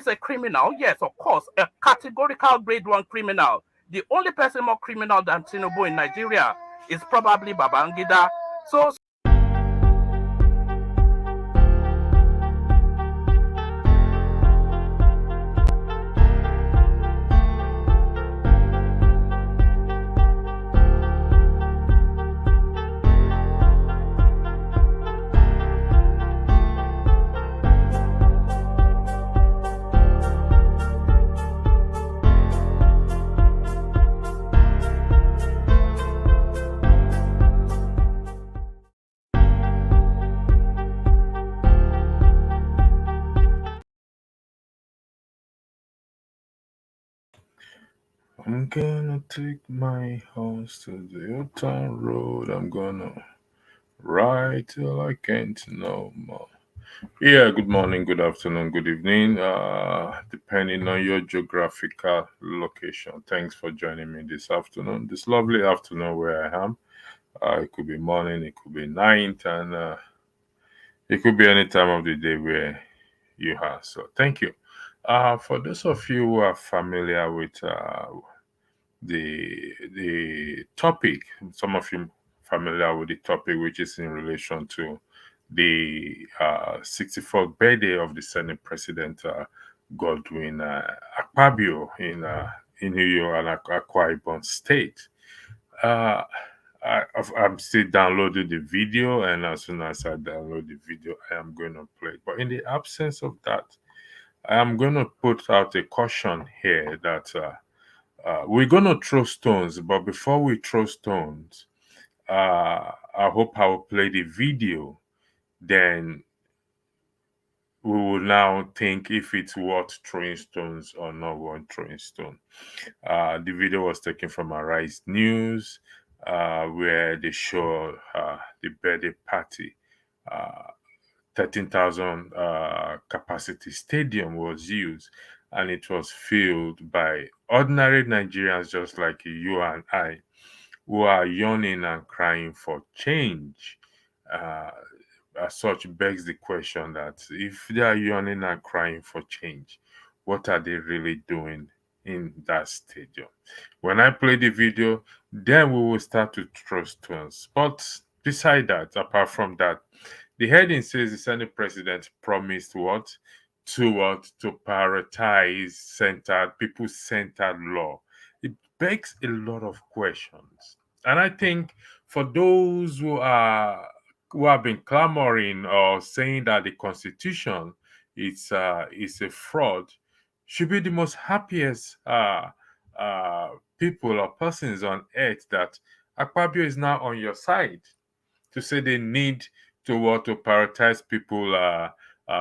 is a criminal, yes, of course, a categorical grade one criminal. The only person more criminal than Tinubu in Nigeria is probably Babangida. So I'm gonna take my horse to the old town road. I'm gonna ride till I can't no more. Yeah, good morning, good afternoon, good evening, depending on your geographical location. Thanks for joining me this afternoon, this lovely afternoon where I am. It could be morning, it could be night, and it could be any time of the day where you are. So, thank you. For those of you who are familiar with the topic, some of you familiar with the topic, which is in relation to the 64th birthday of the Senate President Godwin Akpabio in New York and Akwa Ibom State. Uh, I'm still downloading the video, and as soon as I download the video, I am going to play it. But in the absence of that, I am going to put out a caution here that we're going to throw stones, but before we throw stones, I hope I will play the video. Then we will now think if it's worth throwing stones or not worth throwing stones. The video was taken from Arise News, where they show the birthday party. 13,000 capacity stadium was used, and it was filled by ordinary Nigerians just like you and I, who are yawning and crying for change. Uh, as such begs the question that if they are yawning and crying for change, what are they really doing in that stadium? When I play the video, then we will start to throw stones. But beside that, apart from that, the heading says the Senate president promised what? To prioritize centered, people-centered law. It begs a lot of questions. And I think for those who have been clamoring or saying that the constitution is a fraud, should be the most happiest people or persons on earth that Akpabio is now on your side to say they need to prioritize people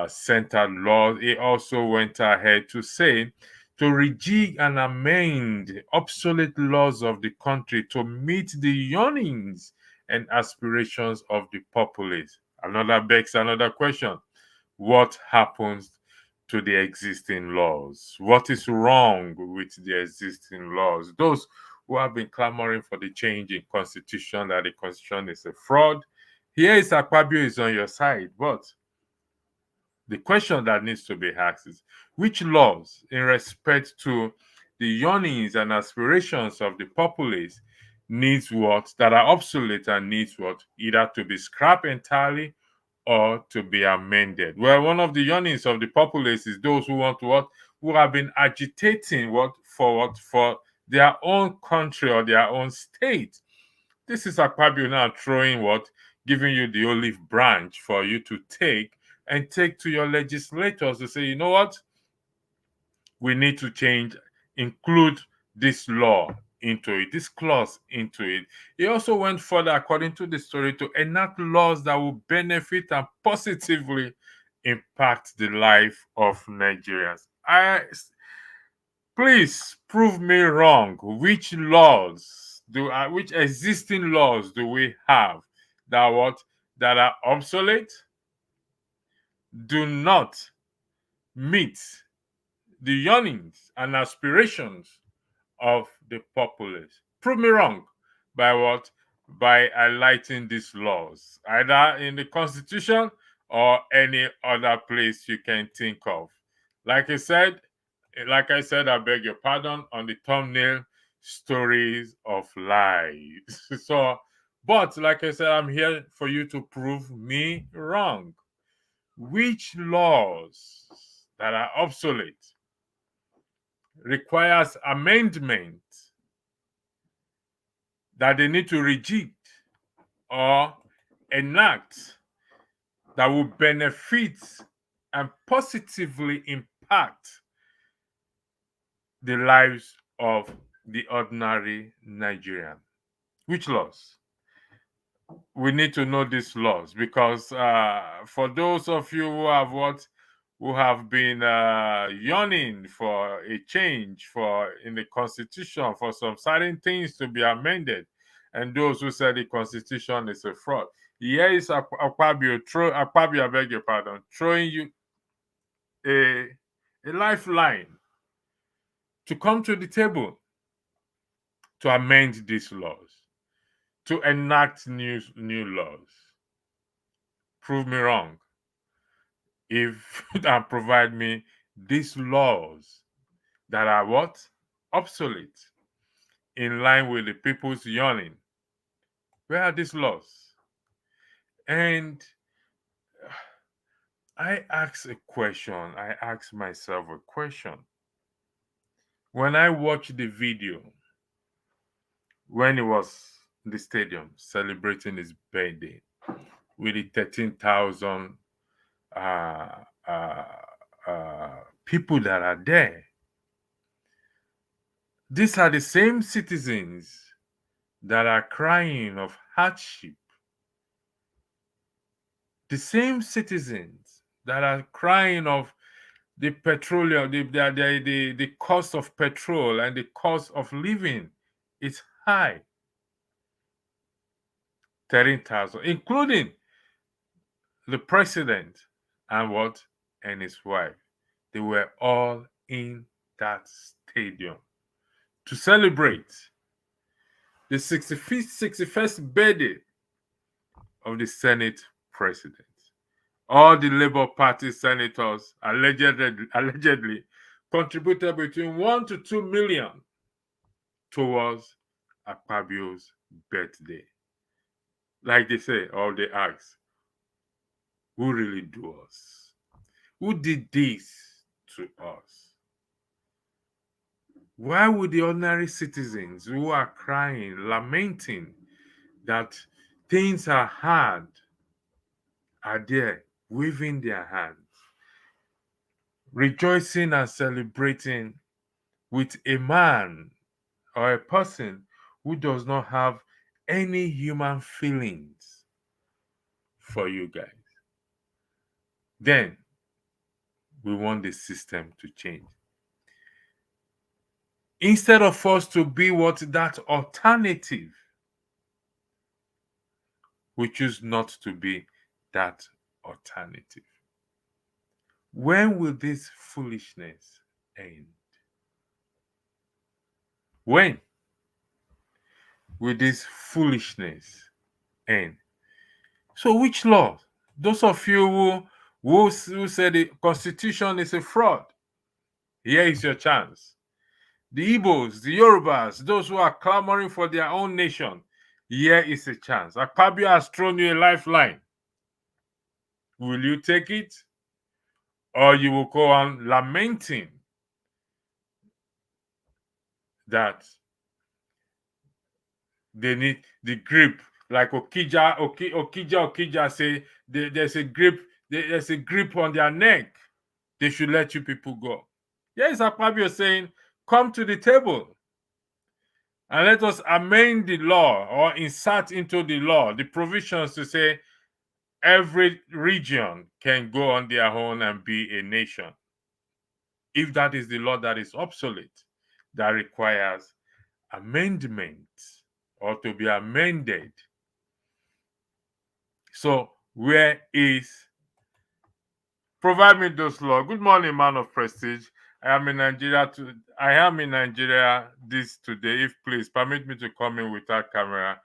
centered laws. He also went ahead to say to rejig and amend obsolete laws of the country to meet the yearnings and aspirations of the populace. Another begs another question. What happens to the existing laws? What is wrong with the existing laws? Those who have been clamoring for the change in constitution, that the constitution is a fraud, here is Akpabio is on your side. But the question that needs to be asked is which laws in respect to the yearnings and aspirations of the populace needs what that are obsolete and needs what either to be scrapped entirely or to be amended. Well, one of the yearnings of the populace is those who want what who have been agitating what for their own country or their own state. This is Akpabio now throwing what giving you the olive branch for you to take and take to your legislators to say, you know what, we need to change, include this law into it, this clause into it. He also went further, according to the story, to enact laws that will benefit and positively impact the life of Nigerians. Please prove me wrong. Which existing laws do we have that are obsolete, do not meet the yearnings and aspirations of the populace? Prove me wrong by what? By highlighting these laws, either in the constitution or any other place you can think of. Like I said, I beg your pardon on the thumbnail, stories of lies. So, but like I said, I'm here for you to prove me wrong. Which laws that are obsolete requires amendment that they need to rejig or enact that will benefit and positively impact the lives of the ordinary Nigerian? Which laws? We need to know these laws because for those of you who have been yearning for a change for in the constitution for some certain things to be amended, and those who said the constitution is a fraud. Here is Akpabio, I beg your pardon, throwing you a lifeline to come to the table to amend these laws, to enact new laws. Prove me wrong if and provide me these laws that are what? Obsolete, in line with the people's yearning. Where are these laws? And I ask a question. I ask myself a question. When I watched the video, when he was in the stadium celebrating his birthday with the 13,000 uh, uh, people that are there, these are the same citizens that are crying of hardship, the same citizens that are crying of the petroleum, the cost of petrol and the cost of living is high. 13,000, including the president and what? And his wife. They were all in that stadium to celebrate the 61st birthday of the Senate president. All the Labour Party senators allegedly contributed between 1 to 2 million towards Akpabio's birthday. Like they say, or they ask, who really do us? Who did this to us? Why would the ordinary citizens who are crying, lamenting that things are hard, are there waving their hands, rejoicing and celebrating with a man or a person who does not have any human feelings for you guys? Then we want the system to change. Instead of us to be what? That alternative, we choose not to be that alternative. When will this foolishness end? When will this foolishness end? So which law? Those of you who say the constitution is a fraud, here is your chance. The Igbos, the Yorubas, those who are clamoring for their own nation, here is a chance. Akpabio has thrown you a lifeline. Will you take it? Or you will go on lamenting that they need the grip, like Okija say, there's a grip on their neck. They should let you people go. Yes, Akpabio saying, come to the table and let us amend the law or insert into the law the provisions to say every region can go on their own and be a nation. If that is the law that is obsolete, that requires amendment or to be amended. So where is? Provide me those law. Good morning, man of prestige. I am in Nigeria this today. If please permit me to come in without camera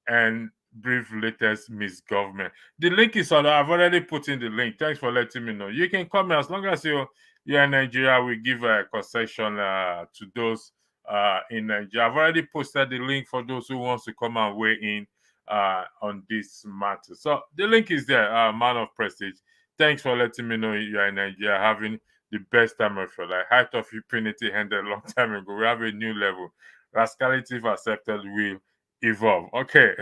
and brief latest misgovernment. The link is on. I've already put in the link. Thanks for letting me know. You can come in as long as you here in Nigeria, we give a concession to those in Nigeria. I've already posted the link for those who wants to come and weigh in on this matter. So the link is there, man of prestige. Thanks for letting me know you are in Nigeria having the best time of your life. Height of impunity ended a long time ago. We have a new level. Rascality, if accepted, will evolve. Okay.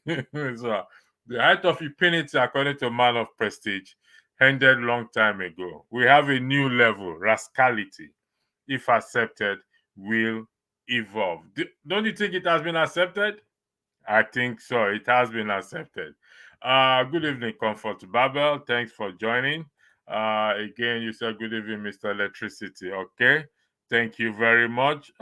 So the height of impunity, according to man of prestige, ended long time ago. We have a new level. Rascality, if accepted, will evolve. Don't you think it has been accepted? I think so. It has been accepted. Good evening, Comfort Babel. Thanks for joining. Again, you said good evening, Mr. Electricity. Okay. Thank you very much.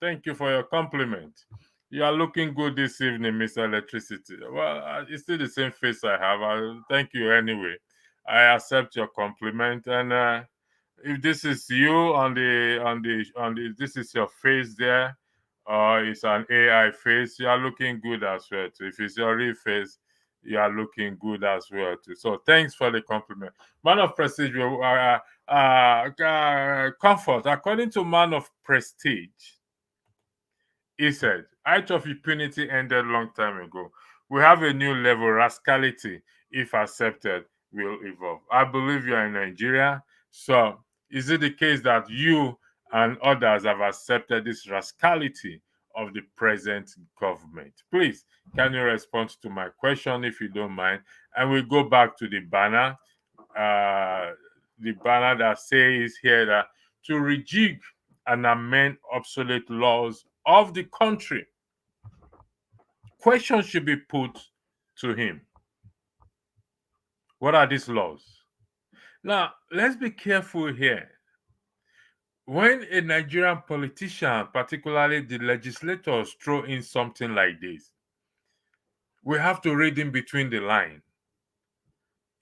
Thank you for your compliment. You are looking good this evening, Mr. Electricity. Well, it's still the same face I have. Thank you anyway. I accept your compliment, and if this is you on the this is your face there, or it's an AI face, you are looking good as well too. If it's your real face, you are looking good as well too. So thanks for the compliment. Man of prestige, comfort. According to man of prestige, he said, height of impunity ended long time ago. We have a new level. Rascality, if accepted, will evolve. I believe you are in Nigeria. So is it the case that you and others have accepted this rascality of the present government? Please, can you respond to my question if you don't mind? And we'll go back to the banner that says here that to rejig and amend obsolete laws of the country. Questions should be put to him. What are these laws? Now, let's be careful here. When a Nigerian politician, particularly the legislators, throw in something like this, we have to read in between the line.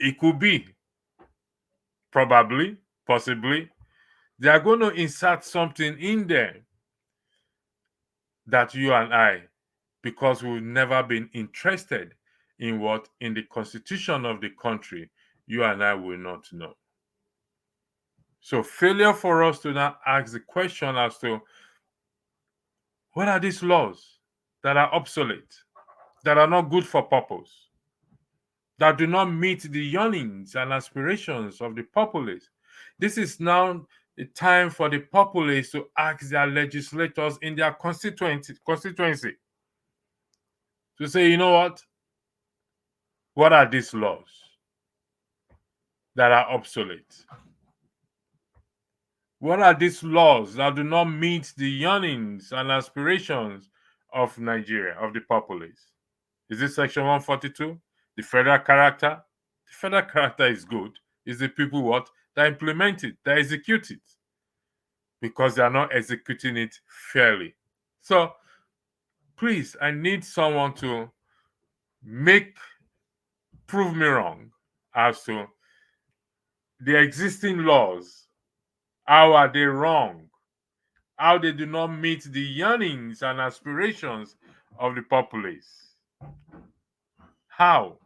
It could be, probably, possibly, they are going to insert something in there that you and I, because we've never been interested in what in the constitution of the country, you and I will not know. So failure for us to now ask the question as to what are these laws that are obsolete, that are not good for purpose, that do not meet the yearnings and aspirations of the populace. This is now the time for the populace to ask their legislators in their constituency to say, you know what are these laws that are obsolete? What are these laws that do not meet the yearnings and aspirations of Nigeria, of the populace? Is this Section 142? The federal character? The federal character is good. It's the people what? That implement it, that execute it. Because they are not executing it fairly. So, please, I need someone to prove me wrong as to the existing laws. How are they wrong? How they do not meet the yearnings and aspirations of the populace? How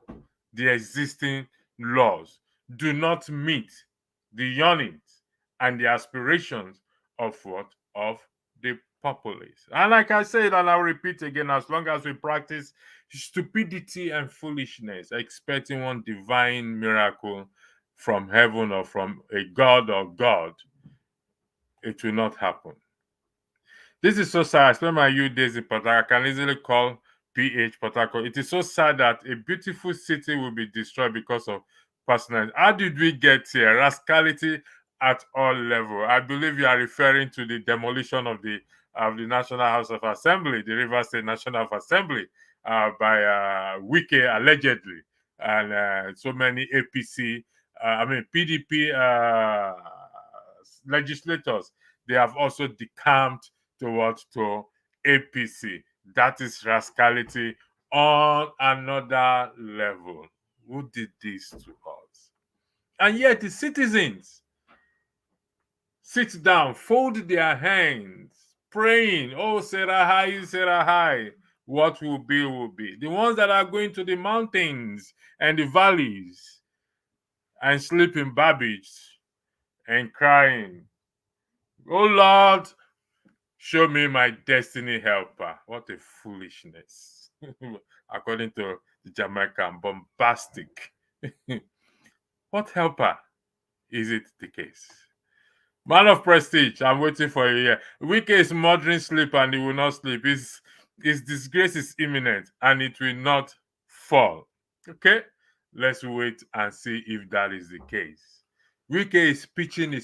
the existing laws do not meet the yearnings and the aspirations of what? Of the populace. And like I said, and I'll repeat again, as long as we practice stupidity and foolishness, expecting one divine miracle from heaven or from a god or God, it will not happen. This is so sad. I spent my youth days in Port Harcourt. I can easily call PH Port Harcourt. It is so sad that a beautiful city will be destroyed because of personality. How did we get here? Rascality at all levels. I believe you are referring to the demolition of the National House of Assembly, the Rivers State National Assembly, by Wike allegedly, and so many APC, PDP legislators. They have also decamped towards to APC. That is rascality on another level. Who did this to us? And yet the citizens sit down, fold their hands, praying, oh, Serahai, Serahai, what will be, will be. The ones that are going to the mountains and the valleys and sleep in Babbage and crying, "Oh Lord, show me my destiny helper." What a foolishness. According to the Jamaican, bombastic. What helper is it the case? Man of prestige, I'm waiting for you here. Wike is murdering sleep and he will not sleep. His disgrace is imminent and it will not fall. Okay? Let's wait and see if that is the case. Wike is pitching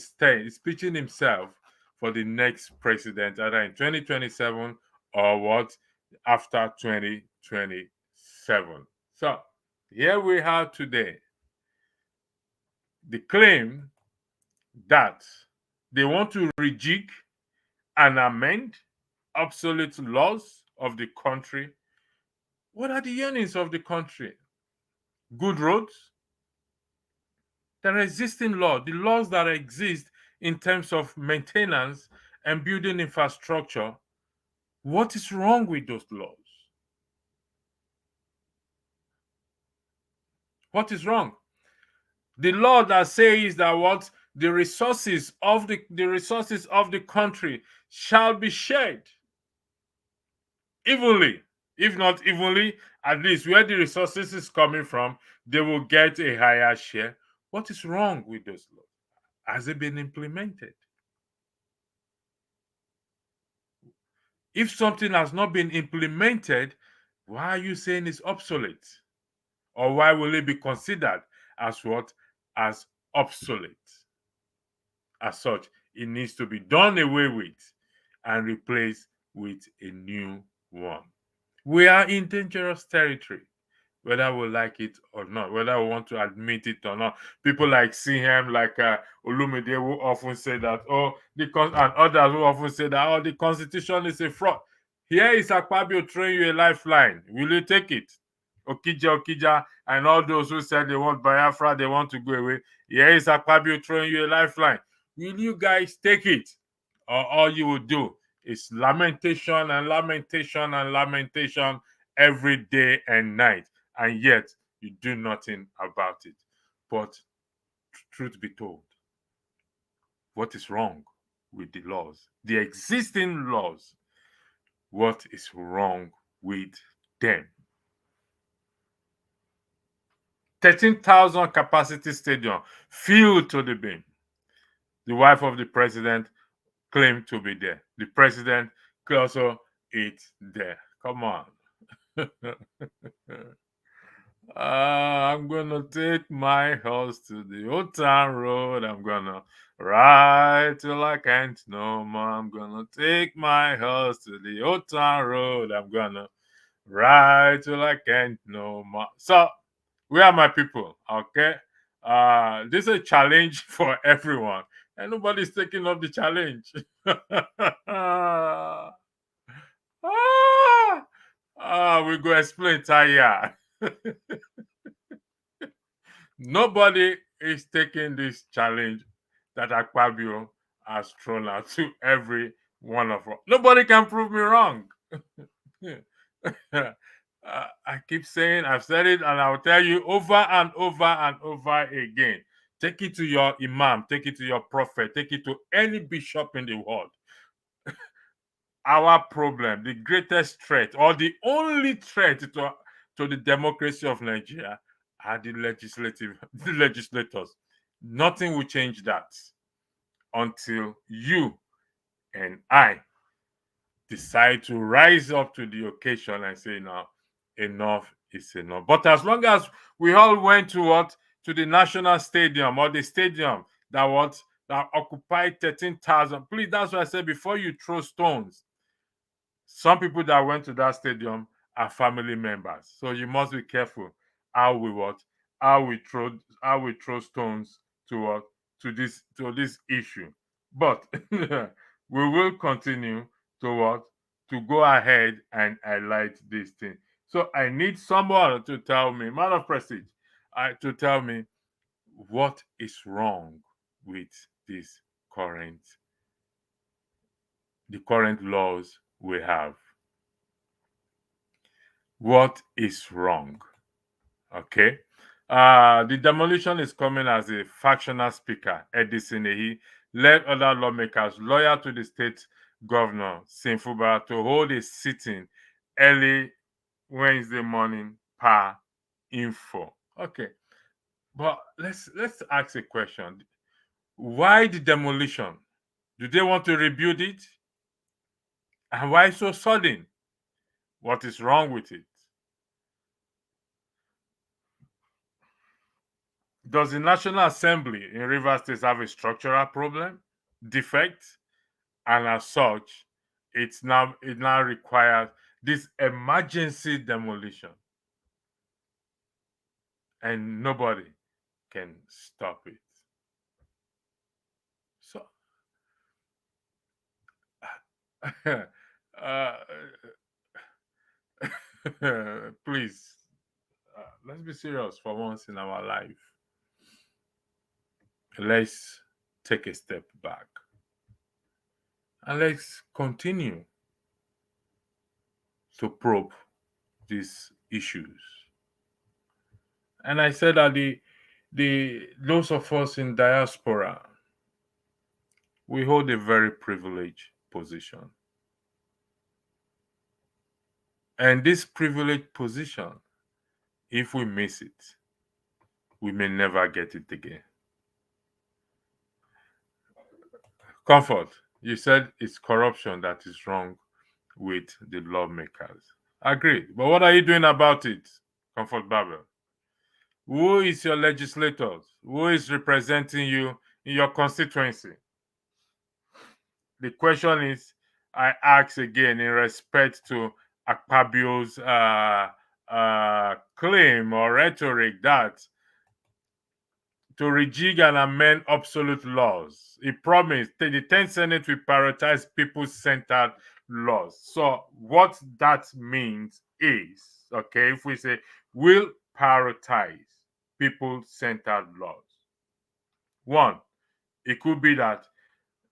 pitching himself for the next president, either in 2027 or what after 2027. So here we have today the claim that they want to rejig and amend obsolete laws of the country. What are the yearnings of the country? Good roads? There are existing laws, the laws that exist in terms of maintenance and building infrastructure. What is wrong with those laws? What is wrong? The law that says that what the resources of the country shall be shared evenly. If not evenly, at least where the resources is coming from, they will get a higher share. What is wrong with those laws? Has it been implemented? If something has not been implemented, why are you saying it's obsolete? Or why will it be considered as what? As obsolete? As such, it needs to be done away with and replaced with a new one. We are in dangerous territory, whether we like it or not, whether we want to admit it or not. People like Sihem, like Olumide, who often say that, oh, and others who often say that, oh, the constitution is a fraud. Here is Akpabio throwing you a lifeline. Will you take it? Okija, and all those who said they want Biafra, they want to go away. Here is Akpabio throwing you a lifeline. Will you guys take it? Or all you will do is lamentation and lamentation and lamentation every day and night, and yet you do nothing about it. But truth be told, what is wrong with the laws, the existing laws? What is wrong with them? 13,000 capacity stadium filled to the brim. The wife of the president claimed to be there. The president also is there. Come on. I'm gonna take my horse to the old town road. I'm gonna ride till I can't no more. I'm gonna take my horse to the old town road. I'm gonna ride till I can't no more. So, where are my people? Okay. This is a challenge for everyone, and nobody's taking up the challenge. We go explain tire. Nobody is taking this challenge that Akpabio has thrown out to every one of us. Nobody can prove me wrong. I keep saying, I've said it, and I'll tell you over and over and over again. Take it to your imam, take it to your prophet, take it to any bishop in the world. Our problem, the greatest threat, or the only threat to the democracy of Nigeria are the legislators. Nothing will change that until you and I decide to rise up to the occasion and say, now, enough is enough. But as long as we all went to what? To the national stadium, or the stadium that occupied 13,000. Please, that's why I said, before you throw stones, some people that went to that stadium are family members. So you must be careful how we what? How we throw stones to what? To this issue. But we will continue to what? To go ahead and highlight this thing. So I need someone to tell me, man of prestige, to tell me what is wrong with this the current laws we have. What is wrong? Okay. The demolition is coming as a factional speaker, Edison Ehi, led other lawmakers loyal to the state governor, Sinfuba, to hold a sitting early Wednesday morning per info. Okay, but let's ask a question. Why the demolition? Do they want to rebuild it? And why so sudden? What is wrong with it? Does the National Assembly in Rivers State have a structural problem, defect, and as such, it now requires this emergency demolition, and nobody can stop it. So, uh, please, let's be serious for once in our life. Let's take a step back and let's continue to probe these issues. And I said that the those of us in diaspora, we hold a very privileged position. And this privileged position, if we miss it, we may never get it again. Comfort, you said it's corruption that is wrong with the lawmakers. Agreed. But what are you doing about it, Comfort Babel? Who is your legislators? Who is representing you in your constituency? The question is, I ask again in respect to Akpabio's claim or rhetoric that to rejig and amend obsolete laws. He promised that the 10th Senate will prioritize people-centered laws. So what that means is, okay, if we say will prioritize people-centered laws. One, it could be that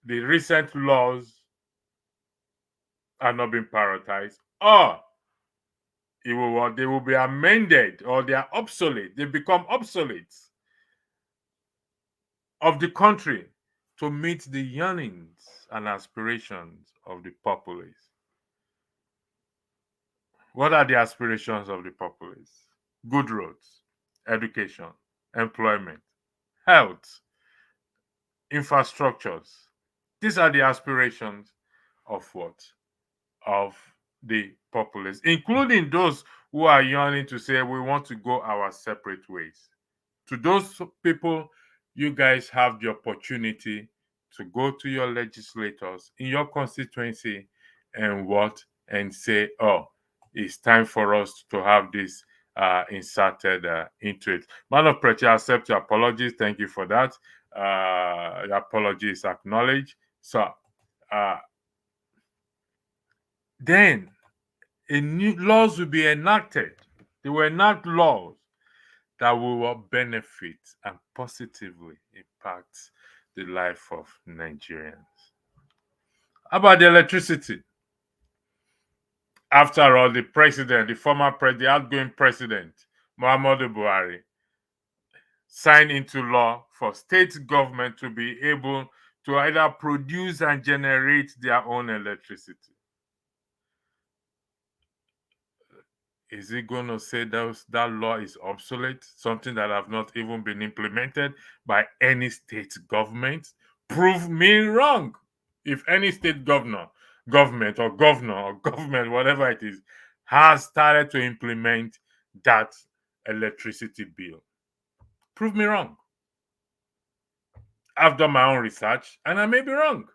the recent laws are not being prioritized, or they will be amended, or they are obsolete. They become obsolete of the country to meet the yearnings and aspirations of the populace. What are the aspirations of the populace? Good roads, education, employment, health, infrastructures. These are the aspirations of what? Of the populace, including those who are yearning to say we want to go our separate ways. To those people, you guys have the opportunity to go to your legislators in your constituency and say, oh, it's time for us to have this inserted into it. Man of Preacher, accept your apologies. Thank you for that. Your apology is acknowledged. So then new laws will be enacted. They will enact laws that will benefit and positively impact the life of Nigerians. How about the electricity? After all, the outgoing president, Muhammadu Buhari, signed into law for state government to be able to either produce and generate their own electricity. Is he going to say that law is obsolete, something that have not even been implemented by any state government? Prove me wrong. If any state government, whatever it is, has started to implement that electricity bill, prove me wrong. I've done my own research and I may be wrong.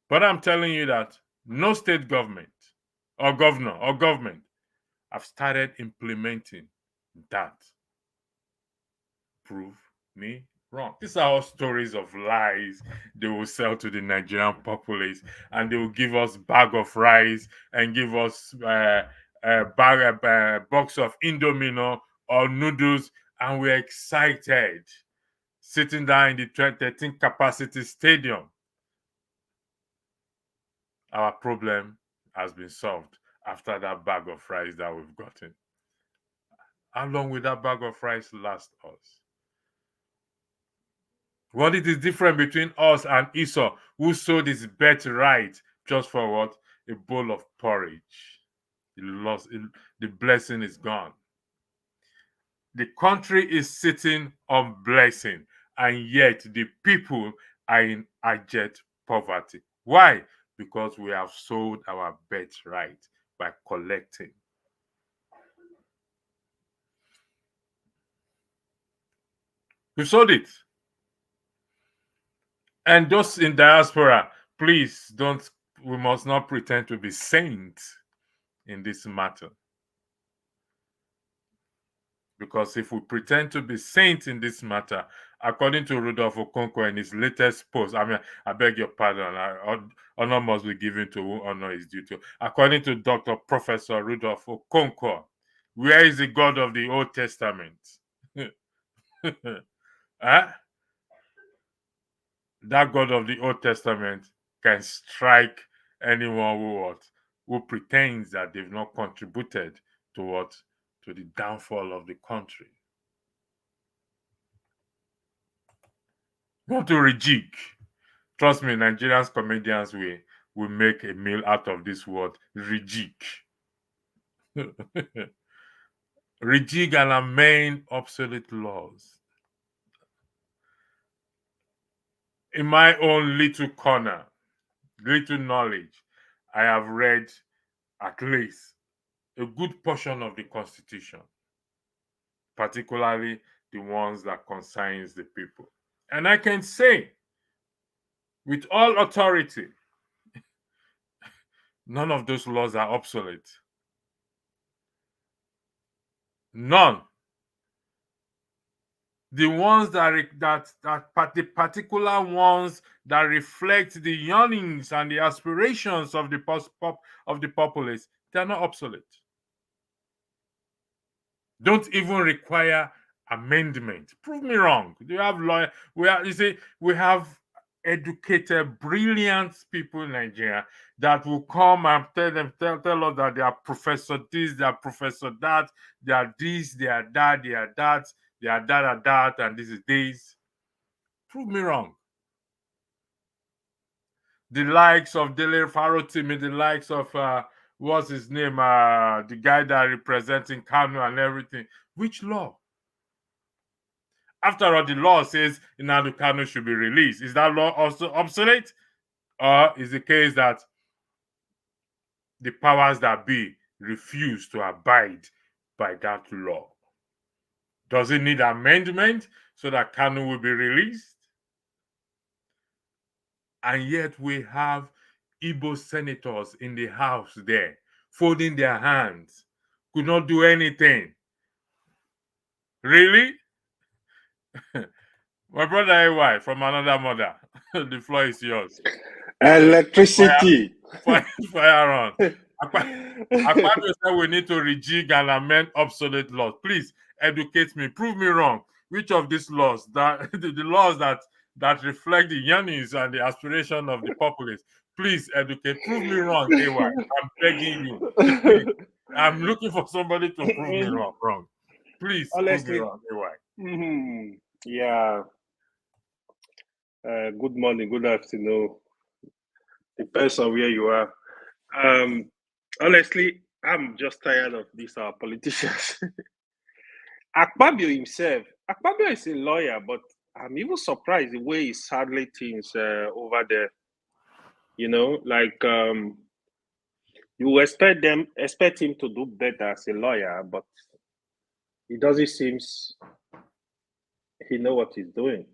But I'm telling you that no state government or governor or government have started implementing that. Prove me wrong. These are all stories of lies they will sell to the Nigerian populace, and they will give us bag of rice and give us a box of Indomino or noodles, and we're excited sitting down in the 13 capacity stadium. Our problem has been solved after that bag of rice that we've gotten. How long will that bag of rice last us? What is the difference between us and Esau, who sold his birthright just for what? A bowl of porridge. He lost, the blessing is gone. The country is sitting on blessing, and yet the people are in abject poverty. Why? Because we have sold our birthright by collecting. We sold it. And those in diaspora, please don't, we must not pretend to be saints in this matter. Because if we pretend to be saints in this matter, according to Rudolph Okonkwo in his latest post, I beg your pardon, honor must be given to whom honor is due to. According to Dr. Professor Rudolph Okonkwo, where is the God of the Old Testament? Huh? That God of the Old Testament can strike anyone who pretends that they've not contributed to the downfall of the country. Want to rejig? Trust me, Nigerians comedians will make a meal out of this word, rejig. Rejig and amend obsolete laws. In my own little corner, little knowledge, I have read at least a good portion of the Constitution, particularly the ones that concerns the people. And I can say with all authority, none of those laws are obsolete. None. The ones the particular ones that reflect the yearnings and the aspirations of the populace, they are not obsolete. Don't even require amendment. Prove me wrong. Do you have lawyer? We have educated, brilliant people in Nigeria that will come and tell us that they are professor this, they are professor that, they are this, they are that, they are that, they are that, and this is this. Prove me wrong. The likes of Dele Farotimi, the likes of what's his name, the guy that representing Kano and everything. Which law? After all, the law says Nnamdi Kanu should be released. Is that law also obsolete? Or is the case that the powers that be refuse to abide by that law? Does it need amendment so that Kanu will be released? And yet we have Igbo senators in the house there, folding their hands, could not do anything. Really? My brother AY from another mother, the floor is yours. Electricity. Fire on. Akpabio said we need to rejig and amend obsolete laws. Please educate me. Prove me wrong. Which of these laws, the laws that reflect the yearnings and the aspiration of the populace, please educate. Prove me wrong, AY. I'm begging you. Please. I'm looking for somebody to prove me wrong. Please Honestly, prove me wrong, AY. Yeah. Good morning, good afternoon. Depends on where you are. Honestly, I'm just tired of these politicians. Akpabio himself, Akpabio is a lawyer, but I'm even surprised the way he's handling things over there. You know, like you expect him to do better as a lawyer, but it doesn't seem he know what he's doing.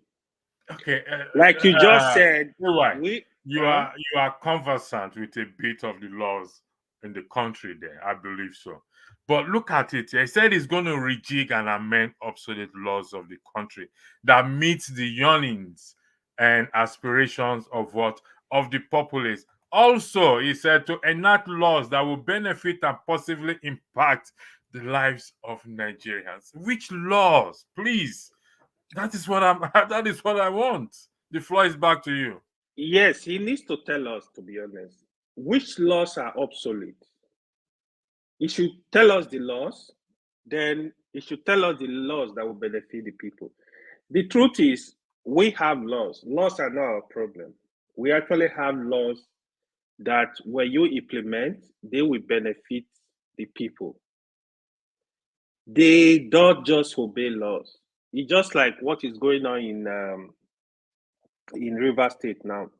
Okay. Like you just said, you are conversant with a bit of the laws in the country there, I believe so. But look at it. He said he's going to rejig and amend obsolete laws of the country that meets the yearnings and aspirations of the populace. Also, he said to enact laws that will benefit and positively impact the lives of Nigerians. Which laws, please? That is what I want. The floor is back to you. Yes, he needs to tell us, to be honest, which laws are obsolete. He should tell us the laws then it should tell us the laws that will benefit the people. The truth is, we have laws. Laws are not a problem. We actually have laws that when you implement, they will benefit the people. They don't just obey laws. It's just like what is going on in River State now.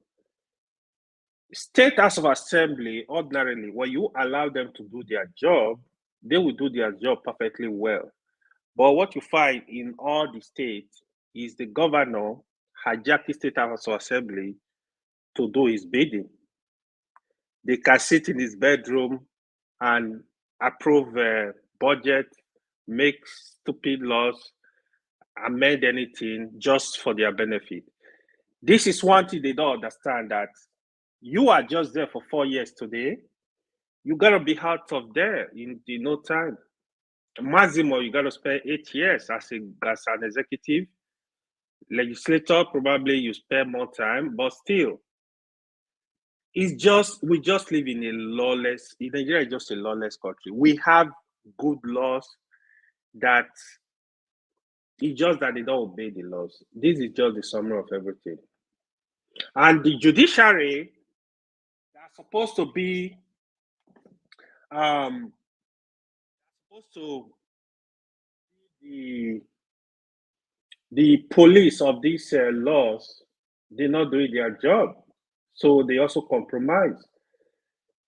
State House of Assembly, ordinarily, when you allow them to do their job, they will do their job perfectly well. But what you find in all the states is the governor hijack the State House of Assembly to do his bidding. They can sit in his bedroom and approve a budget, make stupid laws, amend anything just for their benefit. This is one thing they don't understand, that you are just there for 4 years today. You gotta be out of there in no time. Maximum, you gotta spend 8 years as an executive. Legislator, probably you spend more time, but still, we just live in a lawless. Nigeria is just a lawless country. We have good laws that it's just that they don't obey the laws. This is just the summary of everything. And the judiciary, that's supposed to be the police of these laws, they're not doing their job. So they also compromise.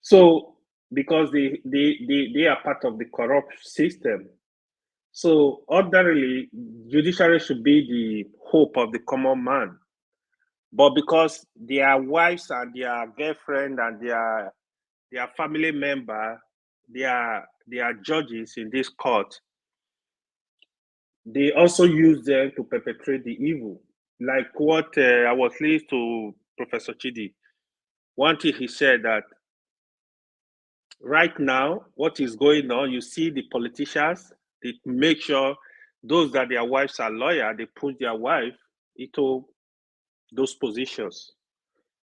So because they are part of the corrupt system. So ordinarily, judiciary should be the hope of the common man. But because their wives and their girlfriend and their family member, they are judges in this court, they also use them to perpetrate the evil. Like what I was listening to Professor Chidi. One thing he said that right now, what is going on, you see the politicians, they make sure those that their wives are lawyer, they put their wife into those positions.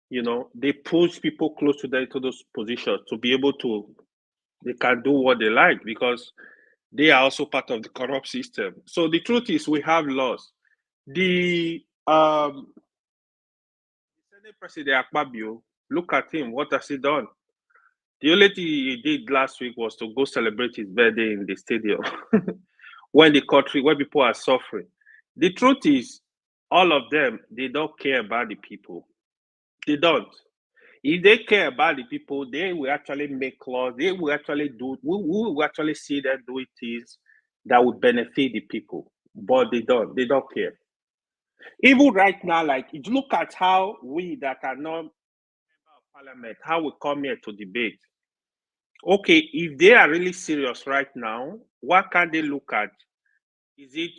You know, they push people close to them into those positions to be able to, they can do what they like because they are also part of the corrupt system. So the truth is, we have laws. The Senate President Akpabio, look at him. What has he done? The only thing he did last week was to go celebrate his birthday in the stadium when people are suffering. The truth is, all of them, they don't care about the people. They don't. If they care about the people, they will actually make laws. They will actually do. We will actually see them doing things that would benefit the people. But they don't. They don't care. Even right now, like, if you look at how we that are not members of parliament, how we come here to debate. Okay, if they are really serious right now, what can they look at? Is it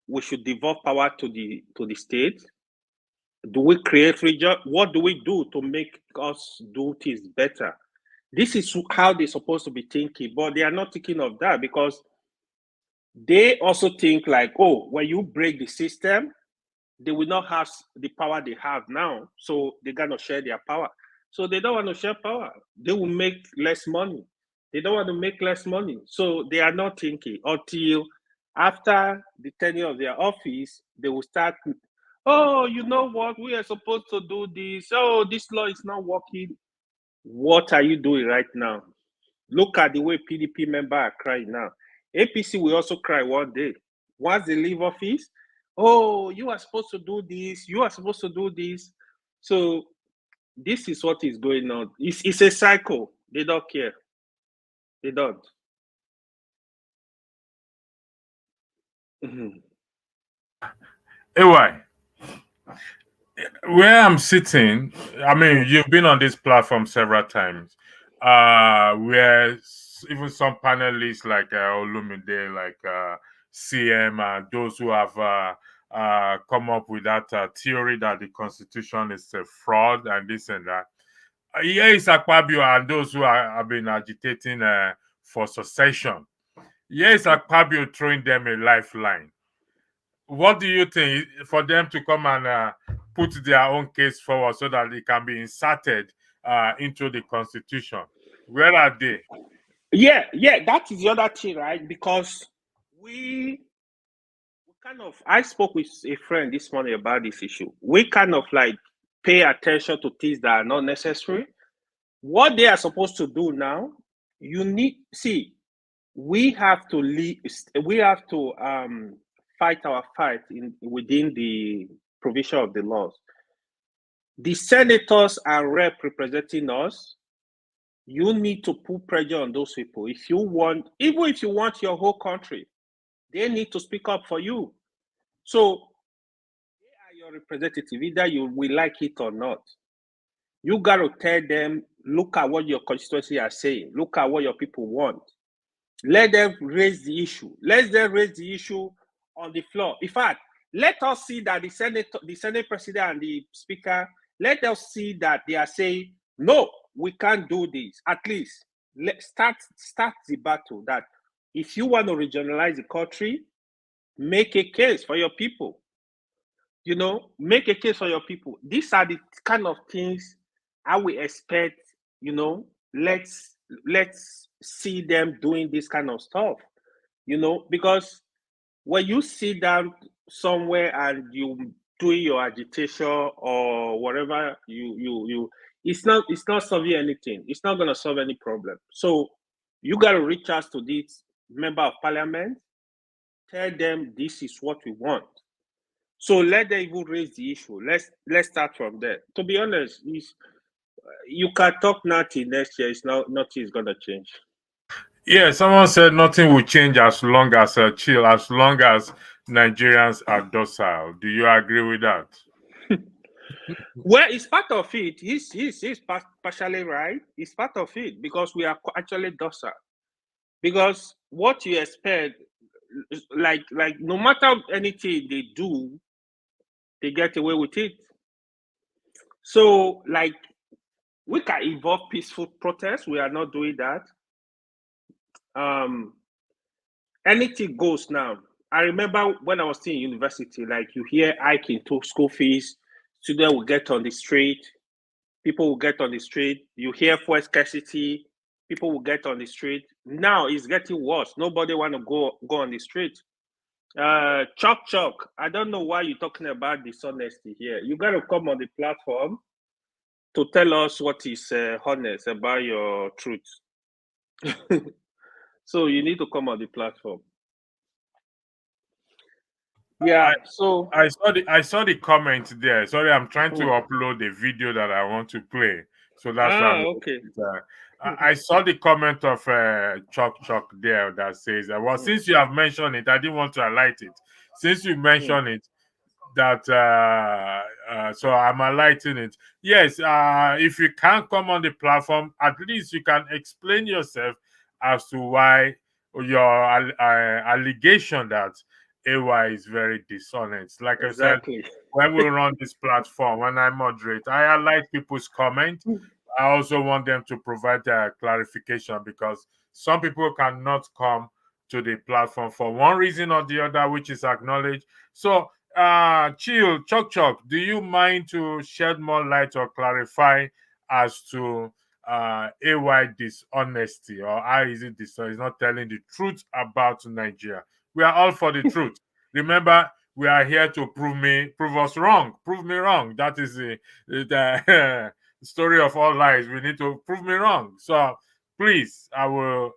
we should devolve power to the state? Do we create region? What do we do to make us do things better? This is how they're supposed to be thinking, but they are not thinking of that because they also think like, oh, when you break the system, they will not have the power they have now. So they're going to share their power. So they don't want to share power. They will make less money. They don't want to make less money. So they are not thinking until after the tenure of their office, they will start, oh, you know what? We are supposed to do this. Oh, this law is not working. What are you doing right now? Look at the way PDP members are crying now. APC will also cry one day. Once they leave office, oh, you are supposed to do this. You are supposed to do this. So this is what is going on. It's a cycle. They don't care. They don't. Anyway, where I'm sitting, I mean, you've been on this platform several times, where even some panelists like Olumide, like CM, and those who have come up with that theory that the constitution is a fraud and this and that. Here is Akpabio and those who have been agitating for secession. Here is Akpabio throwing them a lifeline. What do you think for them to come and put their own case forward so that it can be inserted into the constitution? Where are they? Yeah, that is the other thing, right? Because we kind of, I spoke with a friend this morning about this issue. We kind of like pay attention to things that are not necessary. What they are supposed to do now, we have to fight our fight within the provision of the laws. The senators and rep representing us, you need to put pressure on those people. Even if you want your whole country, they need to speak up for you. So they are your representative, either you will like it or not. You got to tell them, look at what your constituency are saying. Look at what your people want. Let them raise the issue. Let them raise the issue on the floor. In fact, let us see that the Senate president and the speaker, let us see that they are saying, no, we can't do this. At least let's start the battle that if you want to regionalize the country, make a case for your people. Make a case for your people. These are the kind of things I would expect, let's see them doing this kind of stuff, because when you sit down somewhere and you doing your agitation or whatever, it's not solving anything. It's not going to solve any problem. So you got to reach out to this member of parliament, tell them this is what we want. So let them even raise the issue. Let's start from there. To be honest, you can talk nothing next year. Nothing is gonna change. Yeah, someone said nothing will change as long as chill, as long as Nigerians are docile. Do you agree with that? Well, it's part of it. He's partially right. It's part of it because we are actually docile. Because what you expect, like no matter anything they do, they get away with it. So like we can involve peaceful protests. We are not doing that. Anything goes now. I remember when I was still in university, like you hear hiking to school fees, students will get on the street, people will get on the street. You hear fuel scarcity, people will get on the street. Now it's getting worse. Nobody want to go on the street. Chuck, I don't know why you're talking about dishonesty here. You got to come on the platform to tell us what is honest about your truth. So you need to come on the platform. Yeah, so I saw the comment there. Sorry, I'm trying to upload the video that I want to play, so that's why okay. I saw the comment of Chuck there that says, "Well, since you have mentioned it, I didn't want to highlight it. Since you mentioned it, that so I'm highlighting it. Yes, if you can't come on the platform, at least you can explain yourself as to why your allegation that AY is very dishonest. Like Exactly. I said, when we run this platform, when I moderate, I highlight people's comment. I also want them to provide clarification because some people cannot come to the platform for one reason or the other, which is acknowledged. So, Chill, Chuck, do you mind to shed more light or clarify as to AY dishonesty, or how is it dishonest? He's not telling the truth about Nigeria. We are all for the truth. Remember, we are here to prove us wrong. Prove me wrong. That is the story of all lies. We need to prove me wrong. So please, I will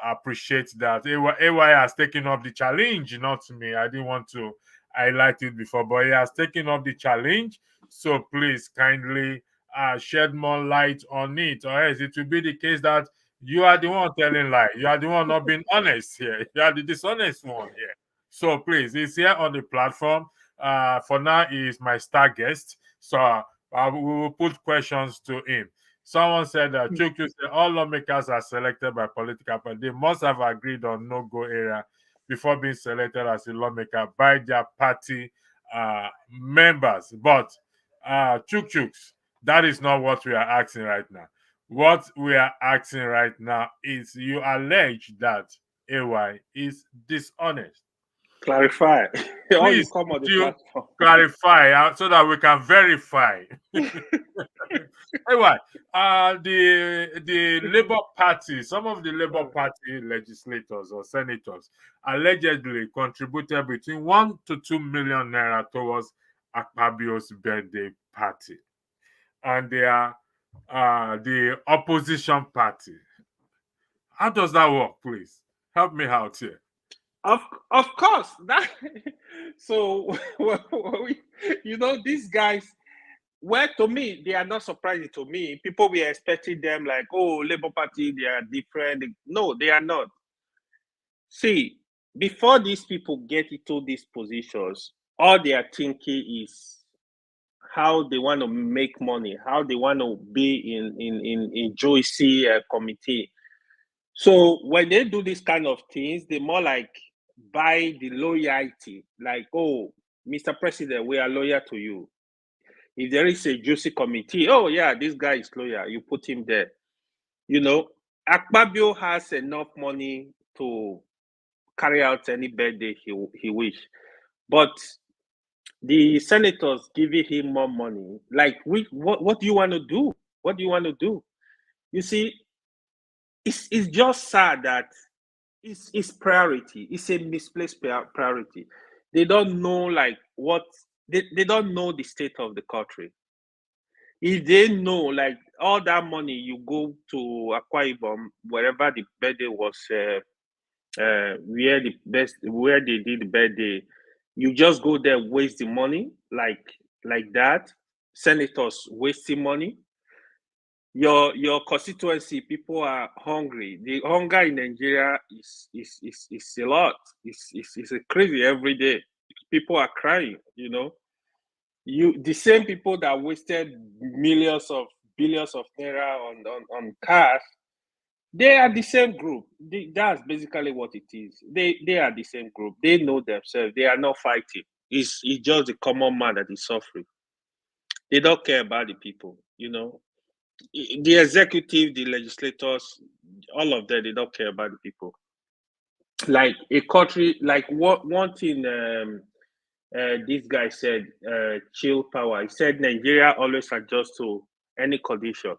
appreciate that. AY has taken up the challenge, not me. I didn't want to highlight it before, but he has taken up the challenge. So please kindly shed more light on it, or else it will be the case that you are the one telling lie. You are the one not being honest here. You are the dishonest one here. So please, he's here on the platform. For now, he is my star guest. So we will put questions to him. Someone said that Chukwu said all lawmakers are selected by political parties. They must have agreed on no-go area before being selected as a lawmaker by their party members. But Chuks, that is not what we are asking right now. What we are asking right now is you allege that AY is dishonest. Clarify. Or you Please, come on the you platform. clarify so that we can verify. Anyway, the Labour Party, some of the Labour Party legislators or senators allegedly contributed between 1 to 2 million naira towards Akpabio's birthday party, and they are the opposition party. How does that work, please? Help me out here. Of course. That so these guys, well, to me, they are not surprising to me. People were expecting them like, oh, Labour Party, they are different. No, they are not. See, before these people get into these positions, all they are thinking is how they want to make money, how they want to be in juicy committee. So when they do these kind of things, they more like buy the loyalty, like, oh, Mr. President, we are loyal to you. If there is a juicy committee, oh yeah, this guy is loyal, you put him there. Akpabio has enough money to carry out any birthday he wish, but the senators giving him more money. Like, what do you want to do? What do you want to do? You see, it's just sad that it's priority. It's a misplaced priority. They don't know like what they don't know the state of the country. If they know like all that money you go to Akwa Ibom, wherever the birthday was, where they did the birthday, you just go there, waste the money like that. Senators wasting money. Your constituency, people are hungry. The hunger in Nigeria is a lot. It's crazy every day. People are crying. The same people that wasted millions of billions of naira on cars, they are the same group. That's basically what it is. They are the same group. They know themselves. They are not fighting. It's just the common man that is suffering. They don't care about the people. The executive, the legislators, all of them, they don't care about the people. Like a country, like one thing this guy said, chill power. He said Nigeria always adjusts to any condition.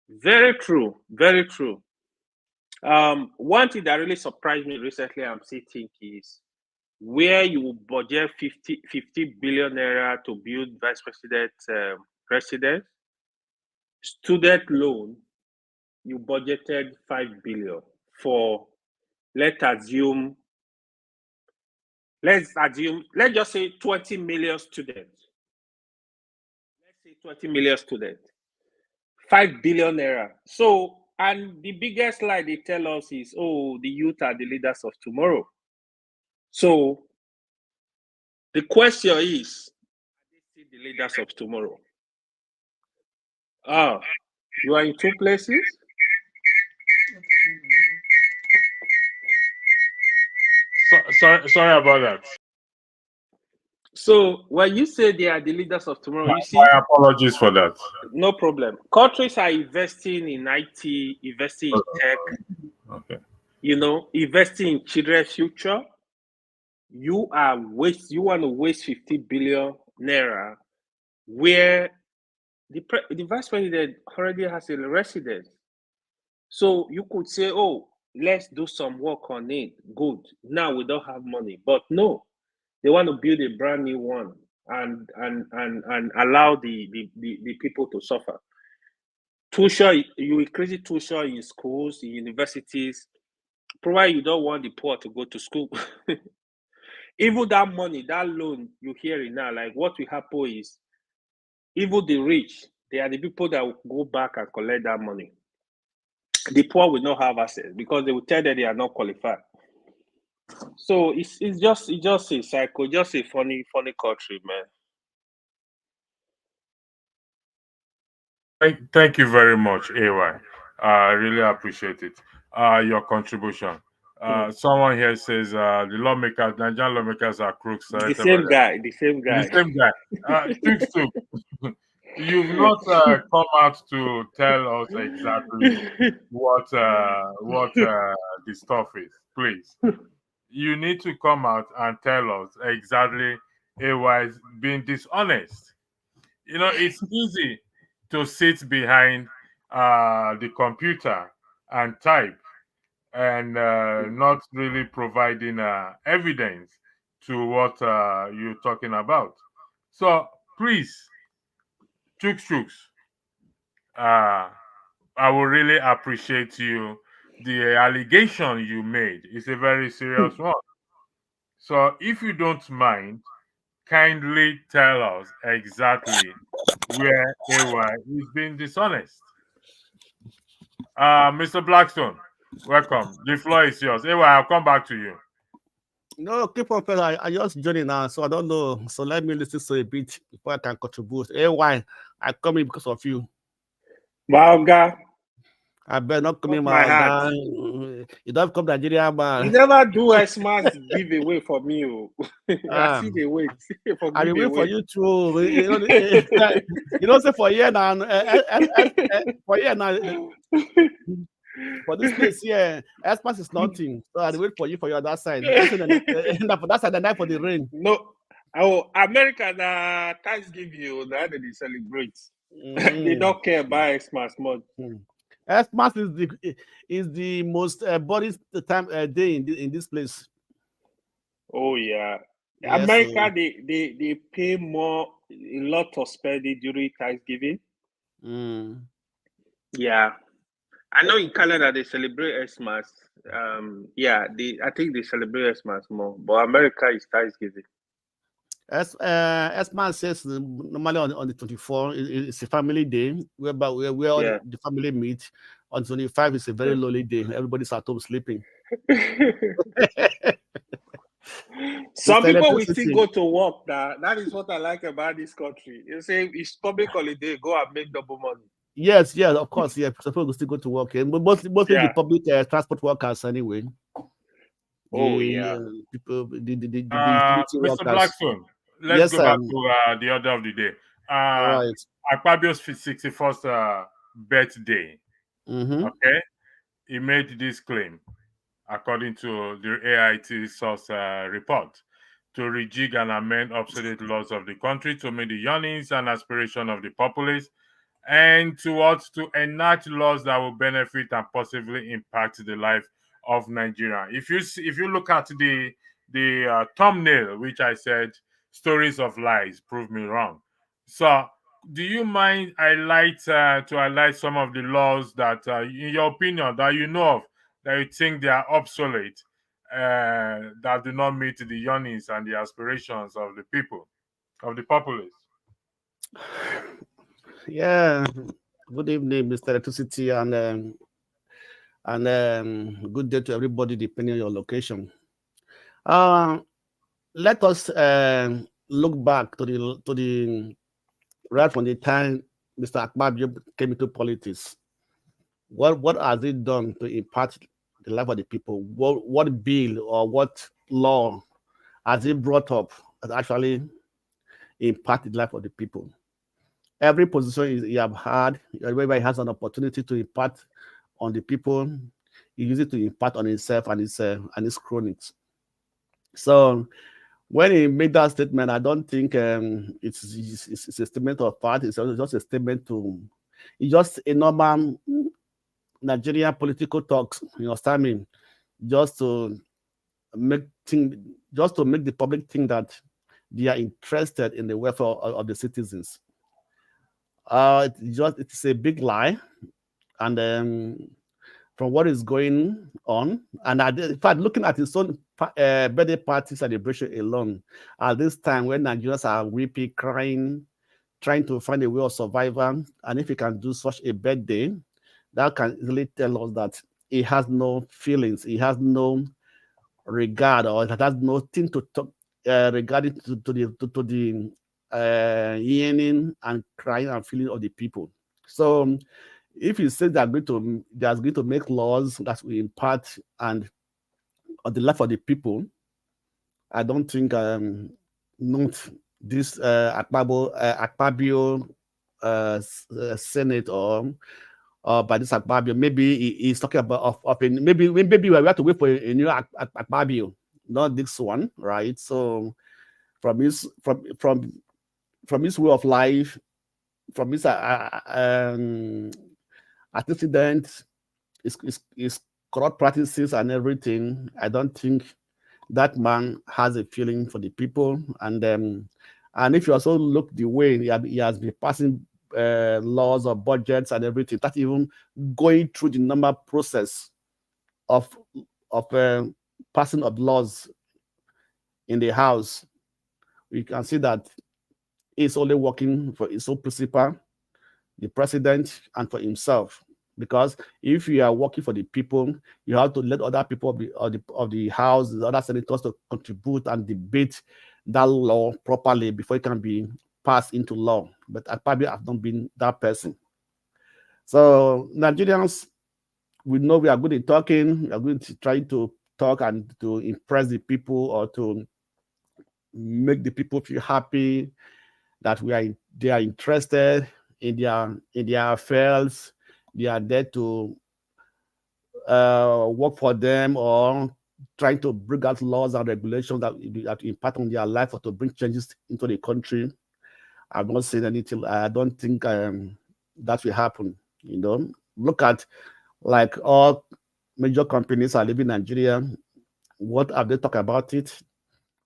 Very true, very true. One thing that really surprised me recently, I'm still thinking is where you budget 50 billion naira to build vice president residence, student loan, you budgeted 5 billion for, let's just say 20 million students. Let's say 20 million students. 5 billion naira. So, and the biggest lie they tell us is, oh, the youth are the leaders of tomorrow. So, the question is, are they still the leaders of tomorrow? You are in two places? Sorry about that. So when you say they are the leaders of tomorrow, you see, my apologies for that. No problem. Countries are investing in IT, investing in tech, investing in children's future. You want to waste 50 billion naira where the vice president already has a residence. So you could say, oh, let's do some work on it. Good. Now we don't have money. But no, they want to build a brand new one and allow the people to suffer. Tuition, you increase tuition in schools, in universities, provided you don't want the poor to go to school. Even that money, that loan you hear it now, like what will happen is, even the rich, they are the people that will go back and collect that money. The poor will not have access because they will tell them they are not qualified. So it's just a cycle, just a funny country, man. Thank you very much, AY. I really appreciate it. Your contribution. Someone here says the Nigerian lawmakers are crooks. The same guy. The same guy. You've not come out to tell us exactly what the stuff is, please. you need to come out and tell us exactly AY is being dishonest. It's easy to sit behind the computer and type and not really providing evidence to what you're talking about. So please, chooks, uh, I would really appreciate you. The allegation you made is a very serious one. So if you don't mind, kindly tell us exactly where AY is being dishonest. Mr. Blackstone, welcome. The floor is yours. AY, I'll come back to you. No, keep on, fella. I just joined now, so I don't know. So let me listen to a bit before I can contribute. Why? I come in because of you. Valga, I better not come in, my heart. man. You don't come Nigeria, man. You never do Xmas giveaway for me. I see the wait for I wait for giveaway. you too. You don't say for year now. For year now. For this place here, Xmas is nothing. So I wait for you for your other side. For that side, the night for the rain. No, America na Thanksgiving now they celebrate. They don't care about Xmas much. Xmas is the most boring time day in this place. Oh yeah, Yes, America they pay more a lot of spending during Thanksgiving. Yeah, I know in Canada they celebrate Xmas. Yeah, I think they celebrate Xmas more, but America is Thanksgiving. Xmas says normally on the 24th, it's a family day where all the family meet. On 25, it's a very lonely day. Everybody's at home sleeping. Some people will still go to work. That is what I like about this country. You say it's public holiday, go and make double money. Yes, of course, yeah. Some people will still go to work, but mostly the public transport workers anyway. People, the Mr. Blackstone, let's go back to the order of the day. All right. Akpabio's 61st birthday. Okay, he made this claim, according to the AIT source report, to rejig and amend obsolete laws of the country to meet the yearnings and aspirations of the populace, and to enact laws that will benefit and positively impact the life of Nigeria. If you look at the thumbnail, which I said, stories of lies, prove me wrong. So, do you mind to highlight some of the laws that, in your opinion, that you know of, that you think they are obsolete, that do not meet the yearnings and the aspirations of the people, of the populace? Yeah. Good evening, Mr. Electricity, and good day to everybody, depending on your location. Let us look back to the right from the time Mr. Akpabio came into politics. What has it done to impact the life of the people? What bill or what law has it brought up that actually impacted the life of the people? Every position you have had, everybody has an opportunity to impact on the people. He uses it to impact on himself and his cronies. So when he made that statement, I don't think it's a statement of fact. It's just a statement it's just a normal Nigerian political talks. You understand me? Just to make the public think that they are interested in the welfare of the citizens. It's a big lie, and from what is going on, and in fact, looking at his own birthday party celebration alone, at this time when Nigerians are weeping, crying, trying to find a way of survival, and if he can do such a birthday, that can easily tell us that he has no feelings, he has no regard, or it has nothing to talk regarding to the yearning and crying and feeling of the people. So if he says they're going to make laws that will impact and on the life of the people, I don't think not this Akpabio Senate or by this Akpabio. Maybe he's talking about maybe we have to wait for a new Akpabio. not this one, right? So from his way of life, from his antecedents, his corrupt practices and everything, I don't think that man has a feeling for the people. And if you also look the way he has been passing laws or budgets and everything, that's even going through the normal process of passing of laws in the house, we can see that he's only working for his own principal, the president, and for himself. Because if you are working for the people, you have to let other people of the house, the other senators, to contribute and debate that law properly before it can be passed into law. But Akpabio have not been that person. So Nigerians, we know we are good at talking. We are going to try to talk and to impress the people or to make the people feel happy that they are interested in their affairs. They are there to work for them or trying to bring out laws and regulations that impact on their life or to bring changes into the country. I've not seen anything. I don't think that will happen. Look at like all major companies are leaving Nigeria. What have they talked about it?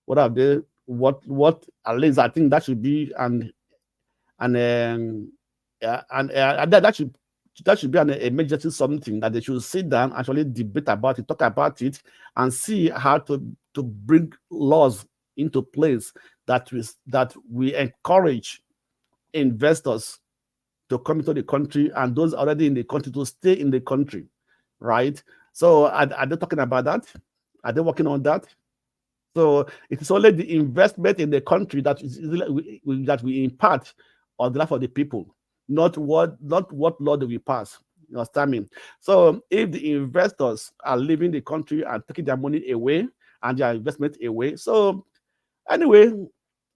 What have they? What at least I think that should be that should be an emergency something that they should sit down, actually debate about it, talk about it, and see how to bring laws into place that we encourage investors to come into the country and those already in the country to stay in the country, right? So are they talking about that? Are they working on that? So it is only the investment in the country that we impart on behalf of the people, not what law do we pass. You understand me? So if the investors are leaving the country and taking their money away and their investment away, so anyway,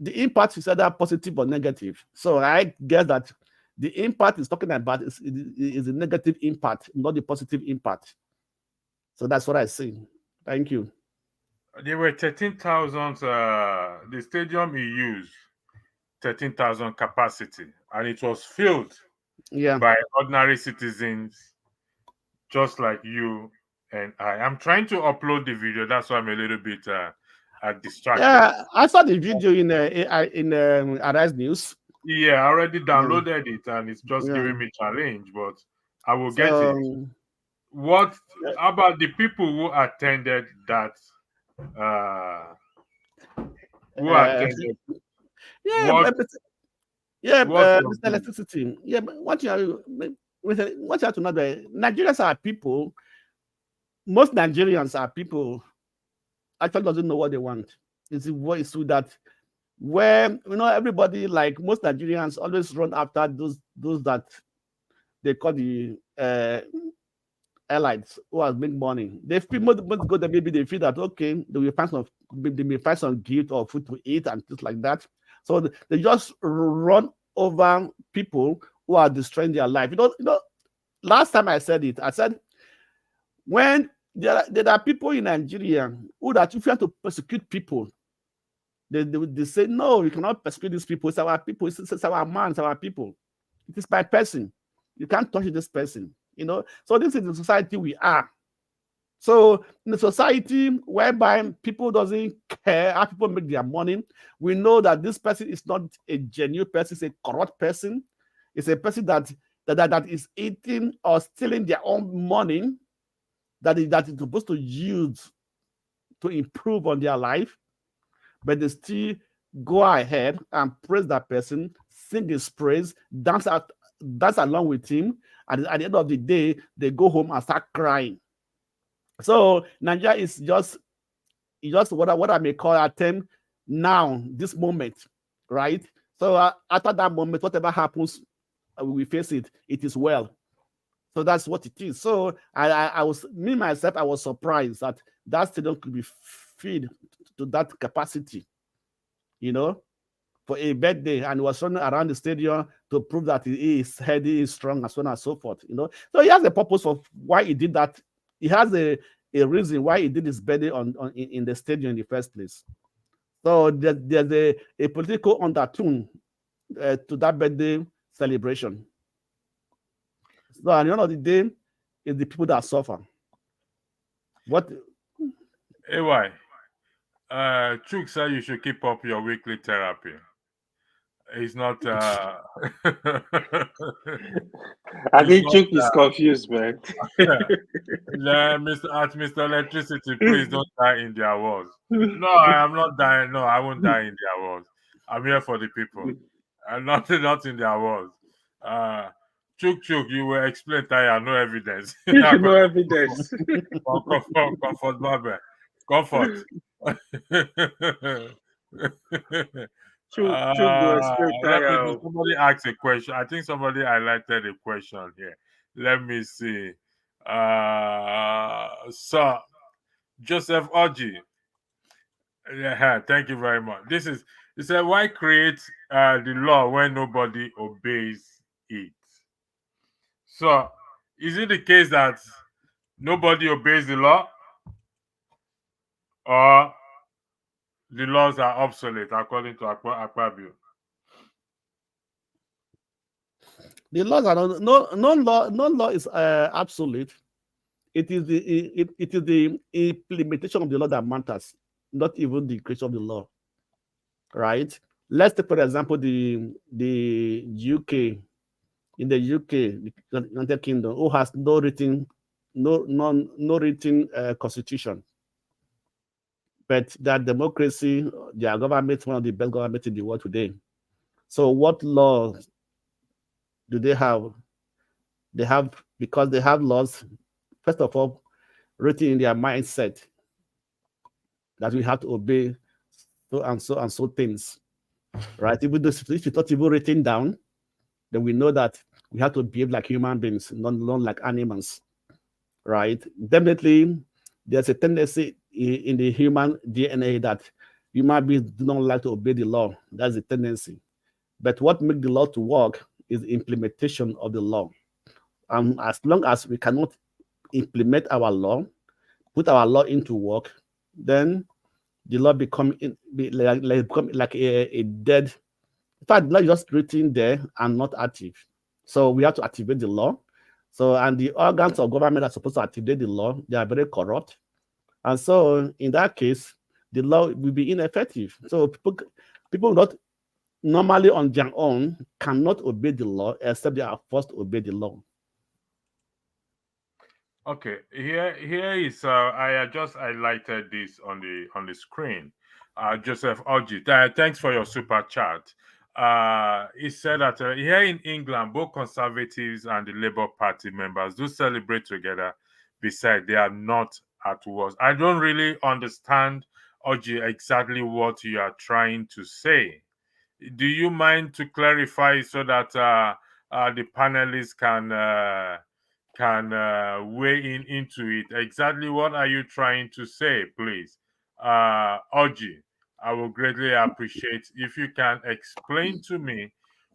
the impact is either positive or negative. So I guess that the impact is talking about is a negative impact, not the positive impact. So that's what I see. Thank you. There were 13,000, the stadium he used, 13,000 capacity, and it was filled by ordinary citizens just like you and I. I'm trying to upload the video, that's why I'm a little bit distracted. Yeah, I saw the video in Arise News. Yeah, I already downloaded it and it's just giving me challenge, but I will get it. What about the people who attended that? Who attended? Mr. Electricity. Yeah, but what you have to know that Nigerians are people. Most Nigerians are people actually doesn't know what they want. It's a voice with that where everybody, like most Nigerians, always run after those that they call the elites who has big money. They feel most go there, maybe they feel that okay, they may find some gift or food to eat and things like that. So they just run over people who are destroying their life. Last time I said it, I said when there are people in Nigeria who that if you have to persecute people, they say no, you cannot persecute these people. It's our people. It's our man. It's our people. It is my person. You can't touch this person. So this is the society we are. So in a society whereby people doesn't care how people make their money, we know that this person is not a genuine person, it's a corrupt person. It's a person that is eating or stealing their own money that is supposed to use to improve on their life, but they still go ahead and praise that person, sing his praise, dance along with him, and at the end of the day, they go home and start crying. So Nigeria is just what I may call a term now, this moment, right? So after that moment, whatever happens, we face it. It is well. So that's what it is. So I was surprised that stadium could be filled to that capacity, for a birthday, and was running around the stadium to prove that he is healthy, is strong, and so on and so forth. So he has a purpose of why he did that. He has a a reason why he did his birthday in the stadium in the first place. So there's a political undertone to that birthday celebration. So at the end of the day, it's the people that suffer. What? AY, Chuk said you should keep up your weekly therapy. It's not. I It's think not. Chuck is confused, man. Mr. Electricity, please don't die in their wars. No, I am not dying. No, I won't die in their wars. I'm here for the people. I'm not in their wars. Uh, Chuk, you will explain Taya, no evidence. No evidence. Comfort, Barbara. Comfort. Chuck go explain Let me do. tire. Somebody asked a question. I think somebody highlighted a question here. Let me see. So Joseph Oji. Yeah, thank you very much. He said, why create the law when nobody obeys it? So is it the case that nobody obeys the law, or the laws are obsolete according to Akpabio? The laws are no law is absolute. It is the implementation of the law that matters, not even the creation of the law. Right? Let's take, for example, the UK. In the UK, the United Kingdom, who has no written constitution, but that democracy, their government, one of the best governments in the world today. So, what laws do they have? They have, because they have laws. First of all, written in their mindset that we have to obey so and so and so things, right? Even though if it's not even written down, then we know that we have to behave like human beings, not like animals, right? Definitely, there's a tendency in the human DNA that human beings do not like to obey the law. That's a tendency. But what makes the law to work is the implementation of the law. And as long as we cannot implement our law, put our law into work, then the law become like a dead. In fact, the law is just written there and not active. So we have to activate the law. So, and the organs of government are supposed to activate the law. They are very corrupt. And so in that case, the law will be ineffective. So people not normally on their own cannot obey the law except they are forced to obey the law. Okay, here is I just highlighted this on the screen. Joseph Oji, thanks for your super chat. He said that here in England, both Conservatives and the Labour Party members do celebrate together. Besides, they are not at war. I don't really understand, Oji, exactly what you are trying to say. Do you mind to clarify so that the panelists can weigh in into it? Exactly what are you trying to say, please? Oji, I will greatly appreciate if you can explain to me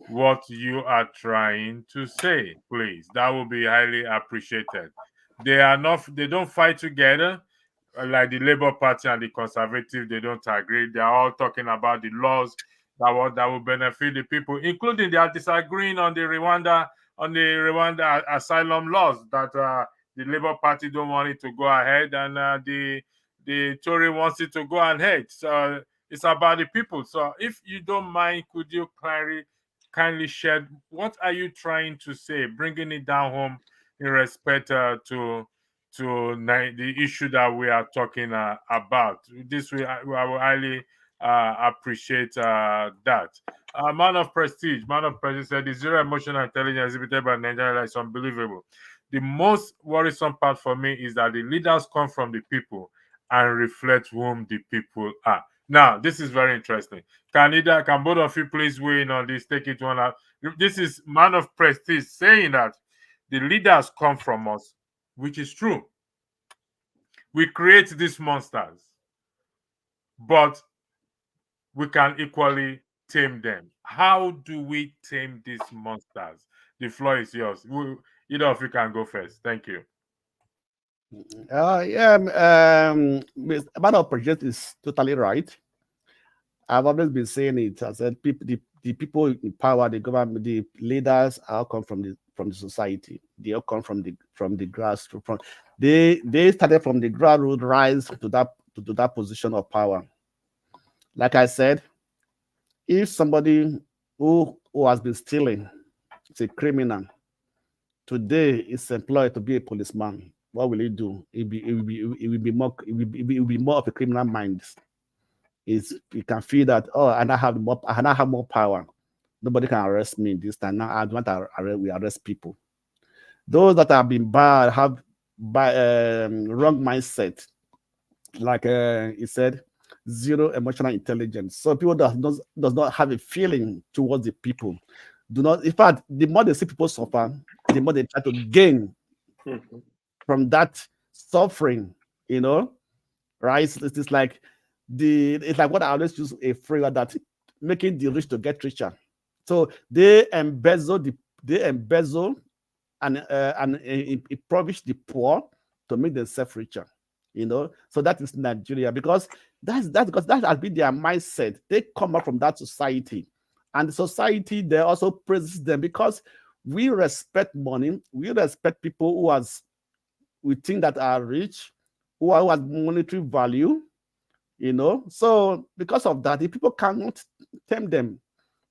what you are trying to say, please. That will be highly appreciated. They don't fight together. Like the Labour Party and the Conservative, they don't agree. They are all talking about the laws that will benefit the people, including they are disagreeing on the Rwanda asylum laws that the Labour Party don't want it to go ahead, and the Tory wants it to go ahead. So it's about the people. So if you don't mind, could you kindly share what are you trying to say, bringing it down home in respect to the issue that we are talking about. This I will highly appreciate that. Man of prestige said the zero emotional intelligence exhibited by Nigeria is unbelievable. The most worrisome part for me is that the leaders come from the people and reflect whom the people are. Now, this is very interesting. Can both of you please weigh in on this? Take it one out. This is Man of Prestige saying that the leaders come from us, which is true. We create these monsters, but we can equally tame them. How do we tame these monsters? The floor is yours. Either of you can go first. Thank you. Amount of project is totally right. I've always been saying it. I said people, the people in power, the government, the leaders all come from the society. They all come from the grassroots. They started from the grassroots, rise to that position of power. Like I said, if somebody who has been stealing is a criminal, today is employed to be a policeman, what will he do? It will be more of a criminal mind. You can feel that, oh, and I have more power. Nobody can arrest me this time. Now I want to arrest people. Those that have been bad have wrong mindset. Like he said, zero emotional intelligence. So people does not have a feeling towards the people. Do not. In fact, the more they see people suffer, the more they try to gain from that suffering. You know, right? It's like what I always use a phrase that making the rich to get richer. So they embezzle and impoverish the poor to make themselves richer. You know, so that is Nigeria, because because that has been their mindset. They come up from that society, and the society they also praises them because we respect money, we respect people we think that are rich, who has monetary value, you know. So because of that, the people cannot tempt them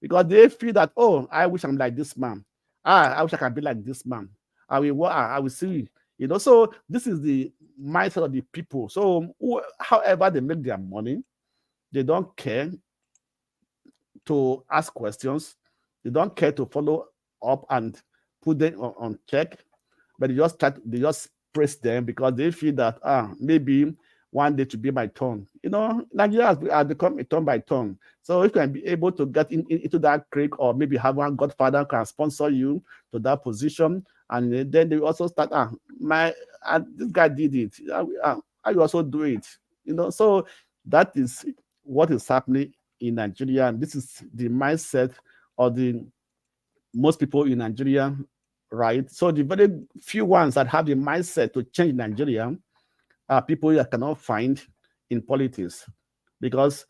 because they feel that, oh, I wish I'm like this man. I wish I can be like this man. I will see, you know. So this is the mindset of the people. So however they make their money, they don't care to ask questions. They don't care to follow up and put them on check, but they just praise them because they feel that maybe one day to be my turn. You know, Nigeria has become a turn by turn. So if you can be able to get into that creek, or maybe have one godfather can sponsor you to that position, and then they also start, this guy did it. I also do it. You know, so that is what is happening in Nigeria, and this is the mindset of the most people in Nigeria, right? So the very few ones that have the mindset to change Nigeria are people that cannot find in politics, because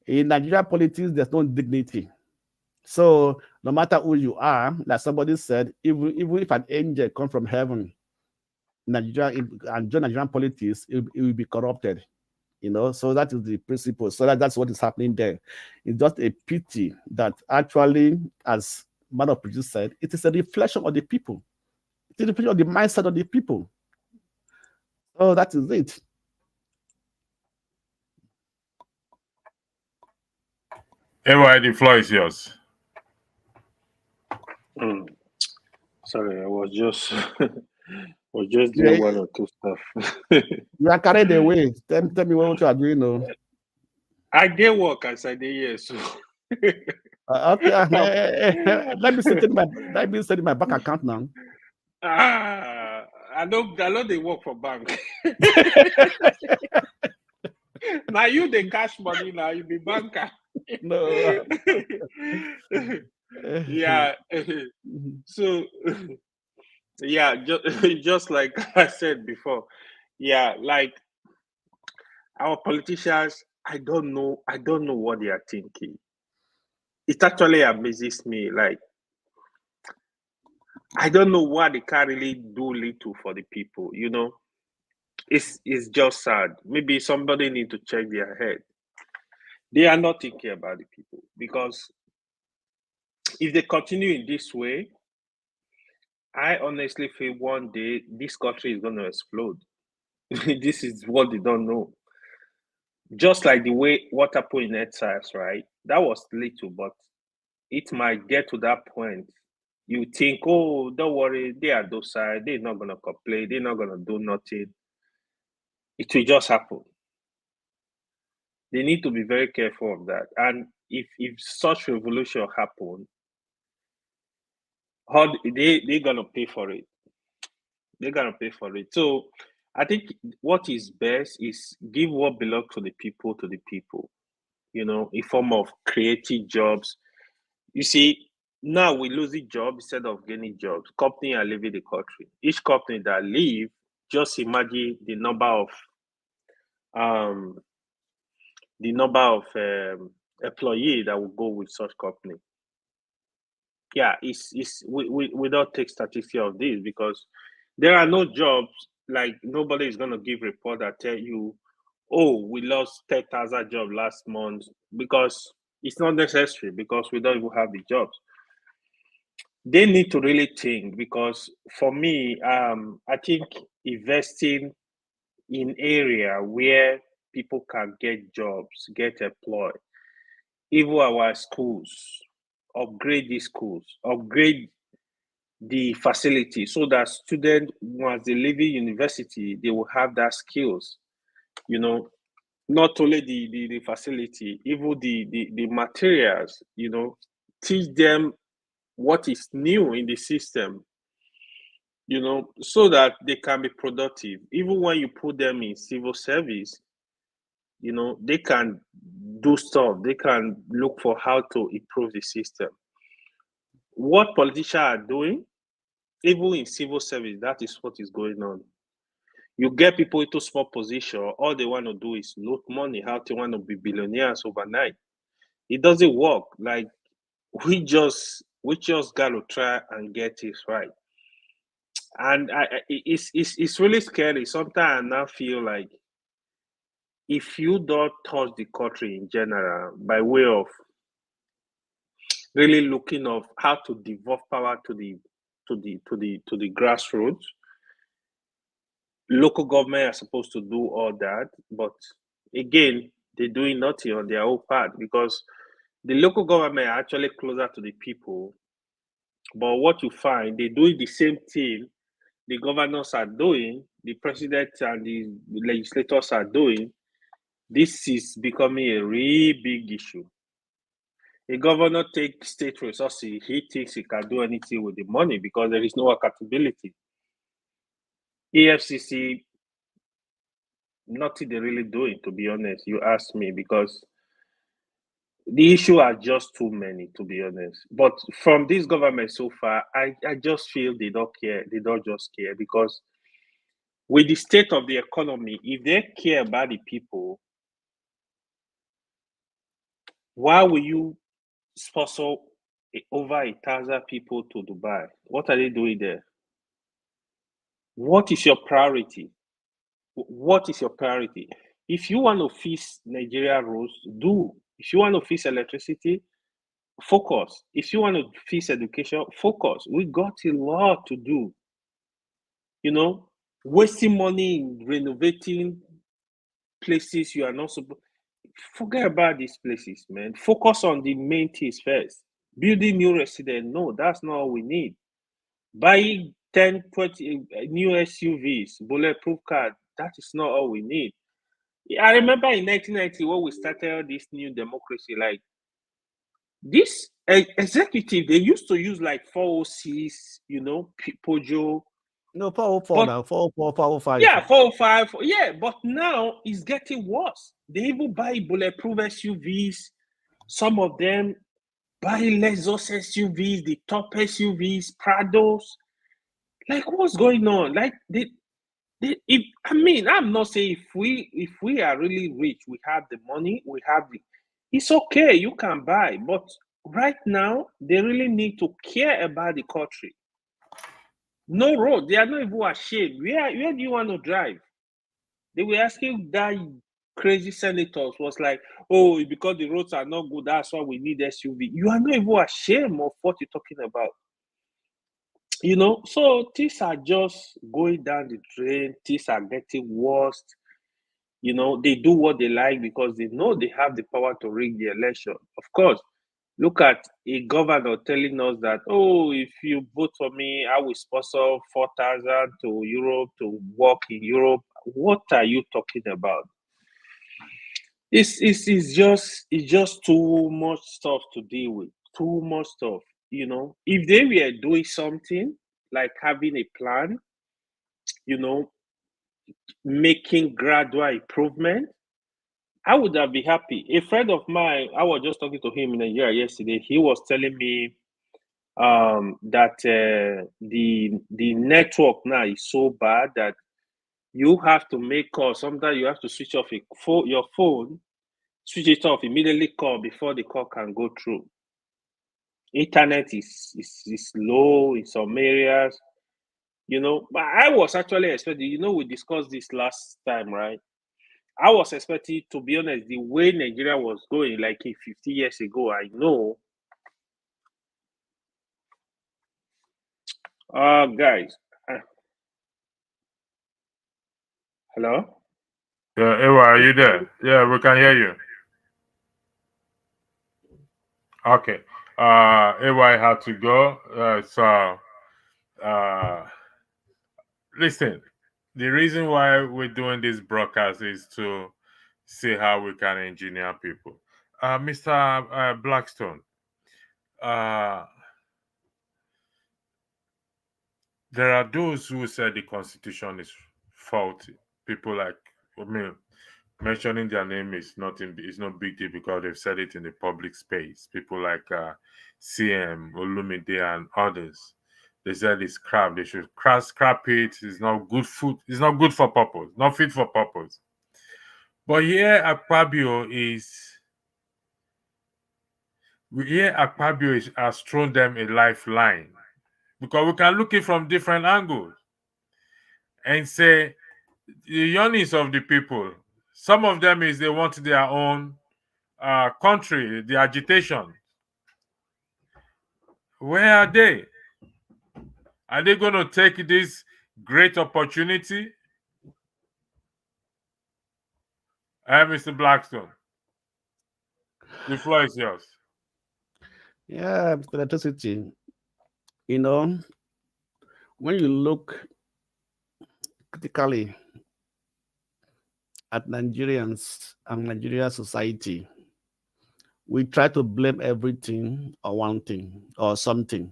in Nigeria politics there's no dignity. So no matter who you are, like somebody said, even if an angel come from heaven, Nigeria and join Nigerian politics, it will be corrupted. You know, so that is the principle. So that's what is happening there. It's just a pity that actually, as Man of Produce said, it is a reflection of the people. It's a reflection of the mindset of the people. So that is it. Anyway, the floor is yours. Sorry, I was just doing one or two stuff. You are carried away. Tell me what you are doing now. I did work as I did here, so okay. Let me set in my bank account now. I know they work for bank. Now you the cash money, now you be banker. No. Yeah. So yeah, just like I said before, yeah, like our politicians, I don't know what they are thinking. It actually amazes me. Like, I don't know what they can really do little for the people, you know. It's just sad. Maybe somebody need to check their head. They are not thinking about the people, because if they continue in this way, I honestly feel one day this country is going to explode. This is what they don't know. Just like the way what happened in exiles, right? That was little, but it might get to that point. You think, oh, don't worry, they are docile, they're not going to complain, they're not going to do nothing. It will just happen. They need to be very careful of that. And if such revolution happen, they're gonna pay for it. They're gonna pay for it. So I think what is best is give what belongs to the people, you know, in form of creating jobs. You see, now we're losing jobs instead of gaining jobs. Companies are leaving the country. Each company that leave, just imagine the number of employee that will go with such company. Yeah, we don't take statistics of this because there are no jobs. Like nobody is going to give report that tell you, oh, we lost 10,000 jobs last month, because it's not necessary, because we don't even have the jobs. They need to really think, because for me, I think investing in area where people can get jobs, get employed, even our schools, upgrade these schools, upgrade the facility, so that students, once they leave university, they will have that skills. You know, not only the facility, even the materials. You know, teach them what is new in the system. You know, so that they can be productive. Even when you put them in civil service, you know, they can do stuff. They can look for how to improve the system. What politicians are doing, even in civil service, that is what is going on. You get people into small position, all they want to do is loot money, how they want to be billionaires overnight. It doesn't work. Like we just got to try and get it right. And it's really scary. Sometimes I now feel like if you don't touch the country in general by way of really looking of how to devolve power to the grassroots, local government are supposed to do all that, but again, they're doing nothing on their own part, because the local government are actually closer to the people. But what you find, they're doing the same thing the governors are doing, the president and the legislators are doing. This is becoming a really big issue. A governor takes state resources, he thinks he can do anything with the money because there is no accountability. EFCC, nothing they're really doing, to be honest, you ask me, because the issue are just too many, to be honest. But from this government so far, I just feel they don't care. They don't just care, because with the state of the economy, if they care about the people, why will you sponsor over 1,000 people to Dubai? What are they doing there? What is your priority? What is your priority? If you want to fix Nigeria roads, do. If you want to fix electricity, focus. If you want to fix education, focus. We got a lot to do. You know, wasting money in renovating places you are not supposed. Forget about these places, man. Focus on the main things first. Building new residents, no, that's not all we need. Buying 10, 20 new SUVs, bulletproof cars, that is not all we need. I remember in 1990 when we started this new democracy, like this executive, they used to use like 406, you know, Pojo. No, 404 now, 404, 405. Yeah, 405. Yeah, but now it's getting worse. They even buy bulletproof SUVs. Some of them buy Lexus SUVs, the top SUVs, Prados. Like, what's going on? Like, I'm not saying if we are really rich, we have the money, it's okay, you can buy. But right now, they really need to care about the country. No road, they are not even ashamed. Where do you want to drive? They were asking that crazy senators, was like, oh, because the roads are not good, that's why we need SUV. You are not even ashamed of what you're talking about. You know, so things are just going down the drain. Things are getting worse. You know, they do what they like because they know they have the power to rig the election. Of course, look at a governor telling us that, oh, if you vote for me, I will sponsor 4,000 to Europe to work in Europe. What are you talking about? It's just too much stuff to deal with. Too much stuff. You know, if they were doing something like having a plan, you know, making gradual improvement, I would have been happy. A friend of mine, I was just talking to him in Nigeria yesterday. He was telling me that the network now is so bad that You have to make calls. Sometimes you have to switch off your phone, switch it off, immediately call before the call can go through. Internet is low in some areas, but I was actually expecting, we discussed this last time, right? I was expecting, to be honest, the way Nigeria was going like 50 years ago, I know. Guys, hello? Yeah, Ewa, are you there? Yeah, we can hear you. Okay. AY had to go. Listen, the reason why we're doing this broadcast is to see how we can engineer people. Mr. Blackstone, uh, there are those who say the Constitution is faulty. People like, mentioning their name is no big deal because they've said it in the public space. People like CM, Olumide, and others. They said it's crap. They should scrap it. It's not good food. It's not good for purpose. Not fit for purpose. But Akpabio has thrown them a lifeline, because we can look it from different angles and say the yearnings of the people. Some of them is they want their own country, the agitation. Where are they? Are they going to take this great opportunity? Mr. Blackstone, the floor is yours. Yeah, electricity. When you look critically at Nigerians and Nigeria society, we try to blame everything or one thing or something,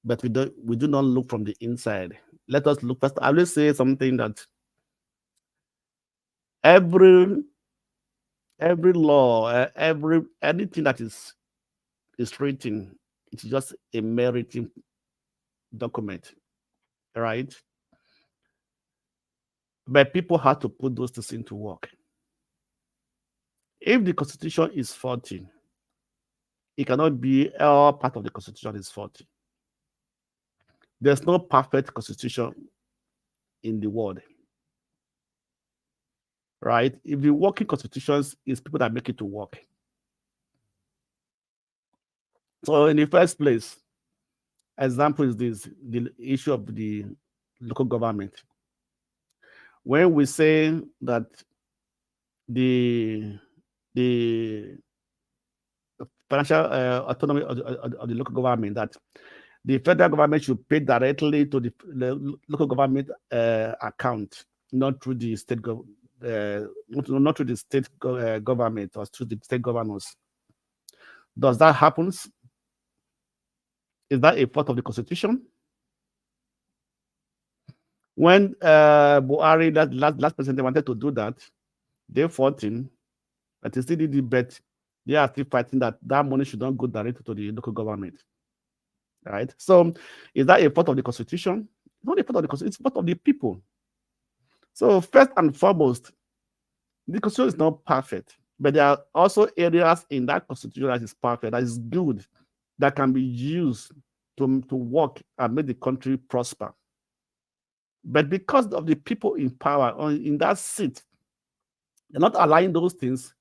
but we do not look from the inside. Let us look first. I will say something that every law, anything that is written, it's just a meriting document, right? But people have to put those things into work. If the Constitution is faulty, it cannot be all part of the Constitution is faulty. There's no perfect Constitution in the world, right? If the working constitutions is people that make it to work. So in the first place, example is the issue of the local government. When we say that the financial autonomy of the local government, that the federal government should pay directly to the local government account, not through the state not through the state government or through the state governors. Does that happen? Is that a part of the Constitution? When Buhari, that last president, wanted to do that, they fought him, but he still did it, but they are still fighting that money should not go directly to the local government. Right? So is that a part of the Constitution? It's not a part of the Constitution, it's part of the people. So first and foremost, the Constitution is not perfect, but there are also areas in that Constitution that is perfect, that is good, that can be used to work and make the country prosper. But because of the people in power or in that seat, they're not allowing those things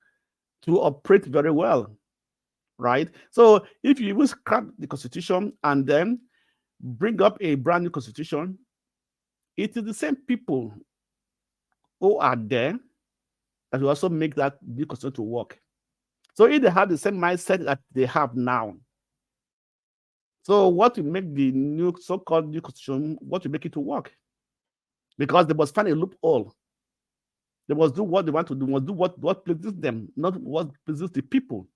to operate very well, right? So if you even scrap the Constitution and then bring up a brand new Constitution, it is the same people who are there that will also make that new Constitution to work. So if they have the same mindset that they have now, so what will make the new so-called new Constitution, what will make it to work? Because they must find a loophole. They must do what they want to do, must do what pleases them, not what pleases the people.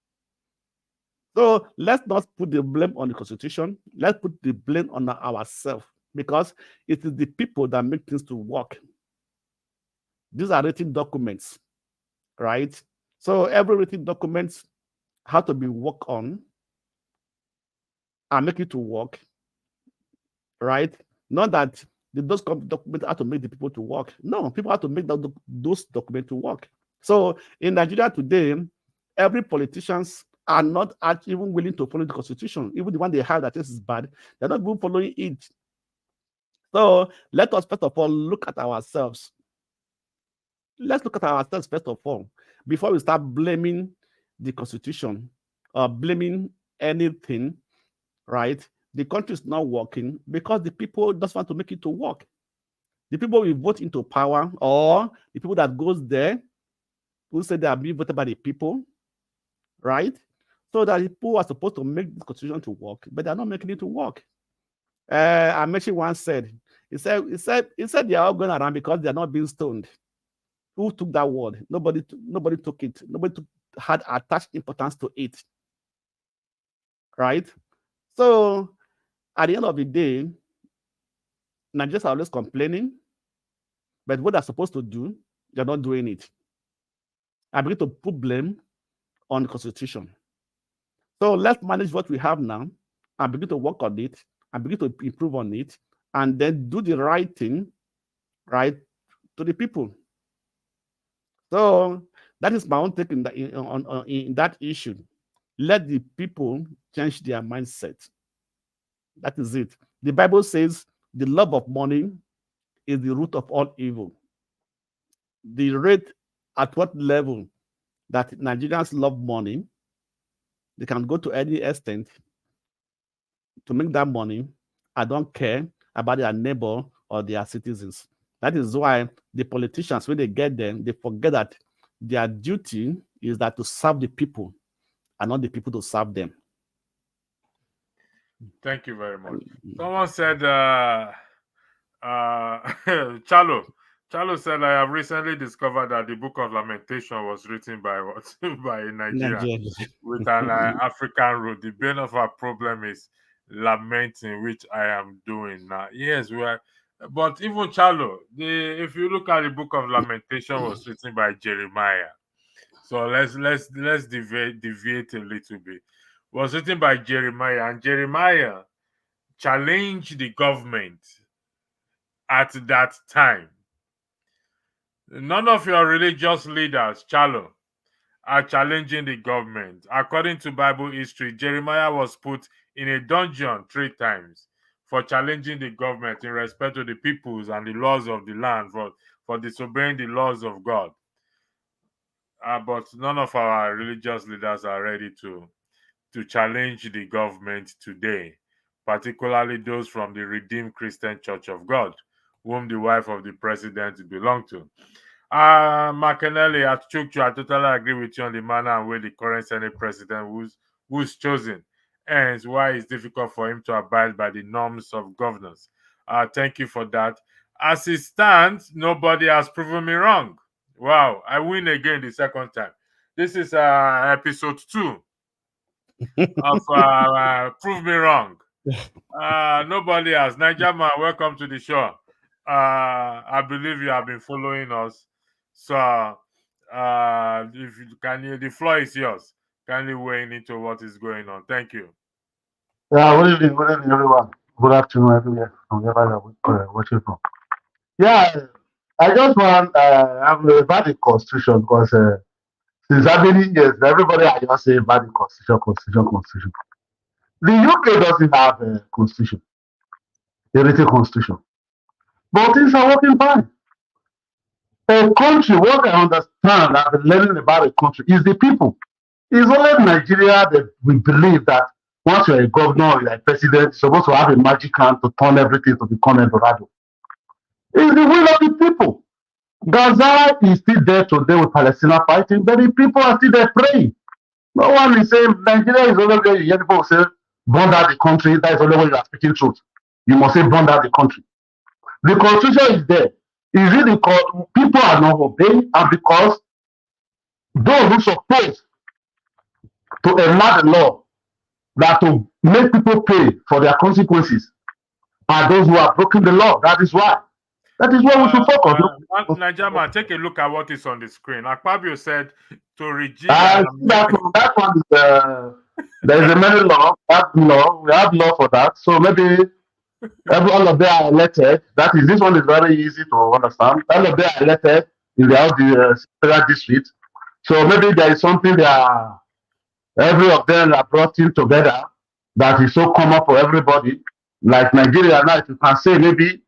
So let's not put the blame on the Constitution. Let's put the blame on ourselves, because it is the people that make things to work. These are written documents, right? So every written document has to be worked on and make it to work, right? Not that Did those documents have to make the people to work? No, people have to make those documents to work. So in Nigeria today, every politicians are not even willing to follow the constitution. Even the one they have that is bad, they're not even following it. So let us first of all look at ourselves. Let's look at ourselves first of all before we start blaming the constitution or blaming anything, right? The country is not working because the people just want to make it to work. The people will vote into power, or the people that goes there who say they are being voted by the people, right? So that the people are supposed to make the constitution to work, but they're not making it to work. Amechi once said, he said they are all going around because they are not being stoned. Who took that word? Nobody took it. Had attached importance to it, right? So at the end of the day, Nigerians are always complaining, but what they're supposed to do, they're not doing it. I begin to put blame on the constitution. So let's manage what we have now and begin to work on it and begin to improve on it and then do the right thing, right, to the people. So that is my own take in that issue. Let the people change their mindset. That is it. The Bible says the love of money is the root of all evil. The rate at what level that Nigerians love money, they can go to any extent to make that money. I don't care about their neighbor or their citizens. That is why the politicians, when they get them, they forget that their duty is that to serve the people and not the people to serve them. Thank you very much. Someone said, Chalo said, I have recently discovered that the Book of Lamentation was written by what? By a Nigerian with an African root. The bane of our problem is lamenting, which I am doing now. Yes, we are. But even Chalo, if you look at the Book of Lamentation, was written by Jeremiah. So let's deviate a little bit. It was written by Jeremiah, and Jeremiah challenged the government at that time. None of your religious leaders, Chalo, are challenging the government. According to Bible history, Jeremiah was put in a dungeon 3 times for challenging the government in respect to the peoples and the laws of the land, for disobeying the laws of God. But none of our religious leaders are ready to challenge the government today, particularly those from the Redeemed Christian Church of God, whom the wife of the president belonged to. Makenelli, at Chukchu, I totally agree with you on the manner and way the current Senate president who's chosen, and why it's difficult for him to abide by the norms of governance. Thank you for that. As it stands, nobody has proven me wrong. Wow, I win again the second time. This is episode 2 of Prove Me Wrong. Nobody has. Nigerman, welcome to the show. I believe you have been following us. So, if you can, the floor is yours. Kindly weigh into what is going on. Thank you. Yeah, good evening, everyone. Good afternoon, everywhere, from wherever you're watching from. Yeah, I just want about the constitution because since how many years everybody are just saying about the constitution. The UK doesn't have a constitution, a written constitution, but things are working fine. A country, what I understand, I've been learning about a country is the people. It's only Nigeria that we believe that once you're a governor or you're a president, you're supposed to have a magic hand to turn everything to become Eldorado. It's the will of the people. Gaza is still there today with Palestine fighting, but the people are still there praying. No one is saying Nigeria is only where you hear people say, burn out the country. That is only when you are speaking truth. You must say, burn out the country. The constitution is there. Is it because people are not obeying and because those who supposed to enact the law that to make people pay for their consequences are those who have broken the law? That is why. That is why we should focus. Nigerman, take a look at what is on the screen. Akpabio said to rejig. That one is there is a many law. We have law for that. So maybe All of them are elected. That is, this one is very easy to understand. All of them are elected in the federal district. So maybe there is something that every of them are brought in together that is so common for everybody. Like Nigeria now, if you can say maybe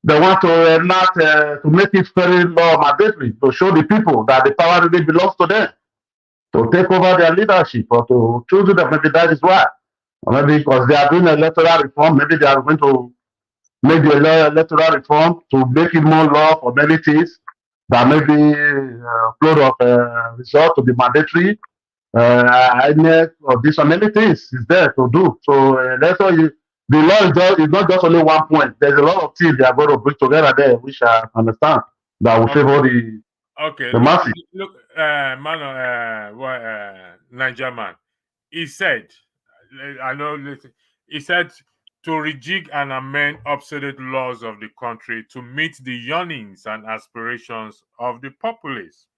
they want to enact to make it very law mandatory to show the people that the power really belongs to them to take over their leadership or to choose them. Maybe that is why. Or maybe because they are doing electoral reform, maybe they are going to make the electoral reform to make it more law for many things that maybe flow of result to be mandatory. INEC or this or many things is there to do. So that's why the law is not just only one point. There's a lot of things they are going to bring together there, which I understand that will favor the masses. Look, Niger man. He said, I know. He said to rejig and amend obsolete laws of the country to meet the yearnings and aspirations of the populace.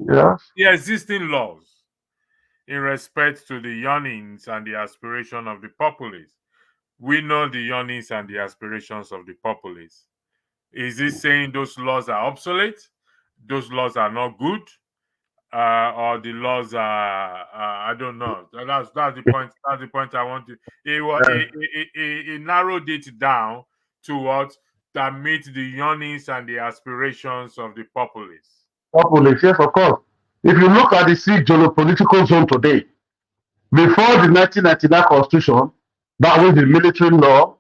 Yes. The existing laws in respect to the yearnings and the aspiration of the populace. We know the yearnings and the aspirations of the populace. Is he saying those laws are obsolete? Those laws are not good? Or the laws are I don't know. That's the point. That's the point I want to. He narrowed it down to what that meet the yearnings and the aspirations of the populace. Populace, yes, of course. If you look at the geopolitical zone today, before the 1999 Constitution, that was the military law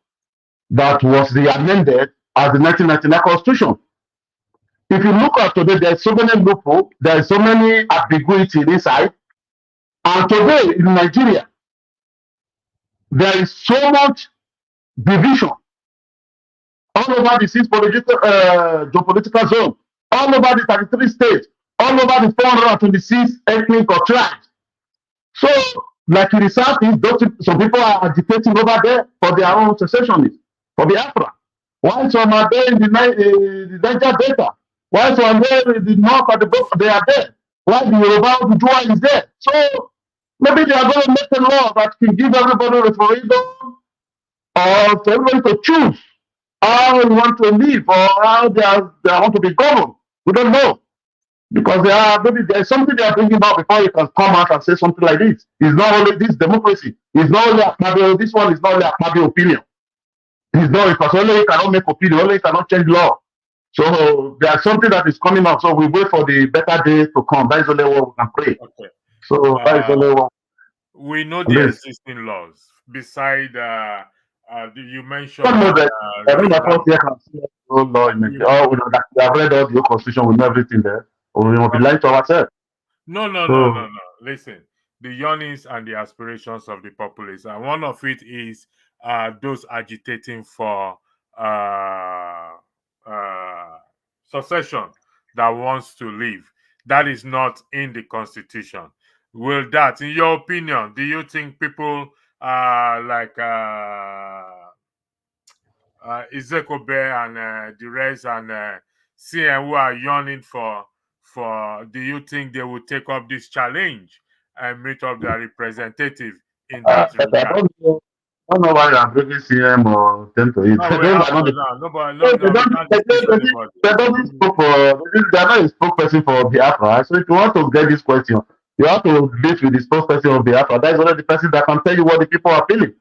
that was amended as the 1999 Constitution. If you look at today, there's so many loopholes, there's so many ambiguity inside. And today in Nigeria, there is so much division all over the geopolitical zone, all over the 33 states, all over the 426 ethnic or tribes. So, like in the southeast, some people are agitating over there for their own secessionists, for Biafra. While some are there in the Niger Delta, while some are there in the north of the book, they are there. While the Yoruba Ujua is there. So maybe they are going to make a law that can give everybody referendum or for everybody to choose how they want to live or how they want to be governed. We don't know. Because maybe there's something they are thinking about before you can come out and say something like this. It's not only this democracy. It's not only Akpabio. This one is not only Akpabio opinion. It's not because only you cannot make opinion, only you cannot change law. So there's something that is coming out. So we wait for the better day to come. That is only what we can pray. Okay. So that is only what we know the existing laws. Beside you mentioned I don't know if can see no law in it. Oh, we have read all the constitution, we know everything there. Or we will be lying to ourselves. No. Listen, the yearnings and the aspirations of the populace, and one of it is those agitating for succession that wants to leave. That is not in the constitution. Will that, in your opinion, do you think people like Izekobe and the rest and CM who are yearning for, do you think they will take up this challenge and meet up their representative in that regard? I don't know why I'm bringing CM or them to it. They are not a spokesperson for Biafra. So if you want to get this question, you have to meet with the spokesperson of Biafra. That is only the person that can tell you what the people are feeling.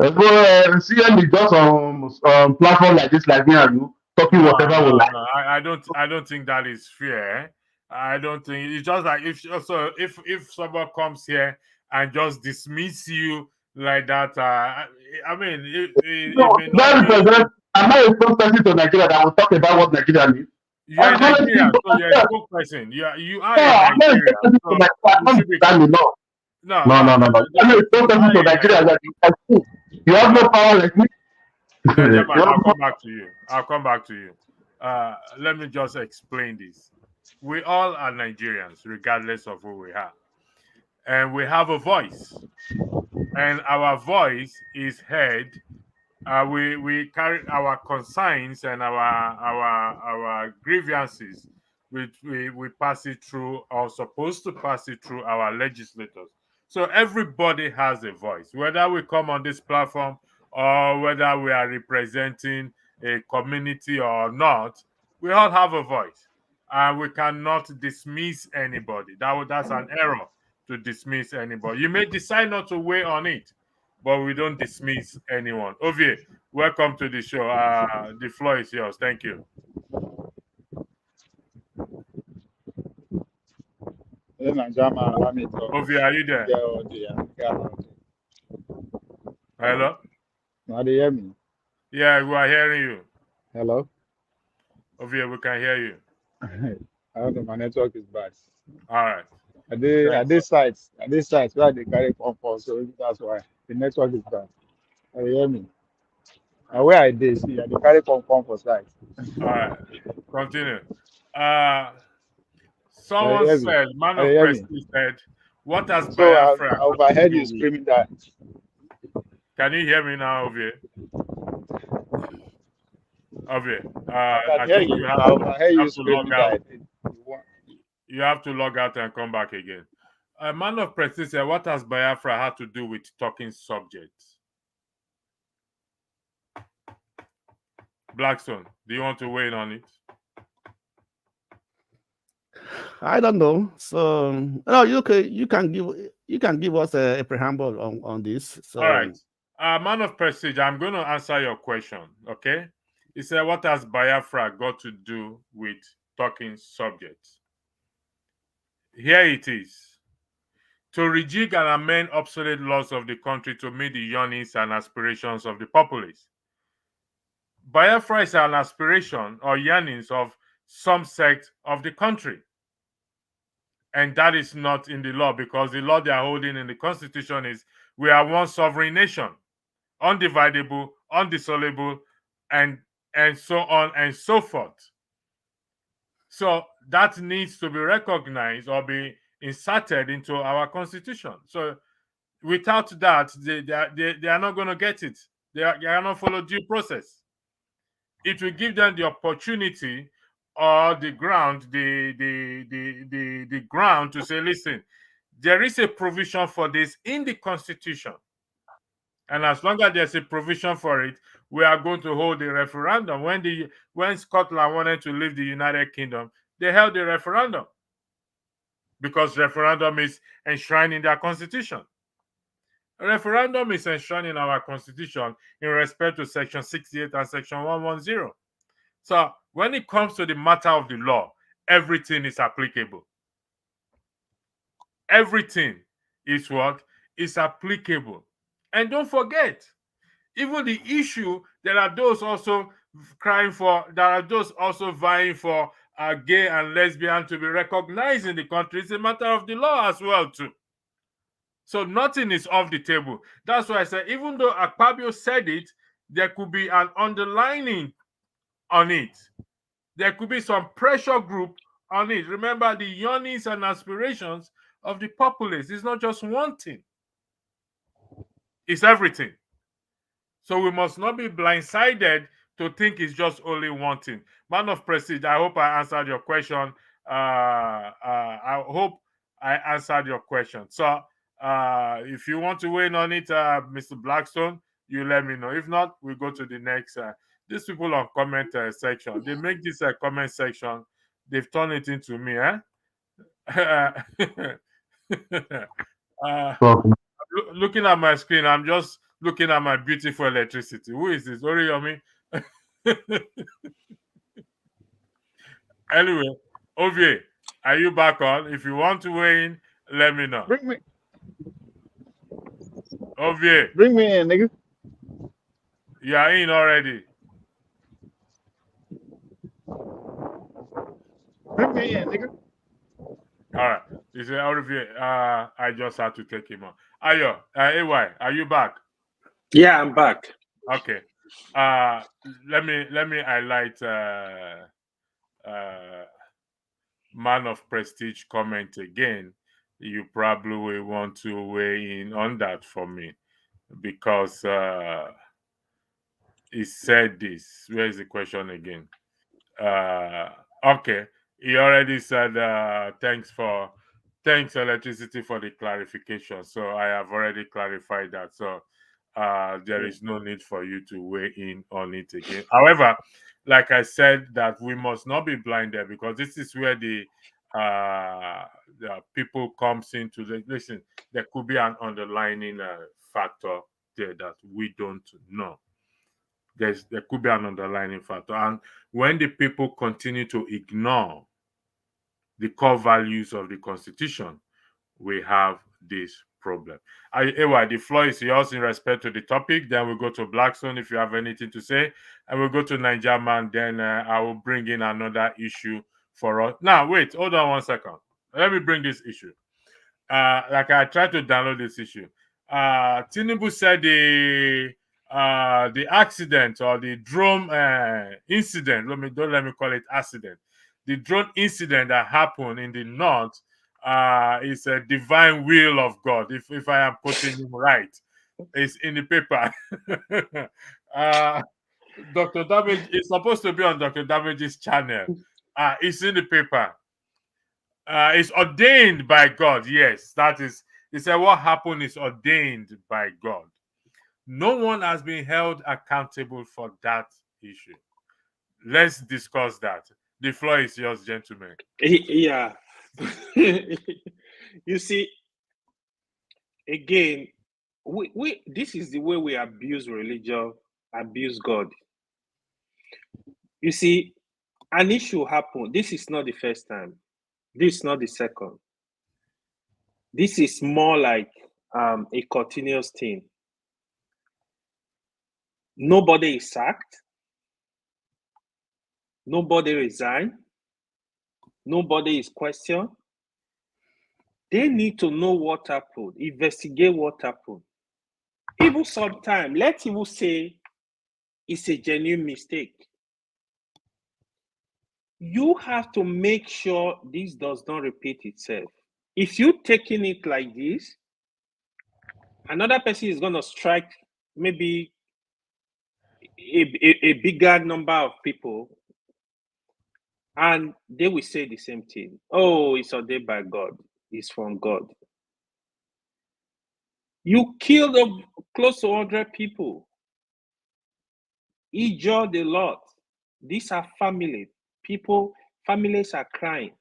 CM is just on platform like this, like me and you, talking whatever we like. I don't think that is fair. I don't think it's just like if someone comes here and just dismiss you like that. I mean, I'm not a spokesperson to Nigeria that will talk about what Nigeria needs. You are Nigerian, so you're a spokesperson. You are a Nigerian. No. I'm not a spokesperson to Nigeria. You have no power like me. I'll come back to you. Let me just explain this. We all are Nigerians, regardless of who we are. And we have a voice. And our voice is heard. We carry our concerns and our grievances. We pass it through, or supposed to pass it through our legislators. So everybody has a voice. Whether we come on this platform or whether we are representing a community or not, we all have a voice. And we cannot dismiss anybody. That's an error to dismiss anybody. You may decide not to weigh on it, but we don't dismiss anyone. Ovie, welcome to the show. The floor is yours. Thank you. Ovie, are you there? Hello? Now they hear me. Yeah, we are hearing you. Hello? Ovie, we can hear you. I don't know, my network is bad. All right. At this site where they carry pump for, so that's why the network is bad. You hear me? And where I did see, they carry pump for site. All right. Continue. Someone You hear me? said, man of You hear me? prestige said, what has So I Biafra overheard to you do with-" screaming that. Can you hear me now, Ovie? Ovie, I I can hear think you. I overheard you screaming that. You have to log out and come back again. A man of prestige said, what has Biafra had to do with talking subjects? Blackstone, do you want to weigh in on it? I don't know. So no, you can give us a preamble on this. So all right. Man of prestige, I'm going to answer your question. Okay. He said, what has Biafra got to do with talking subjects? Here it is. To rejig and amend obsolete laws of the country to meet the yearnings and aspirations of the populace. Biafra is an aspiration or yearnings of some sect of the country. And that is not in the law, because the law they are holding in the constitution is we are one sovereign nation, undividable, undissoluble, and so on and so forth. So that needs to be recognized or be inserted into our constitution. So without that, they are not going to get it. They are not follow due process. It will give them the opportunity or the ground, the ground to say, listen, there is a provision for this in the constitution. And as long as there's a provision for it, we are going to hold a referendum. When Scotland wanted to leave the United Kingdom, they held a referendum because referendum is enshrined in their constitution. A referendum is enshrined in our constitution in respect to section 68 and section 110. So when it comes to the matter of the law, everything is applicable. Everything is what is applicable. And don't forget, even the issue, there are those also crying for, there are those also vying for gay and lesbian to be recognized in the country. It's a matter of the law as well too. So nothing is off the table. That's why I said, even though Akpabio said it, there could be an underlining on it. There could be some pressure group on it. Remember, the yearnings and aspirations of the populace is not just one thing. It's everything. So we must not be blindsided to think it's just only one thing. Man of prestige, I hope I answered your question. I hope I answered your question. So if you want to weigh in on it, Mr. Blackstone, you let me know. If not, we go to the next. These people on comment section, they make this comment section, they've turned it into me. Looking at my screen, I'm just looking at my beautiful electricity. Who is this? Oriyomi? Anyway, Ovie, are you back on? If you want to weigh in, let me know. Bring me. Ovie. Bring me in, nigga. You are in already. Bring me in, nigga. All right. You say, Ovie, I just had to take him on. Ayo, AY, are you back? Yeah, I'm back. Okay. Let me highlight man of prestige comment again. You probably will want to weigh in on that for me, because he said this. Where is the question again? Okay. He already said thanks electricity for the clarification. So I have already clarified that. So there is no need for you to weigh in on it again. However, like I said, that we must not be blinded, because this is where the people comes into the listen. There could be an underlying factor there that we don't know. There could be an underlying factor, and when the people continue to ignore the core values of the Constitution, we have this problem. Ewa, the floor is yours in respect to the topic. Then we'll go to Blackstone if you have anything to say, and we'll go to Niger Man. Then I will bring in another issue for us. Now, wait, hold on 1 second. Let me bring this issue. Like I tried to download this issue. Tinubu said the accident or the drone incident. Don't let me call it accident. The drone incident that happened in the north is a divine will of God. If I am putting him right, it's in the paper. Dr. Damage is supposed to be on Dr. Damage's channel. It's in the paper. It's ordained by God. Yes, that is. He said what happened is ordained by God. No one has been held accountable for that issue. Let's discuss that. The floor is yours, gentlemen. Yeah. You see, again, we this is the way we abuse religion, abuse God. You see, an issue happened. This is not the first time. This is not the second. This is more like a continuous thing. Nobody is sacked. Nobody resigned. Nobody is questioned. They need to know what happened, investigate what happened. Even sometimes, let's even say it's a genuine mistake. You have to make sure this does not repeat itself. If you're taking it like this, another person is going to strike maybe a bigger number of people, and they will say the same thing. Oh, it's ordained by God. It's from God. You killed close to 100 people. Injured a lot. These are families. Families are crying.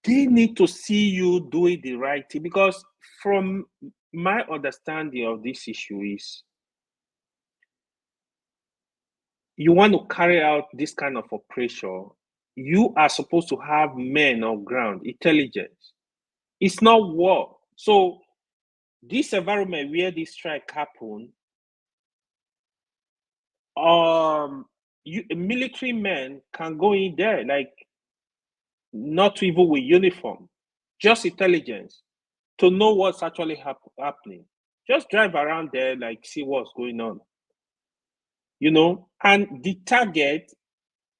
They need to see you doing the right thing, because from my understanding of this issue is, you want to carry out this kind of operation, you are supposed to have men on ground, intelligence. It's not war. So this environment where this strike happened, military men can go in there, like not even with uniform, just intelligence, to know what's actually happening. Just drive around there, like see what's going on. You know, and the target,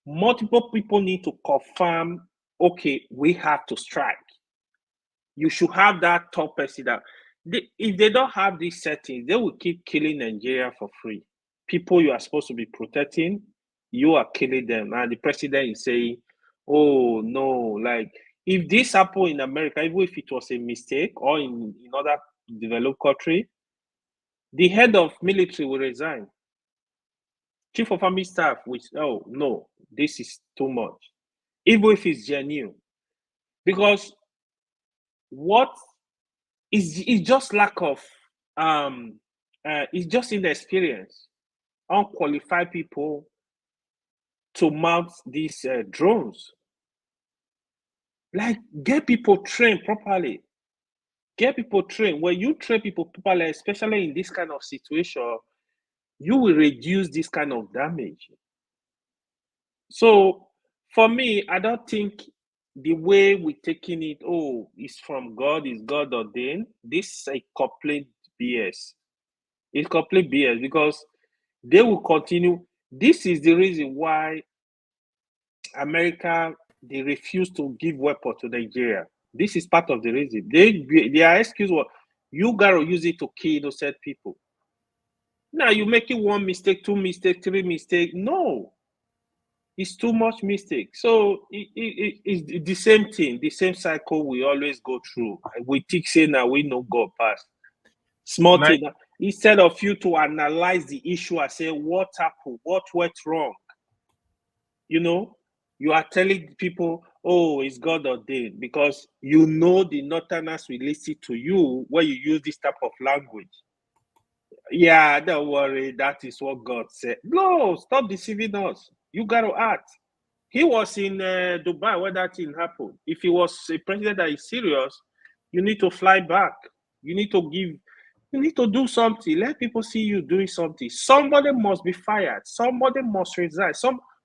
multiple people need to confirm, okay, we have to strike. You should have that top person that, if they don't have these settings, they will keep killing Nigeria for free. People you are supposed to be protecting, you are killing them. And the president is saying, oh, no, like, if this happened in America, even if it was a mistake, or in other developed country, the head of military will resign. Chief of Army Staff will say, oh, no, this is too much. Even if it's genuine. Because what is just lack of, it's just inexperience. Unqualified people to mount these drones. Like, get people trained properly. Get people trained. When you train people properly, especially in this kind of situation, you will reduce this kind of damage. So, for me, I don't think the way we're taking it, oh, it's from God, it's God ordained. This is a complete BS. It's complete BS, because they will continue. This is the reason why America, they refuse to give weapons to Nigeria. This is part of the reason. Their excuse was, you gotta use it to kill innocent people. Now you're making one mistake, two mistakes, three mistakes. No, it's too much mistake. So it's the same thing, the same cycle we always go through. We think say now we know God past. Small thing. Instead of you to analyze the issue and say, what happened? What went wrong? You know, you are telling people, oh, it's God ordained, because you know the Northerners will listen to you when you use this type of language. Yeah, don't worry, that is what God said. No, stop deceiving us. You got to act. He was in Dubai when that thing happened. If he was a president that is serious, you need to fly back. You need to do something. Let people see you doing something. Somebody must be fired. Somebody must resign.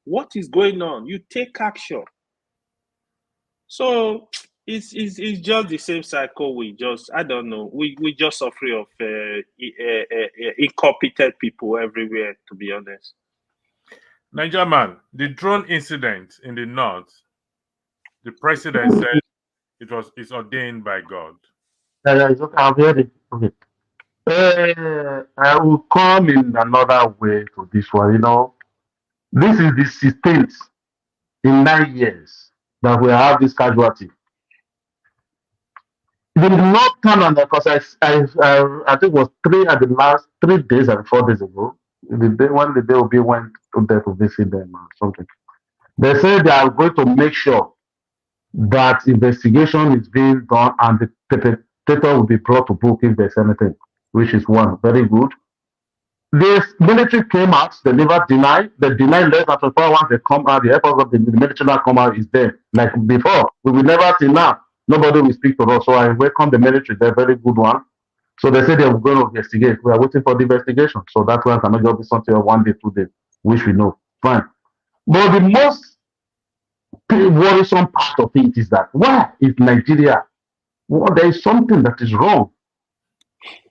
What is going on? You take action. So it's just the same cycle. I don't know. We just afraid of incompetent people everywhere, to be honest. Niger man, the drone incident in the north, the president said it's ordained by God. Yeah, it's okay. I'll hear it. Okay. I will come in another way to this one. You know, this is the 16th in 9 years that we have this casualty. They did not turn on that because I think it was at the last 3 days and 4 days ago. When the day Obi went to there to visit them or something. They said they are going to make sure that investigation is being done and the perpetrator will be brought to book if there's anything, which is one very good. The military came out, they never denied. They denied less than 24 hours. They come out, the efforts of the military now come out is there. Like before, we will never see now. Nobody will speak to us. So I welcome the military, they're a very good one. So they say they're going to investigate. We are waiting for the investigation. So that one cannot just be something of 1 day, 2 days, which we know. Fine. But the most worrisome part of it is that why is Nigeria? Well, there is something that is wrong.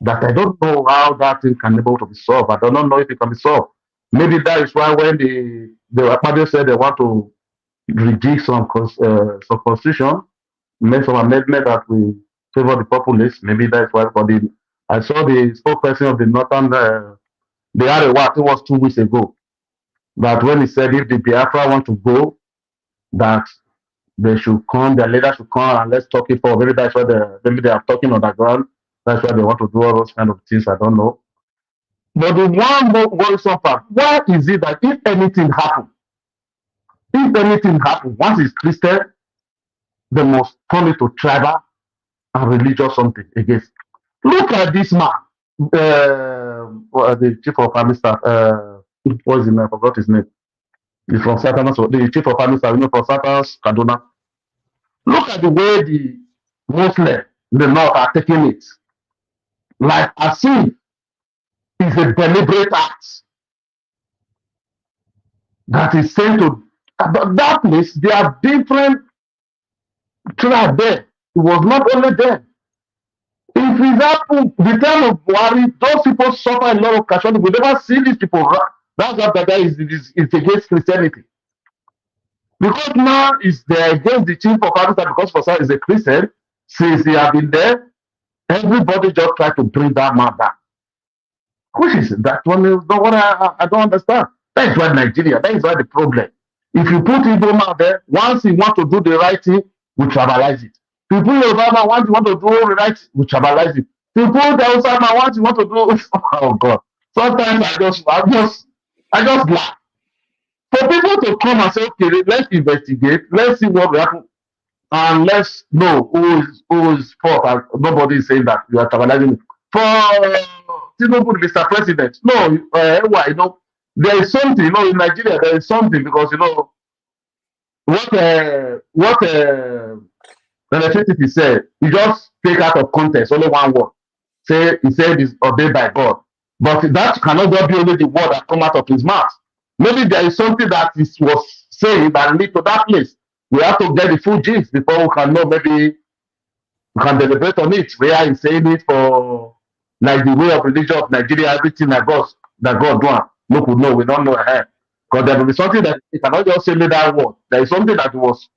That I don't know how that thing can be able to be solved. I don't know if it can be solved. Maybe that is why when the Akpabio said they want to rejig some constitution, make some amendment that we favor the populace. Maybe that's why. I saw the spokesperson of the Northern, the Arewa, it was 2 weeks ago, that when he said if the Biafra want to go, that they should come, their leaders should come and let's talk it for. Maybe that's why maybe they are talking on the ground. That's why they want to do all those kind of things. I don't know. But the one more worrisome part, why is it that if anything happens, once it's twisted, they must turn it to tribal and religious something against. Look at this man, the chief of army staff, what is his name? I forgot his name. He's from Satanas, the chief of army staff, from Satanas, Kaduna. Look at the way the Muslims in the north are taking it. Like as if it's a deliberate act that is sent to that place. There are different tribes there. It was not only them. If it happened, the time of Buhari, those people suffer a lot of casualty. We never see these people. That's what that is against Christianity. Because now they're against the chief of army because for some is a Christian. Since they have been there, everybody just try to bring that man back. Which is that one is not what I don't understand. That is why Nigeria, that is why the problem. If you put Igbo man there, once he want to do the right thing, we tribalize it. If you put Yoruba man, once you want to do the right thing, we tribalize it. If you put the Hausa man, once you want to do, oh God. Sometimes I just laugh. For people to come and say, okay, let's investigate, let's see what will happen, and let's know who is fault. And nobody is saying that you are tribalizing it. For Tinubu, Mr. President, no, there is something, in Nigeria, there is something because, what the electricity said, you just take out of context only one word. He said it's ordained by God. But that cannot just be only the word that come out of his mouth. Maybe there is something that was saying that lead to that place. We have to get the full gist before we can know, maybe we can deliberate on it. Where he's saying it for like the way of religion of Nigeria, everything that God do. No, we don't know ahead. Because there will be something that he cannot just say that word. There is something that was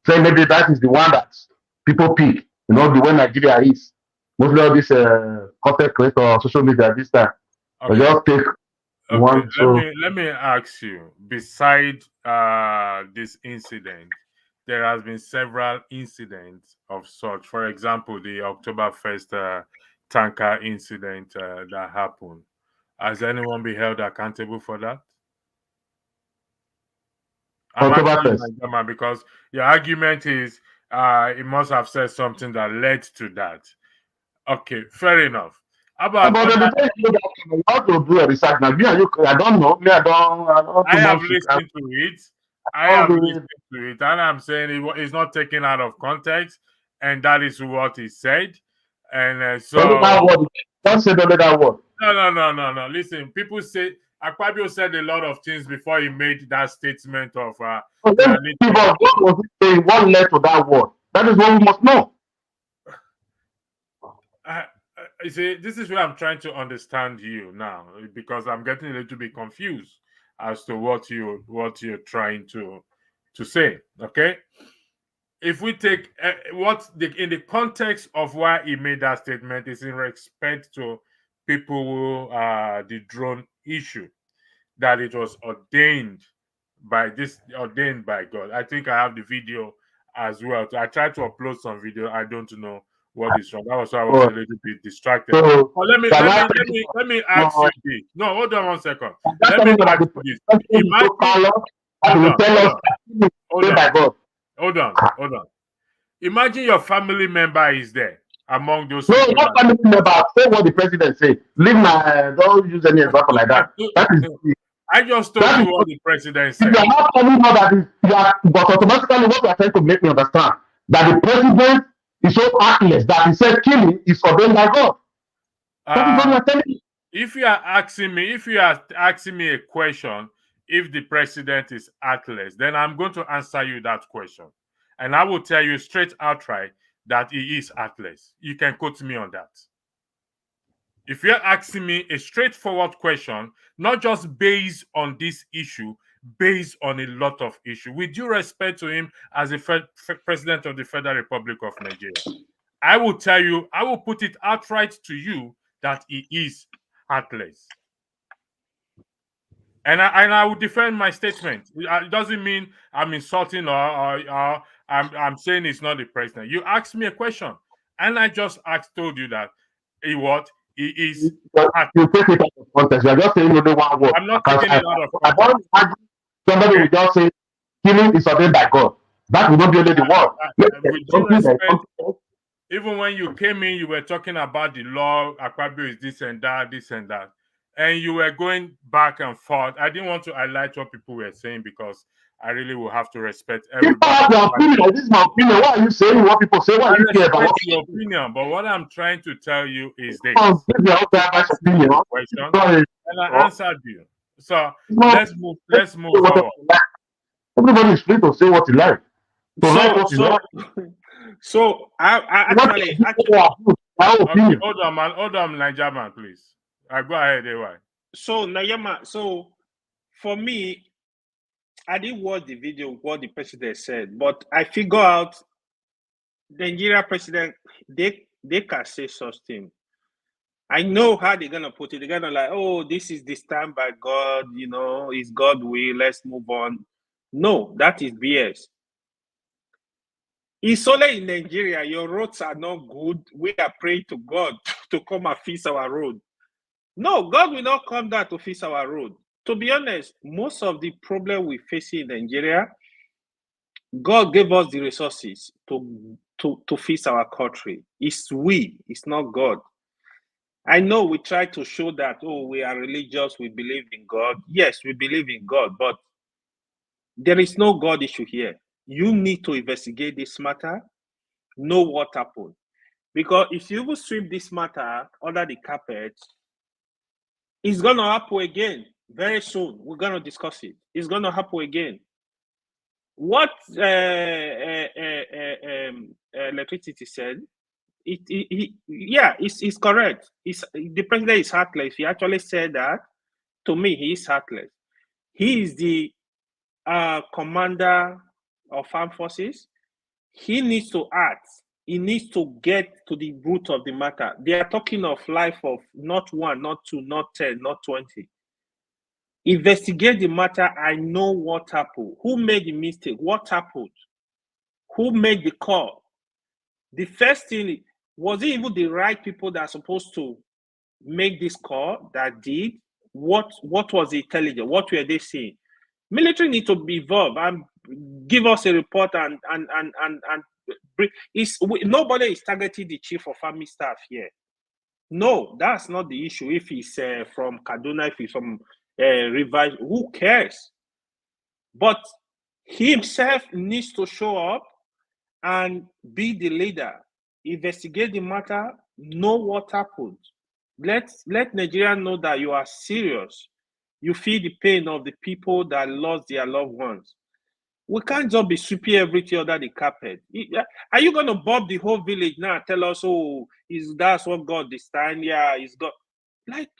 saying maybe that is the one that people pick, the way Nigeria is. Mostly all this content creator or social media this time. Okay. They just take one. Let me ask you, beside this incident, there has been several incidents of such. For example, the October 1st tanker incident that happened. Has anyone been held accountable for that? I'm asking you, Nigerian, because your argument is it must have said something that led to that. Okay, fair enough. How about you have to do a research now. I don't know. I have listened to it. I have listened to it, and I'm saying it's not taken out of context, and that is what he said. And so don't say that word. No. Listen, people say Akpabio said a lot of things before he made that statement of what was he saying? What led to that word? That is what we must know. You see, this is where I'm trying to understand you now, because I'm getting a little bit confused as to what you're trying to say. Okay, if we take in the context of why he made that statement is in respect to people who the drone issue, that it was ordained by God. I think I have the video as well. I tried to upload some video. I don't know what is wrong. That was why I was a little bit distracted. But let me ask you this. No, hold on one second. Let me ask you this. Hold on. Imagine your family member is there among those. No, not family member. Say what the president say. Don't use any example like that. That is. I just told you what the president said. You are not telling me that but automatically what you are trying to make me understand that the president is so heartless that he said killing is ordained by God. That is what you are telling me. If you are asking me a question, if the president is heartless, then I'm going to answer you that question. And I will tell you straight outright that he is heartless. You can quote me on that. If you're asking me a straightforward question, not just based on this issue, based on a lot of issues, with due respect to him as the President of the Federal Republic of Nigeria, I will tell you, I will put it outright to you that he is heartless. And I will defend my statement. It doesn't mean I'm insulting or I'm saying it's not the president. You asked me a question, and I just told you that he is. You take it out of context. You're just saying only one word. I'm not taking it out of context. Somebody will just say killing is ordained by God. That will not be only the word. Even when you came in, you were talking about the law. Akpabio is this and that. And you were going back and forth. I didn't want to highlight what people were saying because I really will have to respect everybody. This is my opinion. Why are you saying what people say? Why you care about your opinion? But what I'm trying to tell you is this. And I answered you. So let's move forward. Everybody is free to say what he likes. So I actually okay, hold on, Nigerian, please. Go ahead, AY. So Nayama, so for me, I didn't watch the video what the president said, but I figure out the Nigeria president they can say such thing. I know how they're gonna put it. They're gonna like, oh, this is this time by God, it's God will, let's move on. No, that is BS. It's only in Nigeria, your roads are not good. We are praying to God to come and fix our road. No, God will not come down to fix our road. To be honest, most of the problem we face in Nigeria, God gave us the resources to fix our country. It's not God. I know we try to show that, we are religious, we believe in God. Yes, we believe in God, but there is no God issue here. You need to investigate this matter, know what happened. Because if you will sweep this matter under the carpet, it's going to happen again very soon. We're going to discuss it. It's going to happen again. What electricity said, it's correct. The president is heartless. He actually said that. To me, he is heartless. He is the commander of armed forces. He needs to act. He needs to get to the root of the matter. They are talking of life of not 1, not 2, not 10, not 20. Investigate the matter. I know what happened. Who made the mistake? What happened? Who made the call? The first thing, Was it even the right people that are supposed to make this call that did? What was the intelligence? What were they saying? Military need to be involved and give us a report and nobody is targeting the chief of army staff here. No, that's not the issue. If he's from Kaduna, if he's from Rivers, who cares? But he himself needs to show up and be the leader, investigate the matter, know what happened. Let Nigerians know that you are serious. You feel the pain of the people that lost their loved ones. We can't just be sweeping everything under the carpet. Are you going to bob the whole village now and tell us, oh, that's what God this time? Yeah, it's God. Like,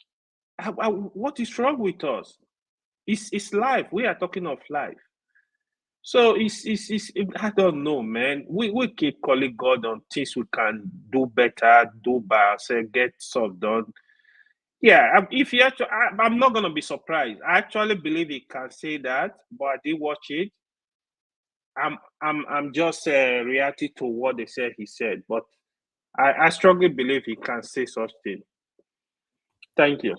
what is wrong with us? It's life. We are talking of life. So I don't know, man. We keep calling God on things we can do better, do by ourselves, get stuff done. Yeah, if you actually, I'm not gonna be surprised. I actually believe he can say that, but I did watch it. I'm just reacting to what they said he said, but I strongly believe he can say such thing. Thank you.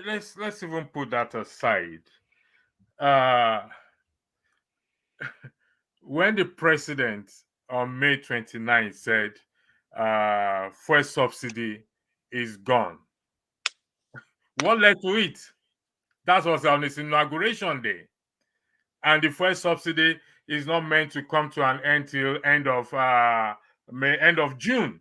Let's even put that aside. When the president on May 29 said fuel subsidy is gone, what led to it? That was on his inauguration day. And the fuel subsidy is not meant to come to an end till end of June.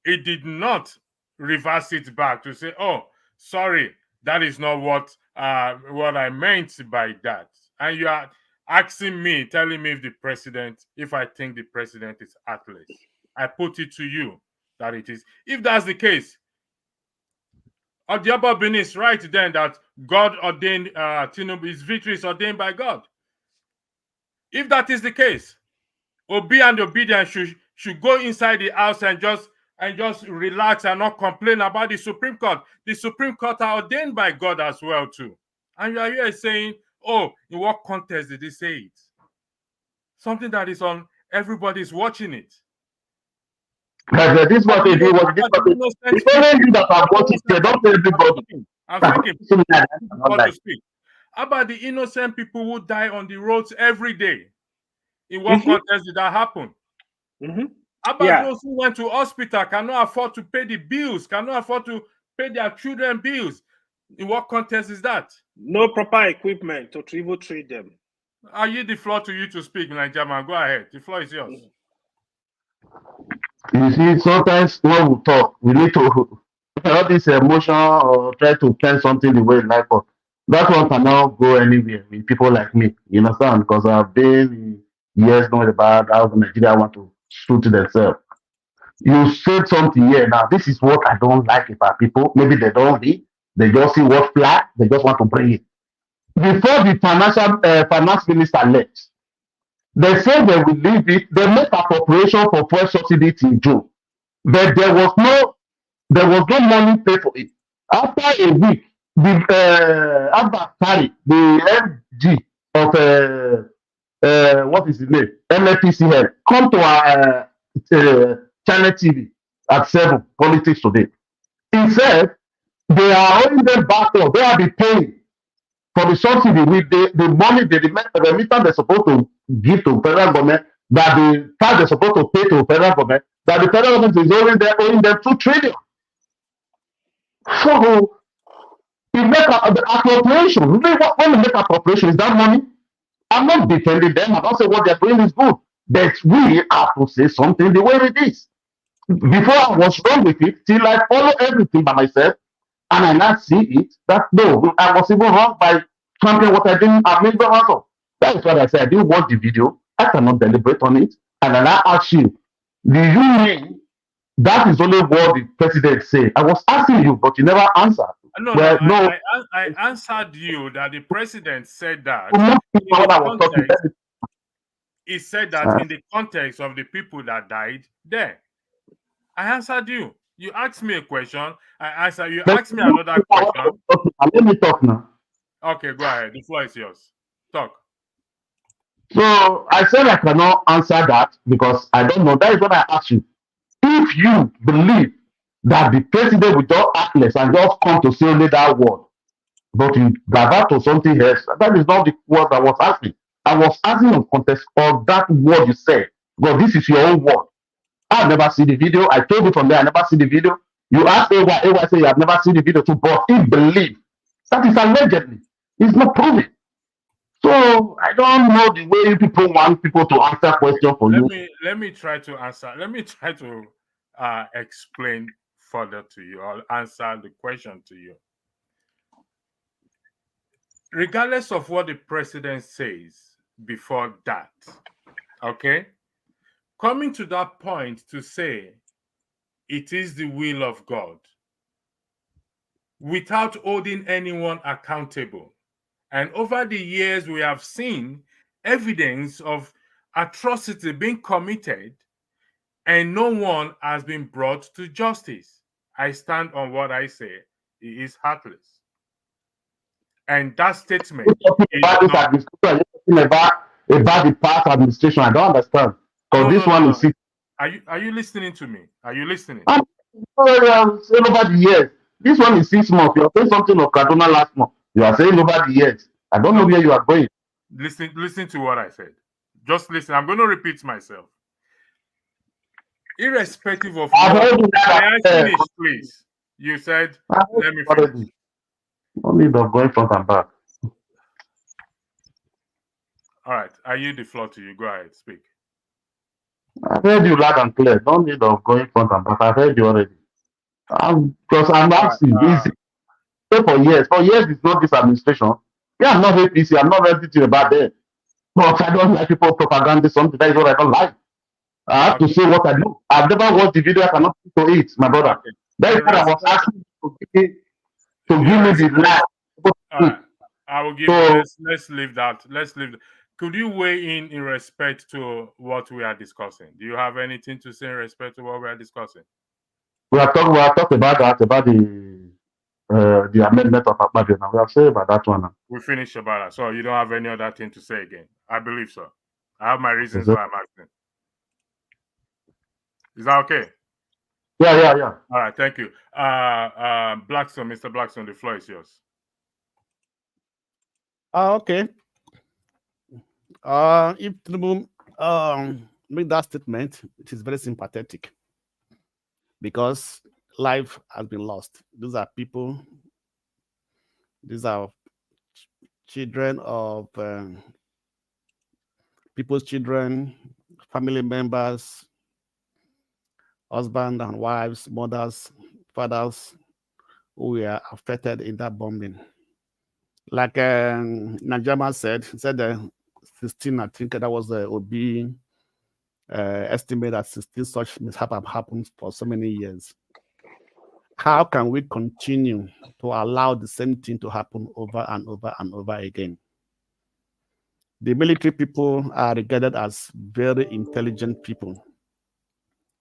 It did not reverse it back to say, oh, sorry, that is not what I meant by that. And you are asking me, telling me if I think the president is heartless. I put it to you that it is. If that's the case, Odiaba Benin is right then that God ordained Tinubu, his victory is ordained by God. If that is the case, Obi and obedience should go inside the house and just relax and not complain about the Supreme Court. The Supreme Court are ordained by God as well too. And you are here saying, oh, in what context did he say it? Something that is on, everybody's watching it. This is what they do. It's only you that are watching it. Don't tell everybody. I'm thinking, how about the innocent people who die on the roads every day? In what context did that happen? How about those who went to hospital, cannot afford to pay the bills, cannot afford to pay their children bills? In what context is that? No proper equipment to even treat them. I yield the floor to you to speak, Nigerian. Go ahead. The floor is yours. You see, sometimes when we talk, we need to all this emotion or try to plan something the way you like. But that one cannot go anywhere with people like me. You understand? Because I've been years knowing about how Nigeria want to shoot themselves. You said something here now. This is what I don't like about people. Maybe they don't read. They just see what flag. They just want to bring it. Before the finance minister left, they said they will leave it. They make appropriation for fuel subsidy till June, but there was no money paid for it. After a week, the Abba Kari, the MG of what is his name, MFPCL, come to our channel TV at 7 Politics Today. He said they are owing them back up. They are be paying for the subsidy with the money, the remittance they're supposed to give to federal government, that the tax they're supposed to pay to federal government, that the federal government is owing them 2 trillion. So, you make the appropriation. When you make appropriation, is that money? I'm not defending them. I don't say what they're doing is good. But we have to say something the way it is. Before I was wrong with it, till I follow everything by myself, and I now see it, that no, I was even wrong by championing what I didn't admit the answer. That is what I said. I didn't watch the video. I cannot deliberate on it. And then I ask you, do you mean that is only what the president said? I was asking you, but you never answered. No, I answered you that the president said that. He said that in the context of the people that died there. I answered you. You asked me a question. I answered. You asked me another question. Okay, let me talk now. Okay, go ahead. The floor is yours. Talk. So I said I cannot answer that because I don't know. That is what I asked you. if you believe that the president will just act less and just come to say only that word, but you divert to something else, that is not the word I was asking. I was asking in context of that word you said. But this is your own word. I've never seen the video. I told you from there, I never see the video. You ask AY say you have never seen the video too, but he believe. That is allegedly. It's not proven. So I don't know the way people want people to answer questions for you. Let me try to answer. Let me try to explain further to you or answer the question to you. Regardless of what the president says before that, okay, coming to that point to say it is the will of God without holding anyone accountable. And over the years, we have seen evidence of atrocity being committed and no one has been brought to justice. I stand on what I say. He is heartless. And that statement is about this administration, about the past administration. I don't understand. Because this one is. Are you listening to me? Are you listening? I'm saying over the years. This one is 6 months. You are saying something of Kaduna last month. You are saying over the years. I don't know where you are going. Listen to what I said. Just listen. I'm going to repeat myself. Irrespective of what, I finish, please. You said, let me finish. No need of going front and back. All right. I yield the floor to you. Go ahead. Speak. I heard you loud and clear. No need of going front and back. I heard you already. Because I'm asking, for years. For years, it's not this administration. Yeah, I'm not APC. I'm not anything about that. But I don't like people propaganda. Something that is what I don't like. I have to say what I do. I've never watched the video. I cannot speak to it, my brother. Okay. That is what I was asking to give me the line. Right. I will give you. Let's leave that. Let's leave. Could you weigh in respect to what we are discussing? Do you have anything to say in respect to what we are discussing? We are talking about that, about the amendment of Akpabio. Now we have said about that one. We finished about that. So you don't have any other thing to say again? I believe so. I have my reasons why I'm asking. Is that okay? Yeah. All right, thank you. Blackstone, Mr. Blackstone, the floor is yours. Okay. If Tinubu make that statement, it is very sympathetic because life has been lost. These are people, these are children of people's children, family members, husbands and wives, mothers, fathers who were affected in that bombing. Like Najama said 16, I think that was the OB estimate that 16 such mishap have happened for so many years. How can we continue to allow the same thing to happen over and over and over again? The military people are regarded as very intelligent people,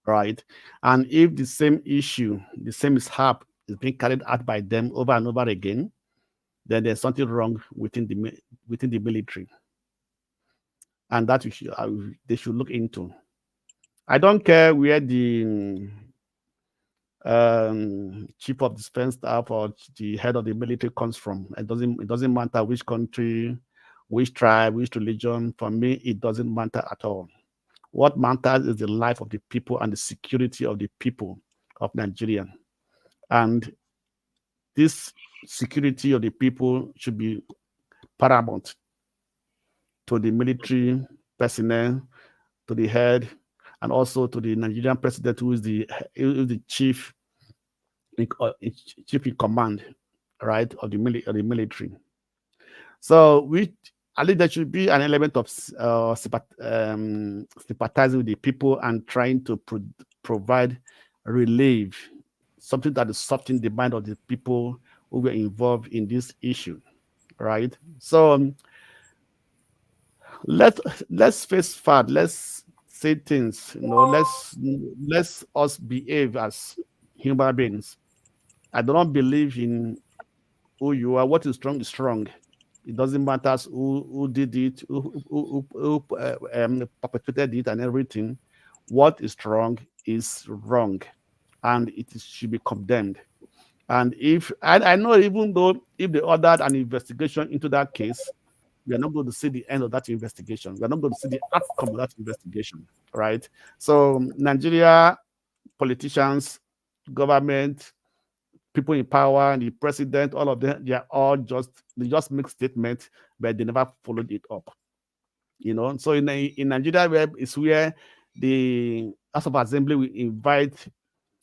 right? And if the same issue, the same mishap is being carried out by them over and over again, then there's something wrong within the military. And that they should look into. I don't care where the chief of defense staff or the head of the military comes from. It doesn't matter which country, which tribe, which religion. For me, it doesn't matter at all. What matters is the life of the people and the security of the people of Nigeria. And this security of the people should be paramount to the military personnel, to the head, and also to the Nigerian president, who is the chief in command, right, of the military. So I think there should be an element of sympathizing with the people and trying to provide relief, something that is softening the mind of the people who were involved in this issue, right? So let's face fact. Let's say things. Let's us behave as human beings. I do not believe in who you are. What is strong is strong. It doesn't matter who did it, who perpetrated it, and everything. What is strong is wrong, and should be condemned. And if I know, even though if they ordered an investigation into that case, we are not going to see the end of that investigation. We are not going to see the outcome of that investigation, right? So Nigeria politicians, government, people in power, the president, all of them, they just make statements, but they never followed it up. So in Nigeria, where is where the House of Assembly will invite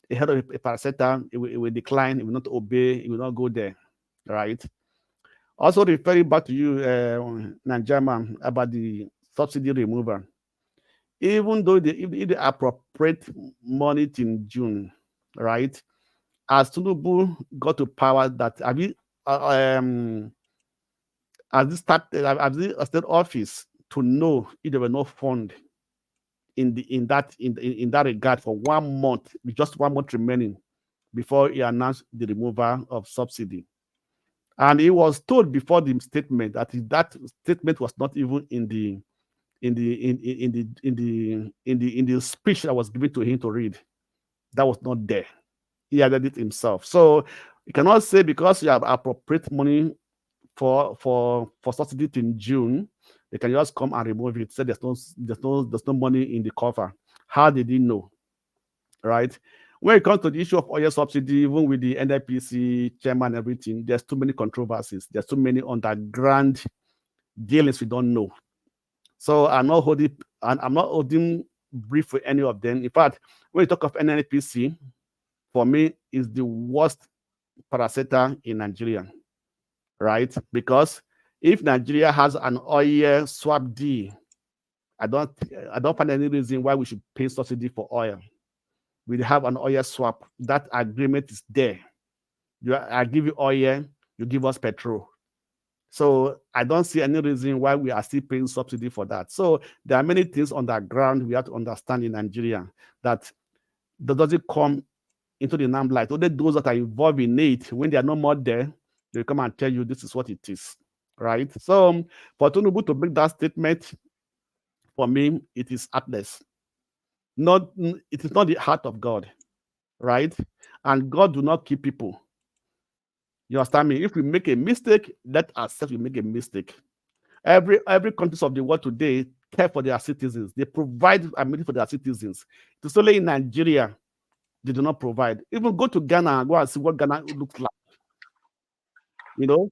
a head of a parastatal, it will decline, it will not obey, it will not go there, right? Also referring back to you, Najama, about the subsidy removal. Even though if they appropriate money in June, right? As Tinubu got to power, that have you as this state office to know if there were no fund in that regard for 1 month, with just 1 month remaining before he announced the removal of subsidy. And he was told before the statement that that statement was not even in the speech that was given to him to read. That was not there. He added it himself. So you cannot say because you have appropriate money for subsidy in June, they can just come and remove it. Say there's no money in the cover. How did he know? Right? When it comes to the issue of oil subsidy, even with the NNPC chairman and everything, there's too many controversies. There's too many underground dealings we don't know. So I'm not holding brief for any of them. In fact, when you talk of NNPC, for me, is the worst parastatal in Nigeria, right? Because if Nigeria has an oil swap deal, I don't find any reason why we should pay subsidy for oil. We have an oil swap. That agreement is there. I give you oil, you give us petrol. So I don't see any reason why we are still paying subsidy for that. So there are many things on the ground we have to understand in Nigeria that doesn't come into the limelight. Only those that are involved in it, when they are no more there, they come and tell you this is what it is, right? So for Tinubu to make that statement, for me, it is heartless. It is not the heart of God, right? And God do not keep people. You understand me? If we make a mistake, let ourselves we make a mistake. Every countries of the world today care for their citizens. They provide amenity for their citizens. It's only in Nigeria they do not provide. Even go to Ghana and go and see what Ghana looks like.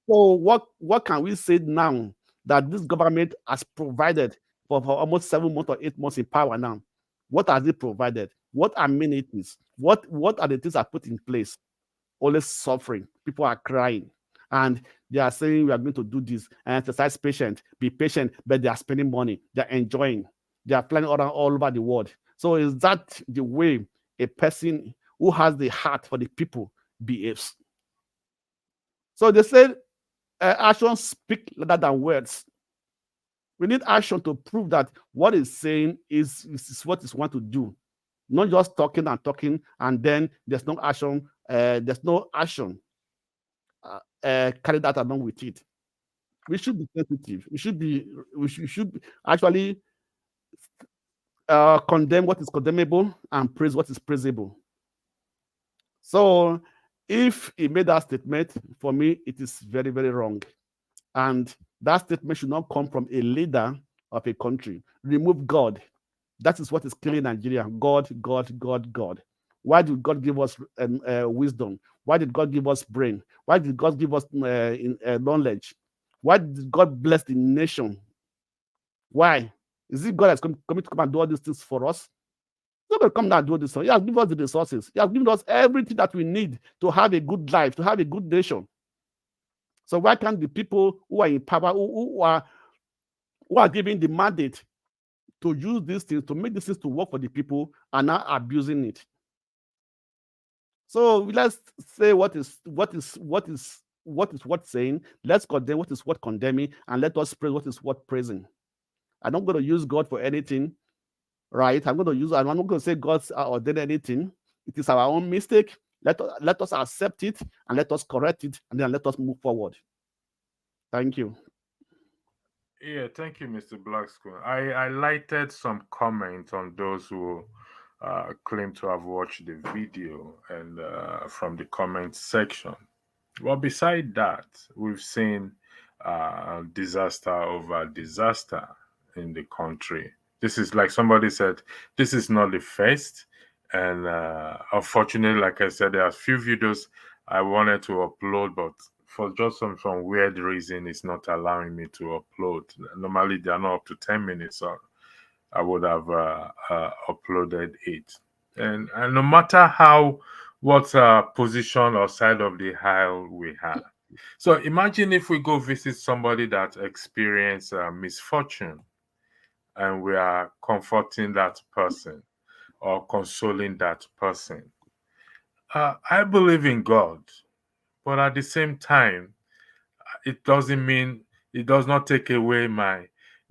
So what can we say now that this government has provided for almost 7 months or 8 months in power now? What has it provided? What amenities? What are the things I put in place? Always suffering. People are crying. And they are saying we are going to do this and exercise patient, be patient, but they are spending money. They're enjoying. They are flying all over the world. So is that the way a person who has the heart for the people behaves? So they said actions speak louder than words. We need action to prove that what is saying is what is want to do, not just talking and then there's no action. Carried out along with it. We should be sensitive. We should actually condemn what is condemnable and praise what is praisable. So if he made that statement, for me, it is very, very wrong. And that statement should not come from a leader of a country. Remove God. That is what is killing Nigeria. God, God, God, God. Why did God give us wisdom? Why did God give us brain? Why did God give us knowledge? Why did God bless the nation? Why? Is it God that's coming to come and do all these things for us? He's not going to come down and do this. He has given us the resources. He has given us everything that we need to have a good life, to have a good nation. So why can't the people who are in power, who are given the mandate to use these things, to make these things to work for the people, are now abusing it? So let's say what is saying. Let's condemn what is what condemning, and let us praise what is what praising. I'm not going to use God for anything, right? I'm not going to say God's ordained anything. It is our own mistake. Let us accept it and let us correct it, and then let us move forward. Thank you. Yeah, thank you, Mr. Blackscreen. I lighted some comments on those who claim to have watched the video and from the comment section. Well, beside that, we've seen disaster over disaster in the country. This is, like somebody said, this is not the first. And unfortunately, like I said, there are a few videos I wanted to upload, but for just some weird reason, it's not allowing me to upload. Normally, they are not up to 10 minutes, so I would have uploaded it. And no matter what position or side of the aisle we have. So imagine if we go visit somebody that experienced misfortune and we are comforting that person or consoling that person. I believe in God, but at the same time, it doesn't mean, it does not take away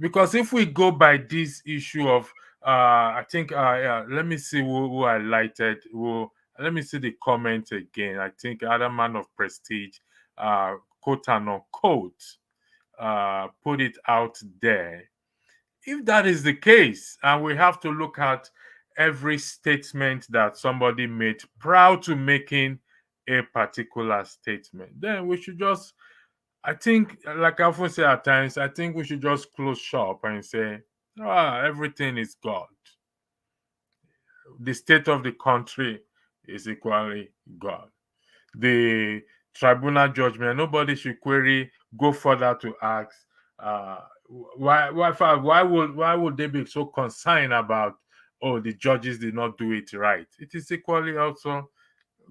because if we go by this issue of I think yeah, let me see who highlighted let me see the comment again. I think other man of prestige, quote and unquote, put it out there. If that is the case, and we have to look at every statement that somebody made prior to making a particular statement, then we should just, I think, like I often say at times, I think we should just close shop and say, everything is God. The state of the country is equally God. The tribunal judgment, nobody should go further to ask, why would they be so concerned about, the judges did not do it right? It is equally also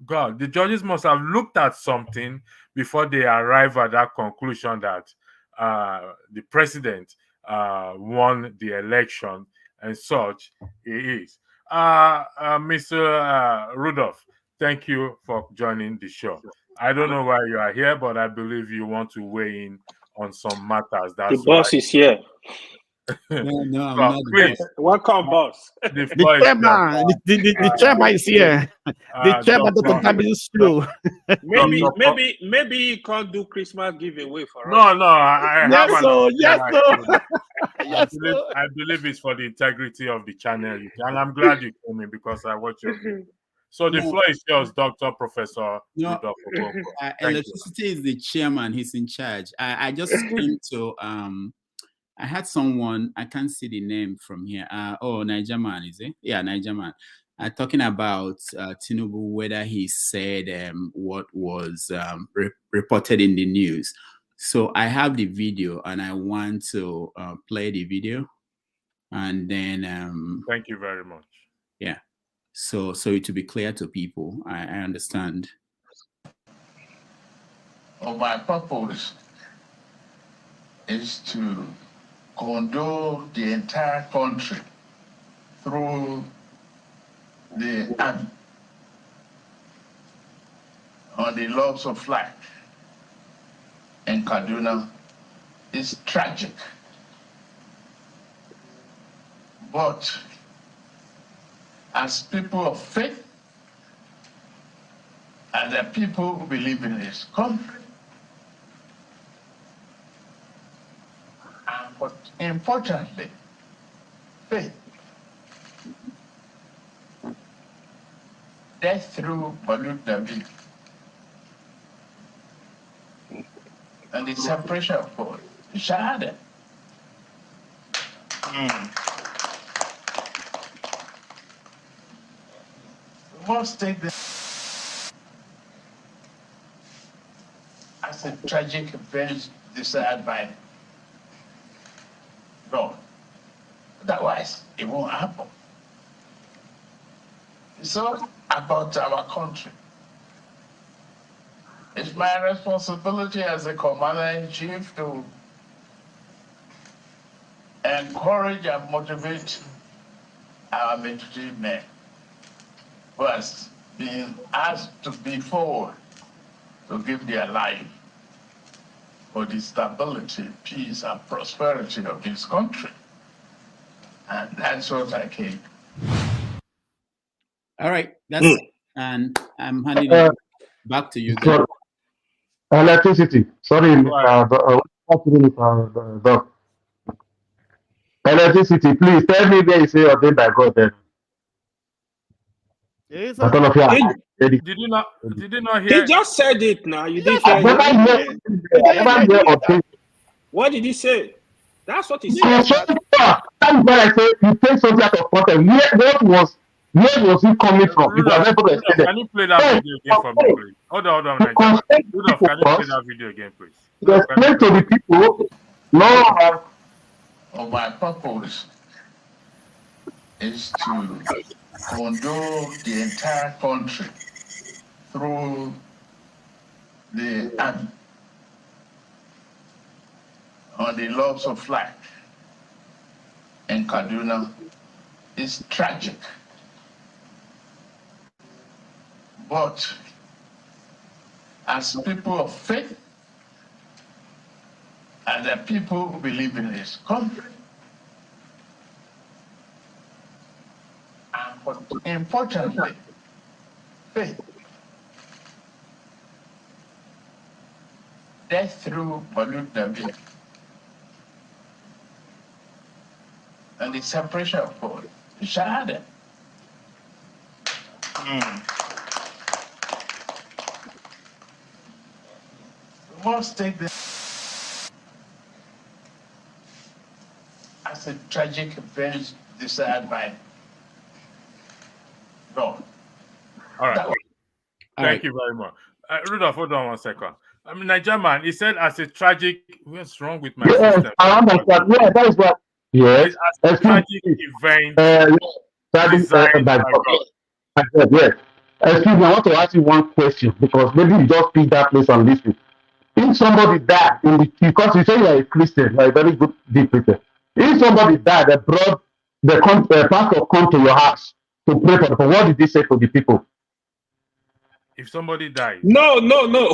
God. The judges must have looked at something before they arrive at that conclusion that the president won the election and such it is. Mr. Rudolph, thank you for joining the show. I don't know why you are here, but I believe you want to weigh in on some matters. The boss is here. No, I'm not. Please, welcome, boss. The chairman, the chairman is here. The chairman, Dr. Tabi slow. Maybe you can't do Christmas giveaway for No, us. I have Yes, I believe it's for the integrity of the channel, and I'm glad you came in because I watch your video. So the floor is yours, Dr. Professor. Electricity is the chairman; he's in charge. I just came to I had someone, I can't see the name from here. Nigerian, is it? Yeah, Nigerian. Talking about Tinubu, whether he said what was reported in the news. So I have the video and I want to play the video. And then... thank you very much. Yeah. So it to be clear to people, I understand. My purpose is to condole the entire country through the army on the loss of life in Kaduna. Is tragic. But as people of faith, and the people who believe in this country, but importantly, faith. Death through pollute David and the separation of God, Shahada. We must take this as a tragic event decided by God. Otherwise, it won't happen. It's all about our country. It's my responsibility as a commander-in-chief to encourage and motivate our military men who are being asked to be forward to give their life for the stability, peace, and prosperity of this country. And that's what I came. All right, that's and I'm handing it back to you guys. Electricity. Sorry, Electricity, please tell me where you say ordained by God then. Yes, But sir. all of you are Did you not He hear? just said it now. You didn't I hear never him. hear, I never hear of this. What did he say? That's what he said. That's why I say you take something out of context. Where was it coming from? If I was able to explain Rudolph, can you play that it. video again for me, please? Hold on, To Nigeria. constrain Rudolph, people can you play first, that video again, please? to Rudolph, can you explain play to the people, no, Or my purpose is to conduct the entire country through the act on the loss of life in Kaduna is tragic. But as people of faith and the people who believe in this country, and importantly, faith, death through pollute the bill, and the separation of God, Shahada. We must take this as a tragic event decided by God. All right. All Thank right. you very much. Rudolph, hold on 1 second. I mean, Nigerian man, he said as a tragic. What's wrong with my yes, system? I understand. Yeah, that is what. Yes, It's as a tragic event designed by by God. God. Yes. Excuse me, I want to ask you one question because maybe you just pick that place and listen. If somebody died because you say you are a Christian, you are a very good deep Christian. If somebody died, they brought the pastor come to your house to pray for them. What did he say to the people? If somebody dies. No.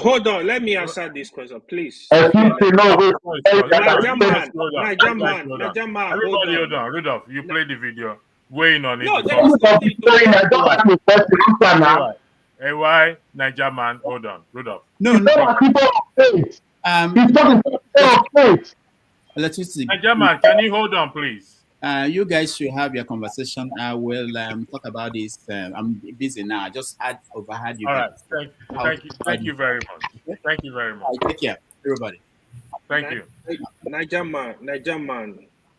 Hold on. Let me answer this question, please. Excuse me, no, wait. Niger man, Everybody, hold on. Rudolph, you play the video. Weighing on it. No, there before. is nothing to Hey, why Niger man? Hold on, Rudolph. No. People of faith. He's talking people of faith. Electricity. Niger man, can you hold on, please? You guys should have your conversation. I will talk about this. I'm busy now. I just overheard you. All guys. right. Thank you very much. Thank you very much. Take care, everybody. Thank you. Niger man,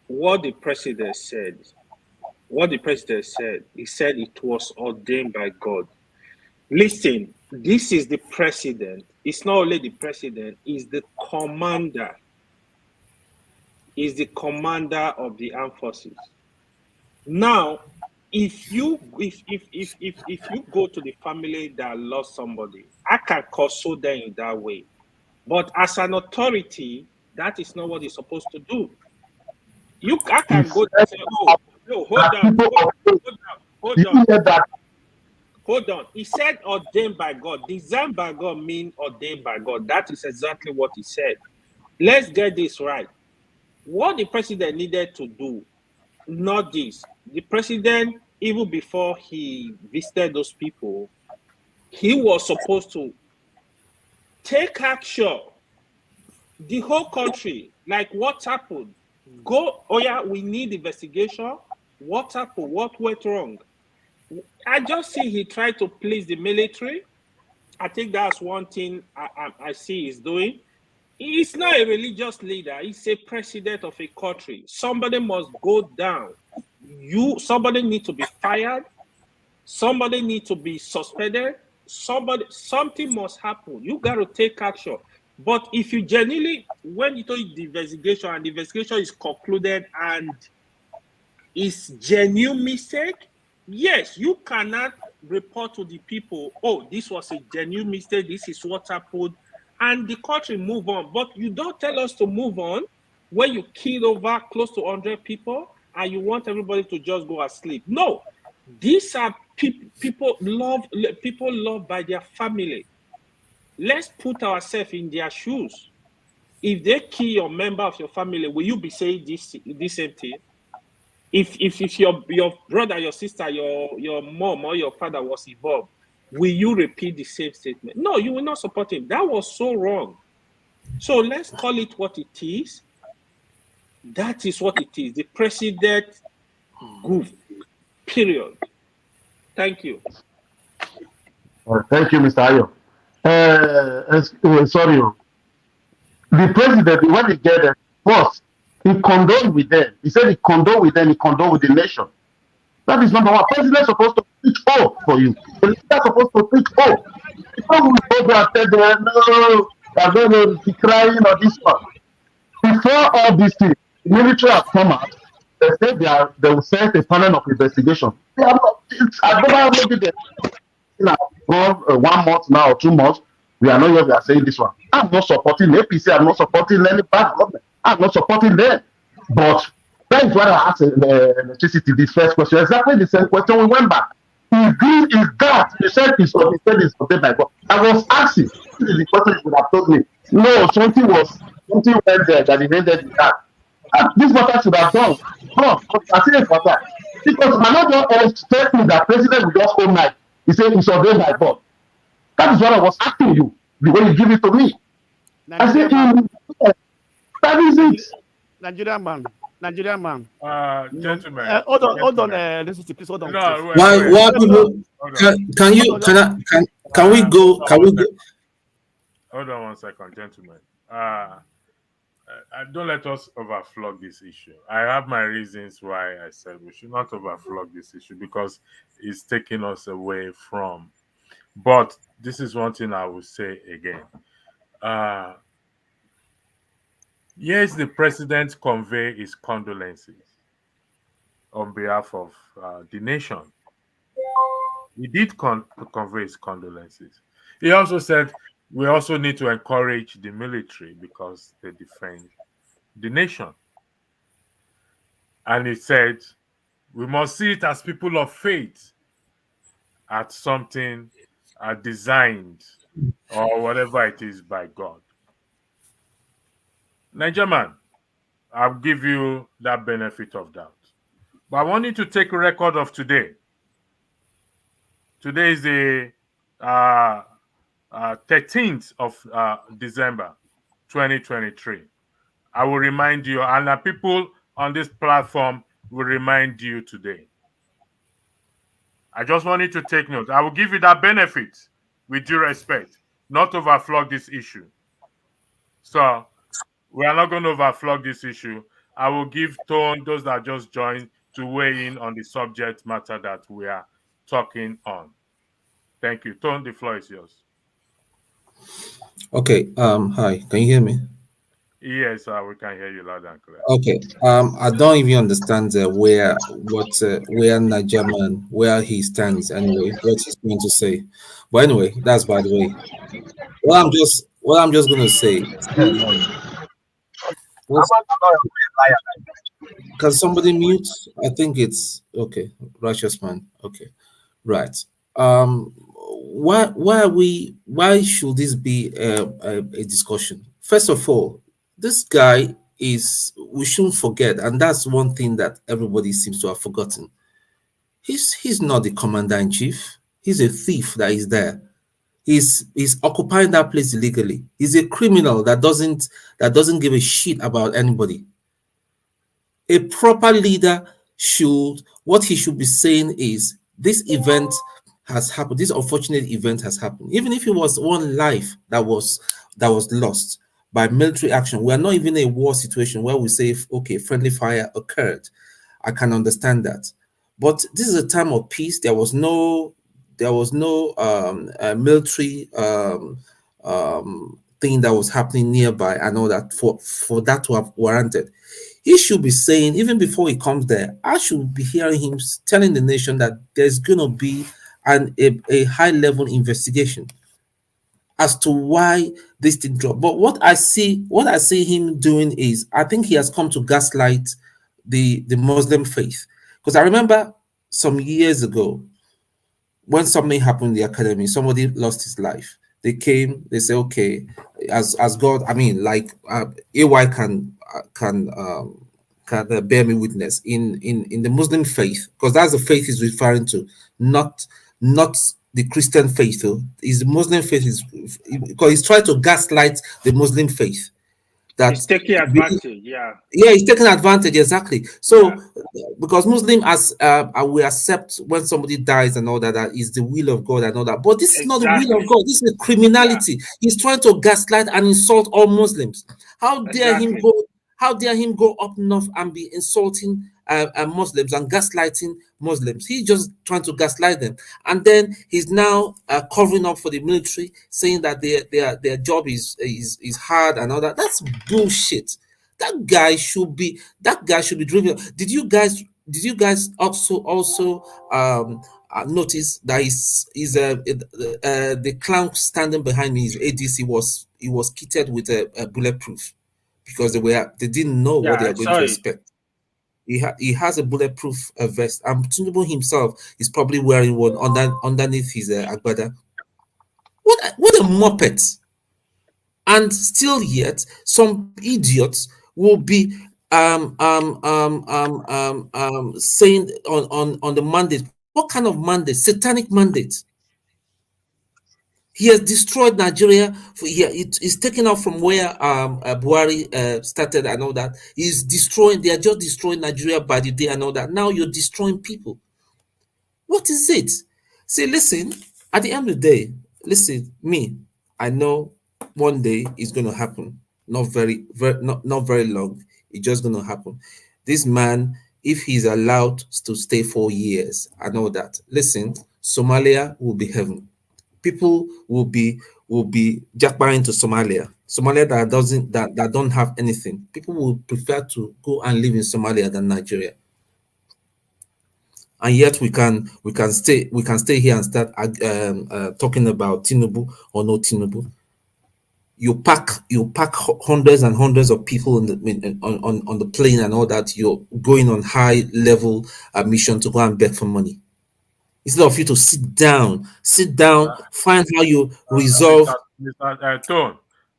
what the president said, he said it was ordained by God. Listen, this is the president. It's not only the president, he's the commander. He's the commander of the armed forces. Now, if you go to the family that lost somebody, I can console them in that way. But as an authority, that is not what you're supposed to do. I can go and say, oh, no, hold on. He said ordained by God. Designed by God means ordained by God. That is exactly what he said. Let's get this right. What the president needed to do, not this. The president, even before he visited those people, he was supposed to take action. The whole country, like what happened? We need investigation. What happened? What went wrong? I just see he tried to please the military. I think that's one thing I see he's doing. He's not a religious leader. He's a president of a country. Somebody must go down. Somebody needs to be fired. Somebody needs to be suspended. Something must happen. You got to take action. But if you genuinely, when you do the investigation and the investigation is concluded and it's genuine mistake, yes, you cannot report to the people, oh, this was a genuine mistake, this is what happened, and the country move on. But you don't tell us to move on when you killed over close to 100 people and you want everybody to just go asleep. No, these are people loved by their family. Let's put ourselves in their shoes. If they kill your member of your family, will you be saying this same thing? If your brother, your sister, your mom or your father was involved, will you repeat the same statement? No, you will not support him. That was so wrong. So let's call it what it is. That is what it is. The president goofed. Period. Thank you. Thank you, Mr. Ayo. Sorry. The president, when he get there, first, he condoned with them. He said he condoned with them, he condoned with the nation. That is number one. President is supposed to preach hope for you. The leader is supposed to preach hope. People will go there and say, no, they're going to be crying or this one. Before all these things, the military have come out. They said they will send a panel of investigation. They are not, I don't know maybe for 1 month now or 2 months. We are not here. We are saying this one. I'm not supporting APC. I'm not supporting any bad government. I'm not supporting them. But that is why I asked electricity the first question. Exactly the same question. We went back. Is that? You said it's ordained by God. I was asking. This is the question you would have told me. No, something went there that it ended with that. This matter should have done. No, but I say it's matter. Because my not just tell me that president will just hold night. He said it's ordained by God. That is what I was asking you, the way you give it to me. I said, that is it. Nigerian man. Gentlemen. Hold on, listen to please, hold on. No, Why people can we go? Hold on 1 second, gentlemen. Don't let us overflog this issue. I have my reasons why I said we should not overflog this issue because it's taking us away from. But this is one thing I will say again. Yes, the president convey his condolences on behalf of the nation. He did convey his condolences. He also said we also need to encourage the military because they defend the nation. And he said we must see it as people of faith at something designed or whatever it is by God. Nigerian, I'll give you that benefit of doubt. But I want you to take a record of today. Today is the 13th of December, 2023. I will remind you, and the people on this platform will remind you today. I just want you to take note. I will give you that benefit with due respect, not overflog this issue. So we are not going to overflog this issue. I will give Tone, those that just joined, to weigh in on the subject matter that we are talking on. Thank you. Tone, the floor is yours. Okay. Hi. Can you hear me? Yes, we can hear you loud and clear. Okay. I don't even understand where Nigerian, where he stands anyway, what he's going to say. But anyway, that's by the way. What I'm just gonna say. Can somebody mute? I think it's okay. Righteous man. Okay. Right. Why should this be a discussion? First of all, this guy we shouldn't forget, and that's one thing that everybody seems to have forgotten. He's not the commander in chief. He's a thief that is there. He's occupying that place illegally. He's a criminal that doesn't give a shit about anybody. A proper leader what he should be saying is, this event has happened. This unfortunate event has happened. Even if it was one life that was lost by military action, we are not even in a war situation where we say, okay, friendly fire occurred. I can understand that. But this is a time of peace. There was no military thing that was happening nearby and all that for that to have warranted. He should be saying, even before he comes there, I should be hearing him telling the nation that there's going to be a high-level investigation as to why this thing dropped. But what I see him doing is, I think he has come to gaslight the Muslim faith. Because I remember some years ago, when something happened in the academy, somebody lost his life. They came, they say, okay, as God, I mean, like AY can bear me witness in the Muslim faith, because that's the faith he's referring to, not the Christian faith. Is the Muslim faith, is because he's trying to gaslight the Muslim faith. that he's taking advantage. Yeah. Yeah, he's taking advantage, exactly. So because Muslim as we accept when somebody dies and all that, that is the will of God and all that, but this is not the will of God. This is criminality. He's trying to gaslight and insult all Muslims. How dare him go? How dare him go up north and be insulting Muslims and gaslighting Muslims? He's just trying to gaslight them, and then he's now covering up for the military, saying that their job is hard and all that. That's bullshit. That guy should be driven. Did you guys also notice that the clown standing behind me, his ADC was kitted with a bulletproof, because they didn't know what they are going to expect. He has a bulletproof vest, and Tinubu himself is probably wearing one underneath his agbada. What a muppet! And still yet some idiots will be saying on the mandate. What kind of mandate? Satanic mandate. He has destroyed Nigeria. He's taken off from where Buhari started and all that. He's destroying. They are just destroying Nigeria by the day and all that. Now you're destroying people. What is it? See, listen. At the end of the day, listen. I know one day it's going to happen. Not very long. It's just going to happen. This man, if he's allowed to stay 4 years and all that, listen, Somalia will be heaven. People will be jackpotting to Somalia that don't have anything. People will prefer to go and live in Somalia than Nigeria. And yet we can stay here and start talking about Tinubu or no Tinubu. You pack hundreds and hundreds of people on the plane and all that. You're going on high level mission to go and beg for money, instead of you to sit down, find how you resolve. Mr. Tone,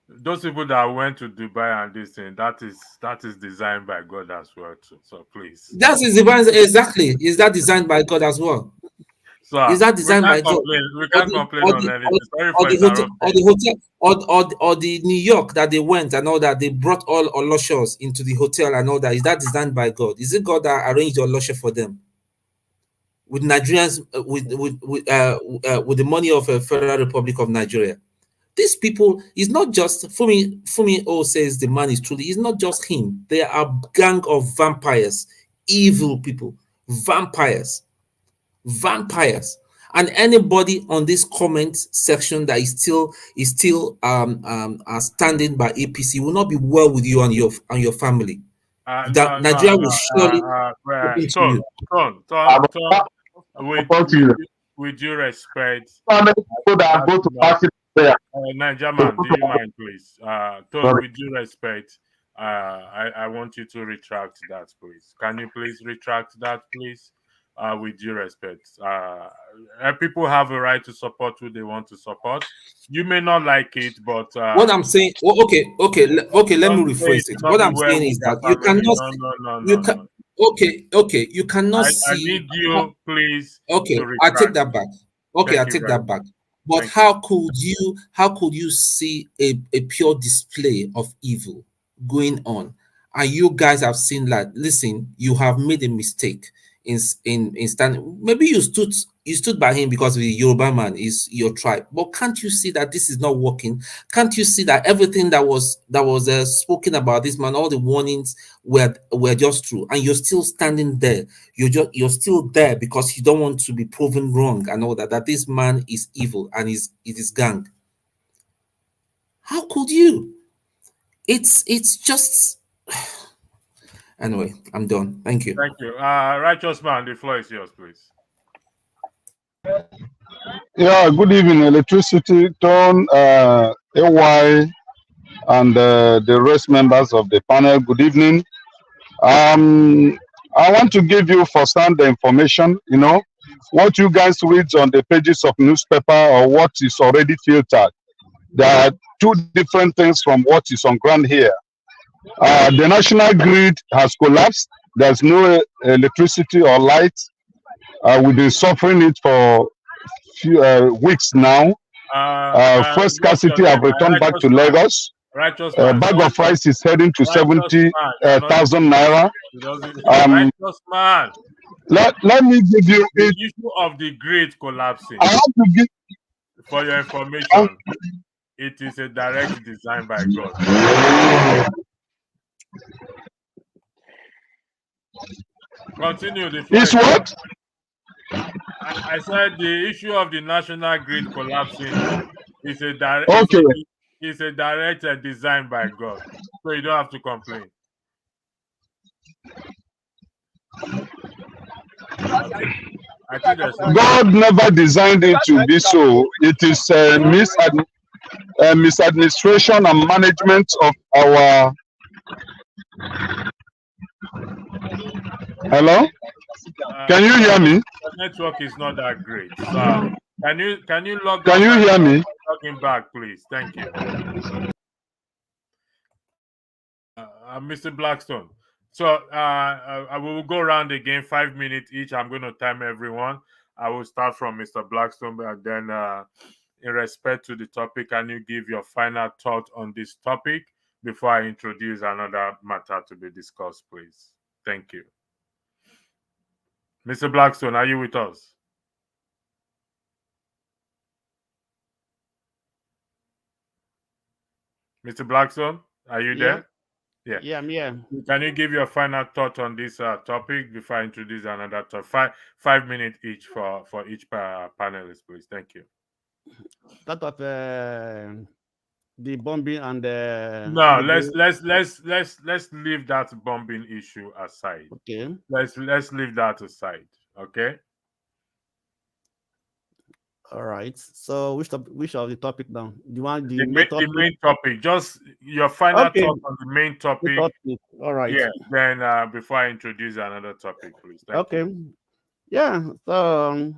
those people that went to Dubai and this thing, that is designed by God as well too. So please, that is divine. Exactly, is that designed by God as well? So is that designed by God? We can't complain on anything. Or the New York that they went and all that, they brought all Oloshos into the hotel and all that. Is that designed by God? Is it God that arranged Olosho for them? With Nigerians, with the money of a Federal Republic of Nigeria. These people is not just Fumi O says the man is truly. It's not just him. They are a gang of vampires, evil people, vampires, and anybody on this comment section that is still standing by APC will not be well with you and your family. Nigeria will surely. With due respect, Nigerian, do you mind, please? With due respect, I want you to retract that, please. Can you please retract that, please? With due respect, people have a right to support who they want to support. You may not like it, but what I'm saying, okay, let me rephrase it. What I'm saying is that you cannot. Okay, you cannot see. I need you, please. Okay, I take that back. Okay, I take that back. But how could you see a pure display of evil going on? And you guys have seen that. Listen, you have made a mistake in standing. Maybe you stood by him because the Yoruba man is your tribe. But can't you see that this is not working? Can't you see that everything that was spoken about this man, all the warnings were just true, and you're still standing there? You're still there because you don't want to be proven wrong and all that. That this man is evil and it is gang. How could you? It's just. Anyway, I'm done. Thank you. Thank you. Righteous man, the floor is yours, please. Yeah, good evening, Electricity, Tone, AY, and the rest members of the panel. Good evening. I want to give you first-hand information, what you guys read on the pages of newspaper or what is already filtered. There are two different things from what is on ground here. The national grid has collapsed. There's no electricity or light. We've been suffering it for few weeks now. First scarcity have returned back to Lagos. Righteous A man. bag of rice is heading to Righteous man. You are not 70,000 naira. He doesn't. Um, Righteous man. let me give you The it. issue of the grade collapsing. I have to give. For your information, it is a direct design by God. Continue the floor. It's what? I said the issue of the national grid collapsing is a direct. Okay. It's a direct design by God, so you don't have to complain. I think there's God never designed it to be so. It is misadministration and management of our. Hello? Can you hear me? The network is not that great. So can you log? Can you hear me? Logging back, please. Thank you, Mr. Blackstone. So I will go around again, 5 minutes each. I'm going to time everyone. I will start from Mr. Blackstone, and then in respect to the topic, can you give your final thought on this topic before I introduce another matter to be discussed, please? Thank you. Mr. Blackstone, are you with us? Mr. Blackstone, are you there? Yeah, I'm here. Can you give your final thought on this topic before I introduce another topic? 5 minutes each for each panelist, please. Thank you. That of the bombing and no, let's leave that bombing issue aside. Okay. Let's leave that aside. Okay. All right. So which of the topic now? Do you want the main topic? Just your final thought on the main topic. All right. Yeah. Then before I introduce another topic, please. Thank you. Yeah. So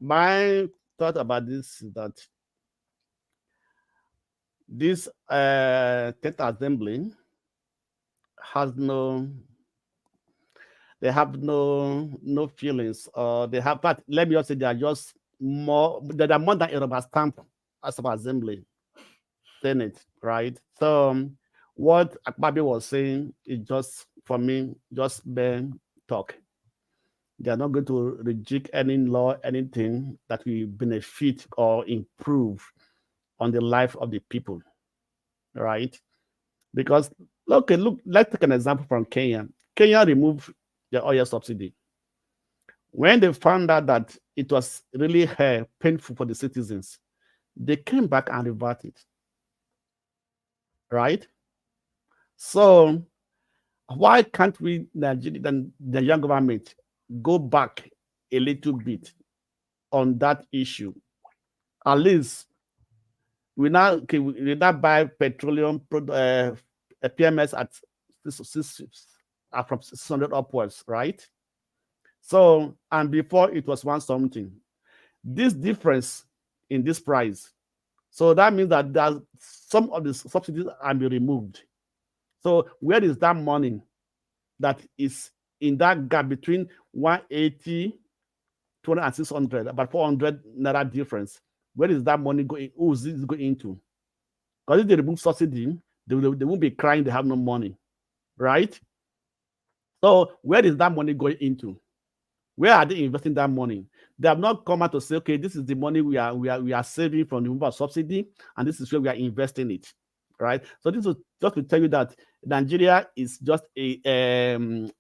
my thought about this is that this 10th assembly have no feelings, or they have, but let me just say they are just more than a rubber stamp as an assembly Senate, right? So what Akpabio was saying is just, for me, just bare talk. They are not going to reject any law, anything that will benefit or improve on the life of the people, right? Because look, let's take an example from Kenya. Kenya removed the oil subsidy. When they found out that it was really painful for the citizens, they came back and reverted, right? So why can't we, the young government, go back a little bit on that issue? At least we now buy petroleum PMS at from 600 upwards, right? So, and before it was 1 something. This difference in this price, so that means that some of the subsidies are being removed. So where is that money that is in that gap between 180, 200 and 600, about 400 naira difference? Where is that money going? Who is this going into? Because if they remove subsidy, they won't be crying they have no money, right? So where is that money going into? Where are they investing that money? They have not come out to say, okay, this is the money we are saving from the removal of subsidy, and this is where we are investing it, right? So this is just to tell you that Nigeria is just in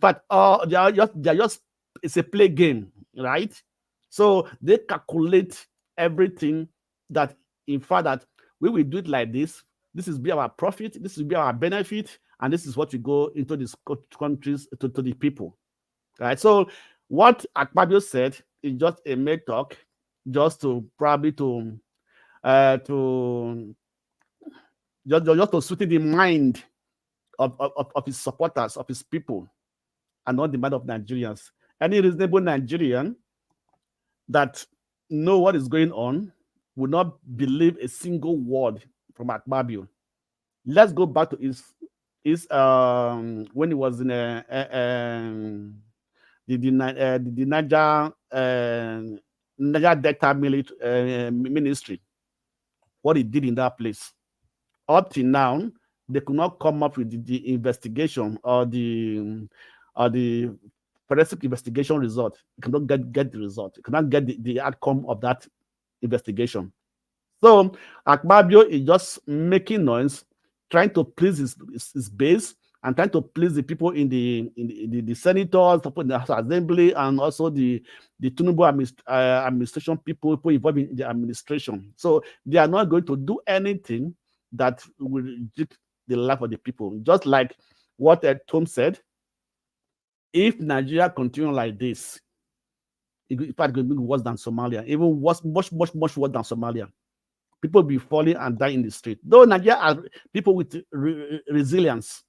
fact, they're just it's a play game, right? So they calculate everything that, in fact, that we will do it like this. This is be our profit. This will be our benefit, and this is what we go into these countries to the people, right? So what Akpabio said is just a mere talk, just to probably to sweeten the mind of his supporters, of his people, and not the mind of Nigerians. Any reasonable Nigerian that know what is going on would not believe a single word from Akpabio. Let's go back to his when he was in the Niger Delta ministry, what he did in that place. up till now, they could not come up with the investigation or the forensic investigation result. You cannot get the result. You cannot get the outcome of that investigation. So Akpabio is just making noise, trying to please his base and trying to please the people in the senators, people in the House Assembly, and also the Tinubu administration people involved in the administration. So they are not going to do anything that will reject the life of the people. Just like what Tom said, if Nigeria continue like this, in fact, it will be worse than Somalia, even worse, much worse than Somalia. People will be falling and dying in the street. Though Nigeria are people with resilience,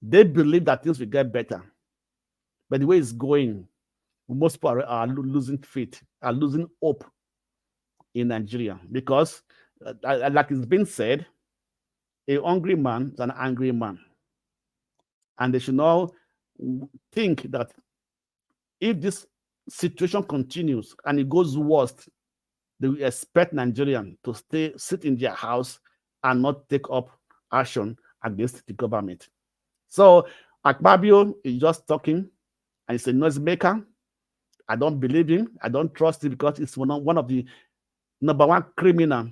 they believe that things will get better. But the way it's going, most people are losing faith, are losing hope in Nigeria because, like it's been said, a hungry man is an angry man. And they should now think that if this situation continues and it goes worse, they will expect Nigerians to sit in their house and not take up action against the government. So Akpabio is just talking, and he's a noisemaker. I don't believe him. I don't trust him because it's one of the number one criminal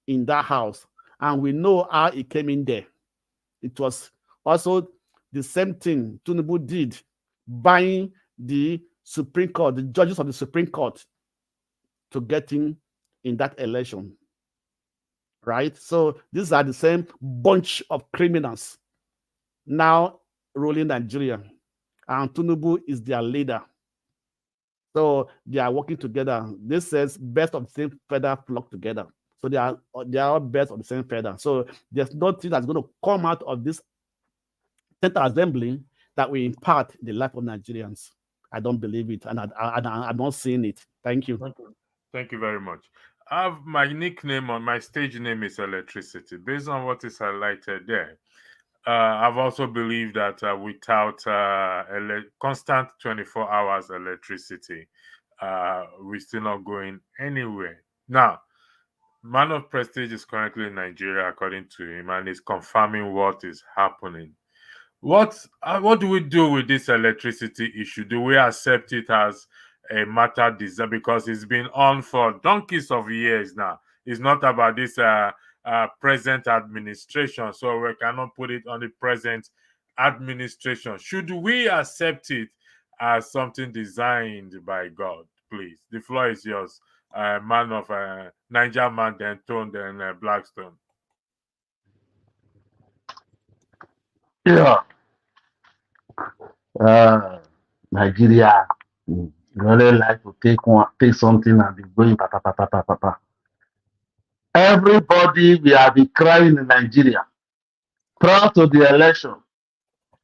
in that house. And we know how he came in there. It was also the same thing Tinubu did, buying the Supreme Court, the judges of the Supreme Court, to get him in that election. Right? So these are the same bunch of criminals now ruling Nigeria, and Tinubu is their leader. So they are working together. This says best of the same feather flock together. So they are all best of the same feather. So there's nothing that's going to come out of this Central Assembly that will impact the life of Nigerians. I don't believe it, and I'm not seeing it. Thank you. Thank you very much. My nickname on my stage name is Electricity. Based on what is highlighted there, I've also believed that without constant 24 hours electricity, we're still not going anywhere. Now, Man of Prestige is currently in Nigeria, according to him, and is confirming what is happening. What do we do with this electricity issue? Do we accept it as a matter deserved? Because it's been on for donkeys of years now. It's not about this present administration, so we cannot put it on the present administration. Should we accept it as something designed by God? Please, the floor is yours. Man of Niger Man, then Tone, then Blackstone. Yeah. Nigeria, really like to take something and be going papa. Everybody we have been crying in Nigeria prior to the election.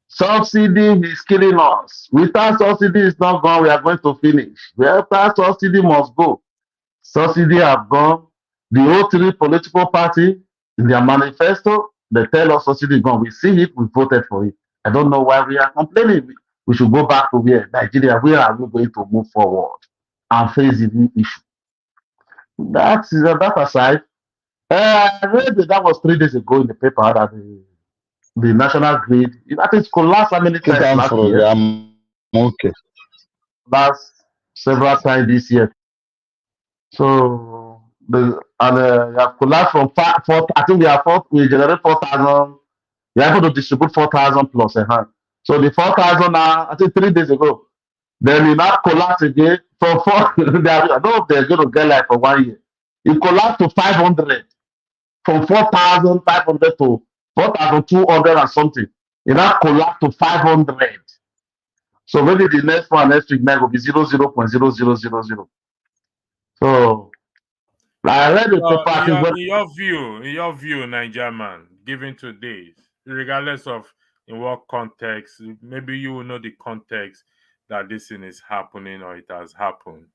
Subsidy is killing us. Without subsidy is not gone, we are going to finish. Without subsidy must go. Subsidy have gone. The whole three political party in their manifesto, they tell us subsidy is gone. We see it, we voted for it. I don't know why we are complaining. We should go back to where Nigeria, where are we going to move forward and face the issue? That aside. I read that was 3 days ago in the paper that the national grid, I think, collapsed how many times last year? Okay. Last several times this year. So we have collapsed from 4. I think we generate 4,000. We are able to distribute 4,000 plus a hand. So the 4,000 now, I think 3 days ago, then we now collapse again from 4. I don't know if they're going to get like for 1 year. It collapsed to 500. From 4,500 to 4,200 and something. It now collapsed to 500. So maybe the next week now will be 0.0000. So I read the paper. In your view, Niger Man, given today, regardless of in what context, maybe you will know the context that this thing is happening or it has happened.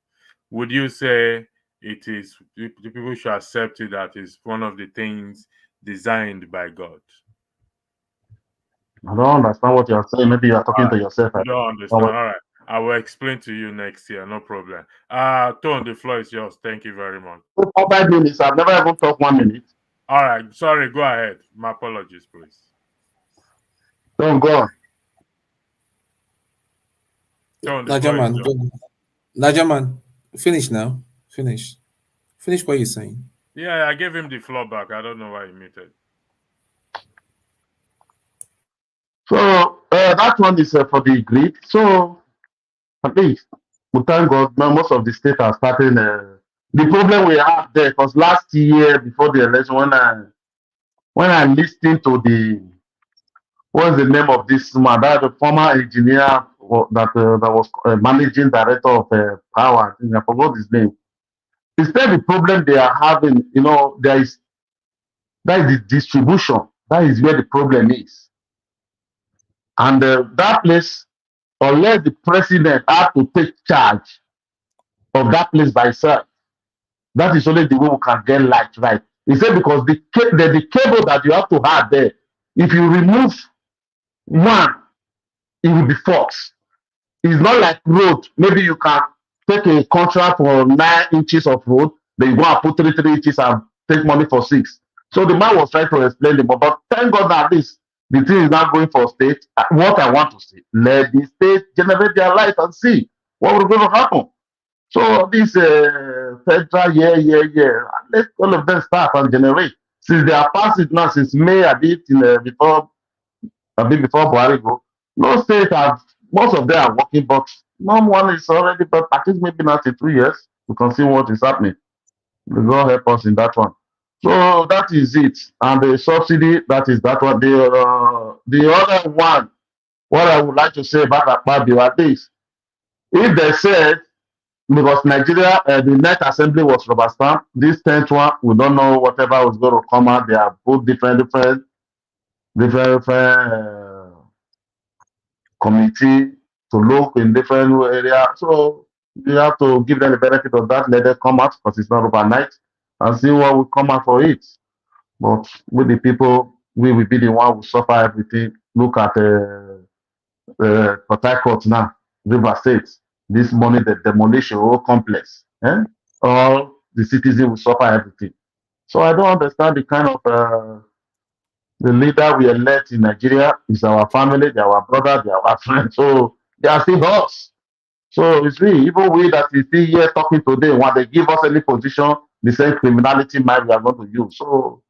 Would you say it is the people should accept it that is one of the things designed by God? I don't understand what you're saying. Maybe you're talking to yourself. I don't understand. All right. I will explain to you next year. No problem. Tone, the floor is yours. Thank you very much. For 5 minutes, I've never even talked 1 minute. All right. Sorry. Go ahead. My apologies, please. Don't go on. Tone, the floor is yours. Najaman, finish now. Finish what you're saying. Yeah, I gave him the floor back. I don't know why he muted. So that one is for the grid. So at least we thank God now most of the states are starting. The problem we have there because last year before the election when I listened to the what's the name of this man that the former engineer that was managing director of power. I think I forgot his name. He said the problem they are having, that is the distribution. That is where the problem is, and that place, unless the president has to take charge of that place by itself, that is only the way we can get light right. He said because the cable that you have to have there, if you remove one, it will be forced. It's not like road. Maybe you can take a contract for 9 inches of road, then you go and put 3 inches and take money for 6. So the man was trying to explain it, but thank God that this the thing is not going for state. What I want to say, let the state generate their light and see what will going to happen. So this federal let all of them start and generate. Since they are passed it now, since May, I did before Buhari go. No state have, most of them are working, but no one is already, but at least maybe not in 2 years, we can see what is happening. The God help us in that one. So that is it. And the subsidy, that is that one. The other one, what I would like to say about Akpabio at least, if they said, because Nigeria, the next assembly was rubber stamp, this 10th one, we don't know whatever was going to come out. They are both different committee to look in different areas. So we have to give them the benefit of that, let them come out because it's not overnight and see what will come out for it. But with the people, we will be the one who suffer everything. Look at Port Harcourt now, River State. This morning, the demolition whole complex. All the citizens will suffer everything. So I don't understand the kind of the leader we elect in Nigeria is our family, they are our brother, they are our friends. So they are still us. So you see, even we that is still here talking today, when they give us any position, the same criminality mind we are going to use. So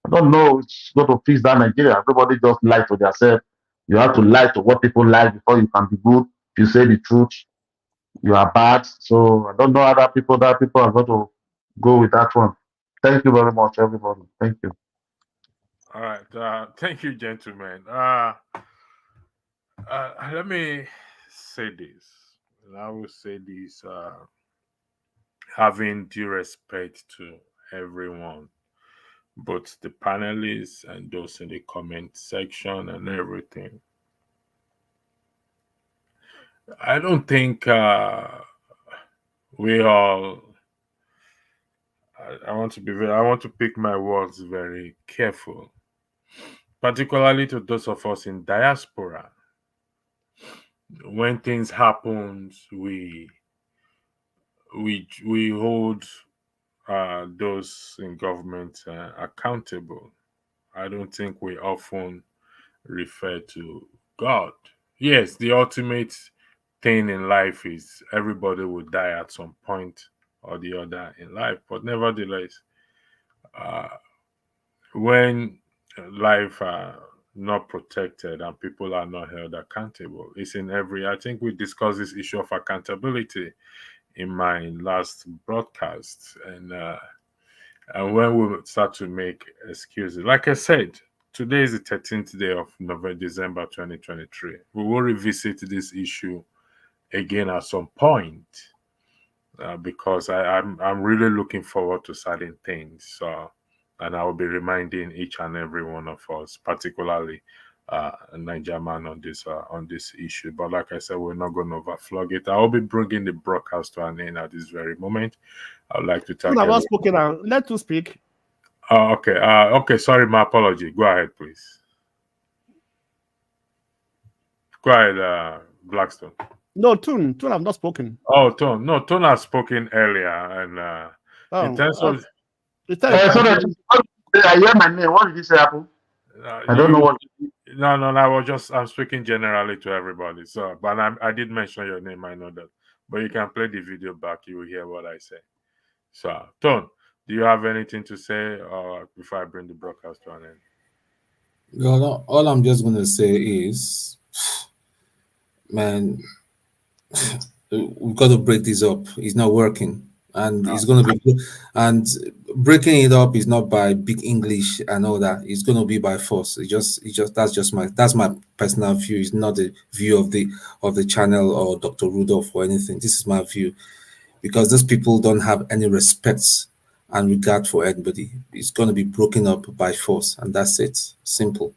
I don't know it's going to fix that Nigeria. Everybody just lie to themselves. You have to lie to what people like before you can be good. If you say the truth, you are bad. So I don't know other people that people are going to go with that one. Thank you very much, everybody. Thank you. All right. Thank you, gentlemen. Let me say this. I will say this having due respect to everyone, both the panelists and those in the comment section and everything. I don't think we all. I want to pick my words very careful, particularly to those of us in diaspora. When things happen, we hold those in government accountable. I don't think we often refer to God. Yes, the ultimate thing in life is everybody will die at some point or the other in life, but nevertheless, when life not protected and people are not held accountable, it's in every. I think we discussed this issue of accountability in my last broadcast, and when we start to make excuses, like I said, today is the 13th day of December 2023. We will revisit this issue again at some point because I'm really looking forward to certain things. And I will be reminding each and every one of us, particularly Nigerian on this issue. But like I said, we're not going to overflog it. I will be bringing the broadcast to an end at this very moment. I would like to thank you. I've spoken now. Let to speak. Oh, okay. Okay. Sorry, my apology. Go ahead, please. Go ahead, Blackstone. No, Tune have not spoken. Oh, Tone. No, Tone has spoken earlier, and in terms of. So that I hear my name. What did you say, Apple? I don't know what. No. I'm speaking generally to everybody. So, but I did mention your name. I know that. But you can play the video back. You will hear what I say. So, Tone, do you have anything to say before I bring the broadcast to an end? No, all I'm just going to say is, man, we've got to break this up. It's not working. And it's going to be, and breaking it up is not by big English and all that. It's going to be by force. That's my personal view. It's not the view of the channel or Dr. Rudolph or anything. This is my view, because those people don't have any respect and regard for anybody. It's going to be broken up by force, and that's it. Simple.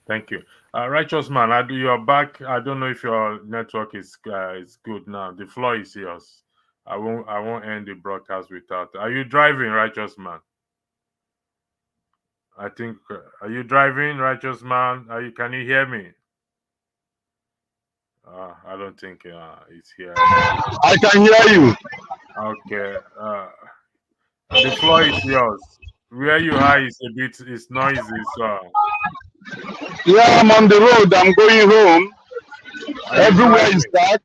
Thank you. Righteous man, you're back. I don't know if your network is good now. The floor is yours. I won't end the broadcast without. Are you driving, Righteous man? I think. Are you driving, Righteous man? Can you hear me? I don't think it's here. I can hear you. Okay. The floor is yours. Where you are is it's noisy. So. Yeah, I'm on the road. I'm going home. Everywhere is dark.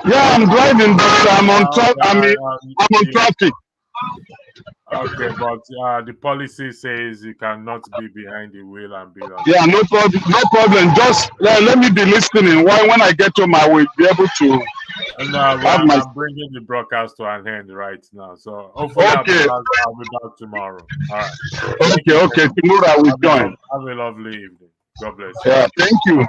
Yeah, I'm driving, but I'm on traffic. Okay, but the policy says you cannot be behind the wheel and be on. Yeah, no problem. Just let me be listening. When I get home, I will be able to. I'm bringing the broadcast to an end right now. So hopefully I'll be back tomorrow. All right. Okay. Tomorrow I will join. Have a lovely evening. God bless you. Yeah, thank you.